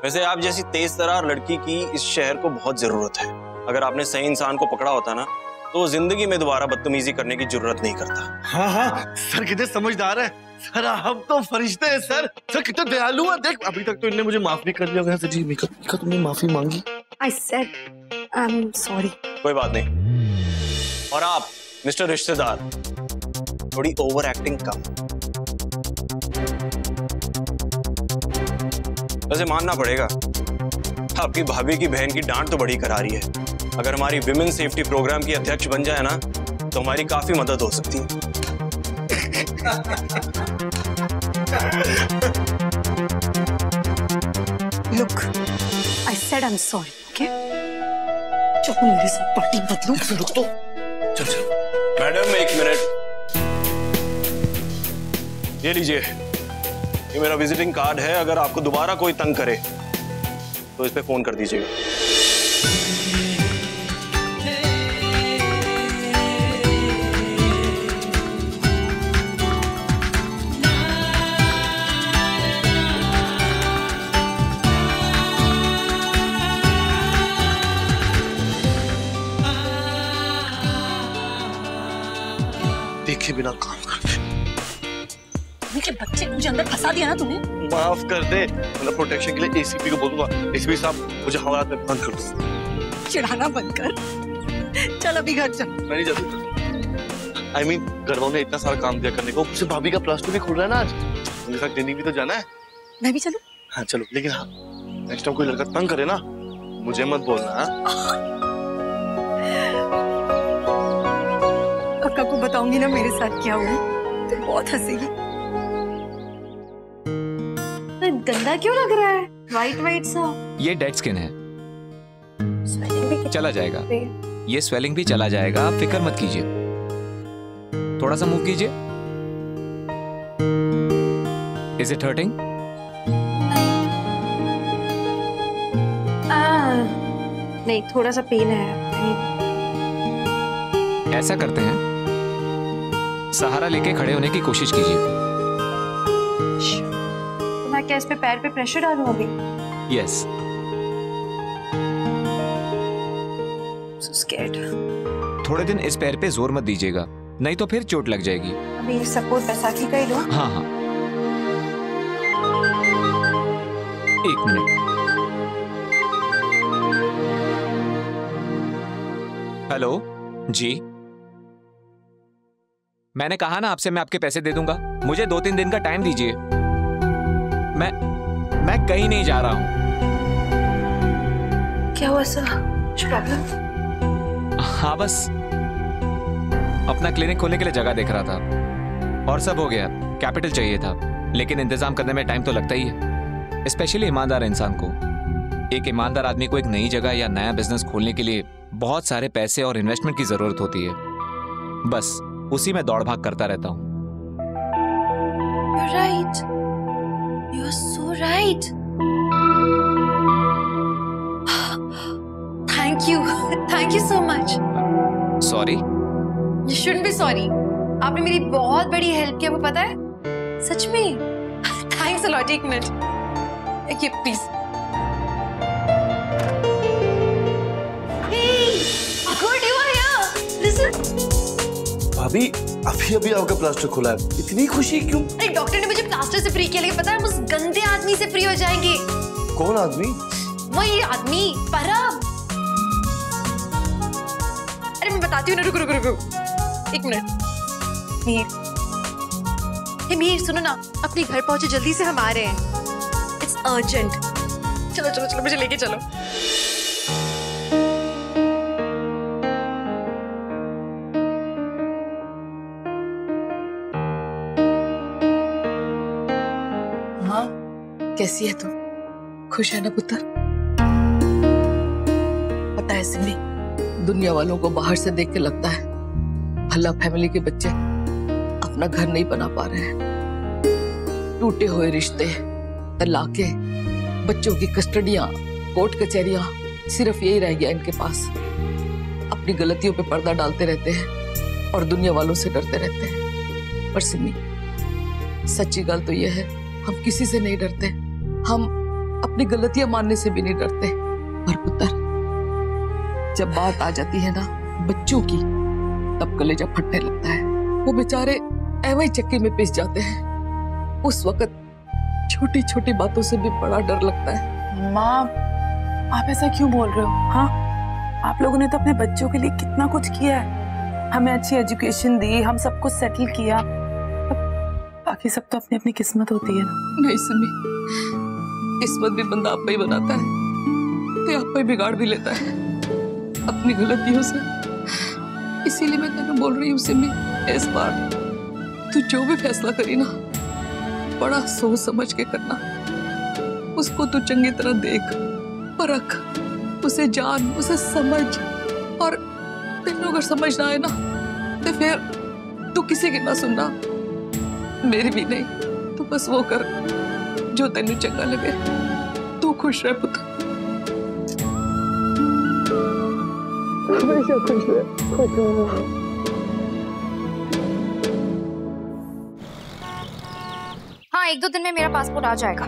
वैसे आप जैसी तेज तरार लड़की की इस शहर को बहुत जरूरत है। अगर आपने सही इंसान को पकड़ा होता ना तो जिंदगी में दोबारा बदतमीजी करने की जरूरत नहीं करता। हाँ हाँ सर कितने समझदार है सर, हम तो फरिश्ते हैं सर। सर कितने दयालु है, देख अभी तक तो इनने मुझे माफ भी कर लिया। सर जी मीका तुमने माफी मांगी? I said I'm sorry. कोई बात नहीं। और आप मिस्टर रिश्तेदार, थोड़ी ओवर एक्टिंग कम। वैसे मानना पड़ेगा आपकी भाभी की बहन की डांट तो बड़ी करारी है। अगर हमारी विमेन सेफ्टी प्रोग्राम की अध्यक्ष बन जाए ना तो हमारी काफी मदद हो सकती है। Look, I said I'm sorry, okay? चलो मेरे साथ पार्टी बदलूं। रुक तो, चल चल। मैडम एक मिनट, ये लीजिए, ये मेरा विजिटिंग कार्ड है। अगर आपको दोबारा कोई तंग करे तो इस पे फोन कर दीजिएगा। देखे बिना काम करते के बच्चे मुझे अंदर फंसा दिया ना तूने। माफ कर दे, मतलब प्रोटेक्शन के लिए एसीपी को बोलूंगा। एसीपी साहब मुझे हवालात में बंद कर दो। चिढ़ाना बंद कर, चल अभी घर चल। मैं नहीं जाती। I mean, घर वालों ने इतना सारा काम दिया करने को, उससे भाभी का प्लस 2 भी खुल रहा है ना आज, उनके साथ ट्रेनिंग भी तो जाना है। मैं भी चलूं? हाँ चलो, लेकिन हाँ नेक्स्ट टाइम कोई लड़का तंग करे ना मुझे मत बोलना। अक्का को बताऊंगी ना मेरे साथ क्या हुआ तो बहुत हंसेगी। गंदा क्यों लग रहा है? वाइट सा। ये डेड स्किन है, चला जाएगा। ये स्वेलिंग भी चला जाएगा, आप फिक्र मत कीजिए। थोड़ा सा मूव कीजिए। Is it hurting? नहीं, थोड़ा सा पेन है। ऐसा करते हैं, सहारा लेके खड़े होने की कोशिश कीजिए। मैं क्या इस पे पैर पे प्रेशर डालूं अभी? यस। So scared. थोड़े दिन इस पैर पे जोर मत दीजिएगा, नहीं तो फिर चोट लग जाएगी। अभी सपोर्ट बैसाखी का ही लो। हाँ हाँ, एक मिनट। हेलो जी, मैंने कहा ना आपसे मैं आपके पैसे दे दूंगा, मुझे 2-3 दिन का टाइम दीजिए। मैं कहीं नहीं जा रहा हूं। क्या हुआ सर? कुछ प्रॉब्लम? हाँ बस अपना क्लिनिक खोलने के लिए जगह देख रहा था और सब हो गया। कैपिटल चाहिए था, लेकिन इंतजाम करने में टाइम तो लगता ही है, स्पेशली ईमानदार इंसान को। एक ईमानदार आदमी को एक नई जगह या नया बिजनेस खोलने के लिए बहुत सारे पैसे और इन्वेस्टमेंट की जरूरत होती है। बस उसी में दौड़ भाग करता रहता हूं। You're right. You're so right. Thank you. Thank you so much. Sorry? You shouldn't be sorry. आपने मेरी बहुत बड़ी हेल्प की, आपको पता है? सच में? Thanks a lot. एक minute. Okay, please. Hey, good, you are here. Listen. भाभी अभी अभी आपका प्लास्टर खुला है, इतनी खुशी क्यों? अरे डॉक्टर ने मुझे प्लास्टर से फ्री किया, लेकिन पता है हम उस गंदे आदमी से फ्री हो जाएंगे। कौन आदमी? वही आदमी परम। अरे मैं बताती हूँ ना, रुको रुको रुको एक मिनट। मीर, मीर सुनो ना, अपने घर पहुंचो जल्दी से, हम आ रहे हैं, इट्स अर्जेंट। चलो चलो चलो, मुझे लेके चलो। हाँ, कैसी है तू? खुश है ना पुत्र? पता है सिमी, दुनिया वालों को बाहर से देख के लगता है भला फैमिली के बच्चे अपना घर नहीं बना पा रहे हैं। टूटे हुए रिश्ते, तलाके, बच्चों की कस्टडियां, कोर्ट कचहरियां, सिर्फ यही रह गया इनके पास। अपनी गलतियों पे पर्दा डालते रहते हैं और दुनिया वालों से डरते रहते हैं। पर सिमी, सच्ची गल तो यह है, हम किसी से नहीं डरते, हम अपनी गलतियां मानने से भी नहीं डरते। पर पुत्र, जब बात आ जाती है ना बच्चों की, तब कलेजा फटने लगता है। वो बेचारे ऐवे ही चक्के में पिस जाते हैं। उस वक्त छोटी छोटी बातों से भी बड़ा डर लगता है। माँ, आप ऐसा क्यों बोल रहे हो? हाँ, आप लोगों ने तो अपने बच्चों के लिए कितना कुछ किया है, हमें अच्छी एजुकेशन दी, हम सब कुछ सेटल किया, बाकी सब तो अपनी अपनी किस्मत होती है ना। नहीं सिमी, किस्मत भी बंदा आप ही बनाता है, तो आप ही बिगाड़ भी लेता है अपनी गलतियों से। इसीलिए मैं तेरे बोल रही हूँ सिमी, इस बार तू जो भी फैसला करी ना, बड़ा सोच समझ के करना। उसको तू चंगी तरह देख, परख, उसे जान, उसे समझ, और तेरे अगर समझ ना आए ना तो फिर तू किसी की ना सुनना, मेरी भी नहीं। तू बस वो कर जो तेनू चंगा लगे। तू खुश रह पुत्र, हमेशा खुश रह, खुश रह। हाँ, 1-2 दिन में मेरा पासपोर्ट आ जाएगा।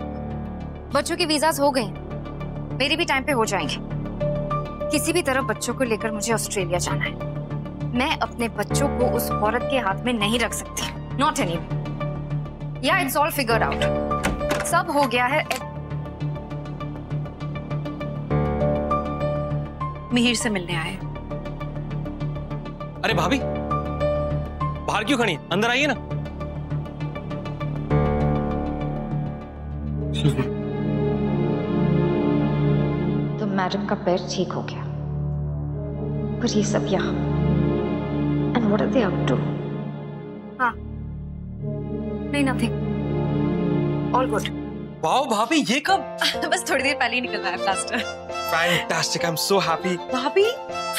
बच्चों की वीजास हो गई, मेरी भी टाइम पे हो जाएंगे। किसी भी तरह बच्चों को लेकर मुझे ऑस्ट्रेलिया जाना है। मैं अपने बच्चों को उस औरत के हाथ में नहीं रख सकती, नॉट एनी। या इट्स ऑल फिगर्ड आउट, सब हो गया है। मिहिर से मिलने आए। अरे भाभी, बाहर क्यों खड़ी है? अंदर आइए ना। तो मैडम का पैर ठीक हो गया, पर ये सब यहाँ, and what are they up to? हाँ, नहीं, नथिंग, ऑल गुड। वाओ भाभी, ये कब? बस थोड़ी देर पहले ही निकल रहा है plaster. Fantastic, I am so happy. भाभी,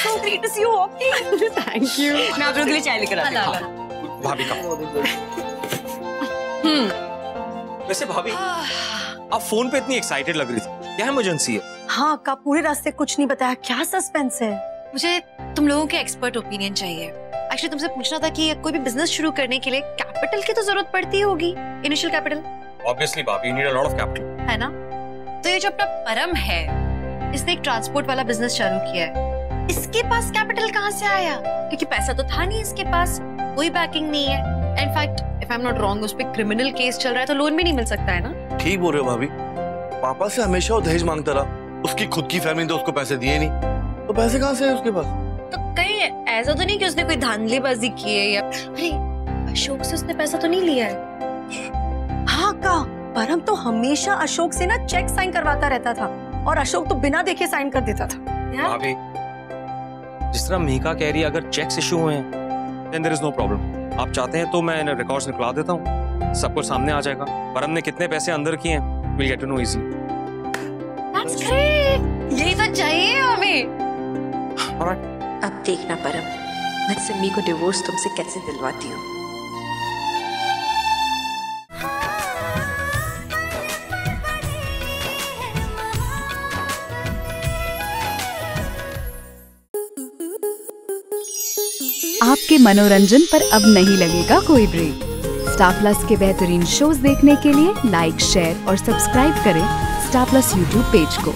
so great to see you walking. Thank you. मैं आप लोगों के लिए चाय लेकर आती हूँ। भाभी का। वैसे भाभी, आप फोन पे इतनी एक्साइटेड लग रही थी, क्या इमरजेंसी है? हाँ, का पूरे रास्ते कुछ नहीं बताया, क्या सस्पेंस है? मुझे तुम लोगों के एक्सपर्ट ओपिनियन चाहिए। एक्चुअली तुमसे पूछना था कि कोई भी बिजनेस शुरू करने के लिए कैपिटल की तो जरूरत पड़ती होगी, इनिशियल कैपिटल। Obviously, भाभी, you need a lot of capital. है ना? तो ये जो अपना परम है, इसने एक ट्रांसपोर्ट वाला बिजनेस चालू किया है। इसके पास कैपिटल कहाँ से आया? क्योंकि पैसा तो था नहीं इसके पास, कोई बैकिंग नहीं है। In fact, if I am not wrong, उस पे क्रिमिनल केस चल रहा है, तो लोन भी नहीं मिल सकता है ना? ठीक बोल रहे हो भाभी, पापा से हमेशा वो दहेज मांगता रहा, उसकी खुद की फैमिली ने उसको पैसे दिए नहीं, तो पैसे कहाँ से है उसके पास? तो कहीं ऐसा तो नहीं कि उसने कोई धांधलीबाजी की है, या अरे अशोक से उसने पैसा तो नहीं लिया है? हाँ का, परम तो हमेशा अशोक से ना चेक साइन करवाता रहता था, और अशोक तो बिना देखे साइन कर देता था। भाभी, जिस तरह मीका कह रही है, अगर चेक्स इशू हुए हैं, then there is no problem. आप चाहते हैं तो मैं रिकॉर्ड्स निकला देता हूँ, सब कुछ सामने आ जाएगा। परम ने कितने पैसे अंदर किए हैं, we'll get to know easily. That's great. यही तो चाहिए हमें। Alright. अब देखना परम, मैं सिमी को डिवोर्स तुमसे कैसे दिलवाती हूँ। आपके मनोरंजन पर अब नहीं लगेगा कोई ब्रेक। स्टार प्लस के बेहतरीन शोज देखने के लिए लाइक, शेयर और सब्सक्राइब करें स्टार प्लस यूट्यूब पेज को।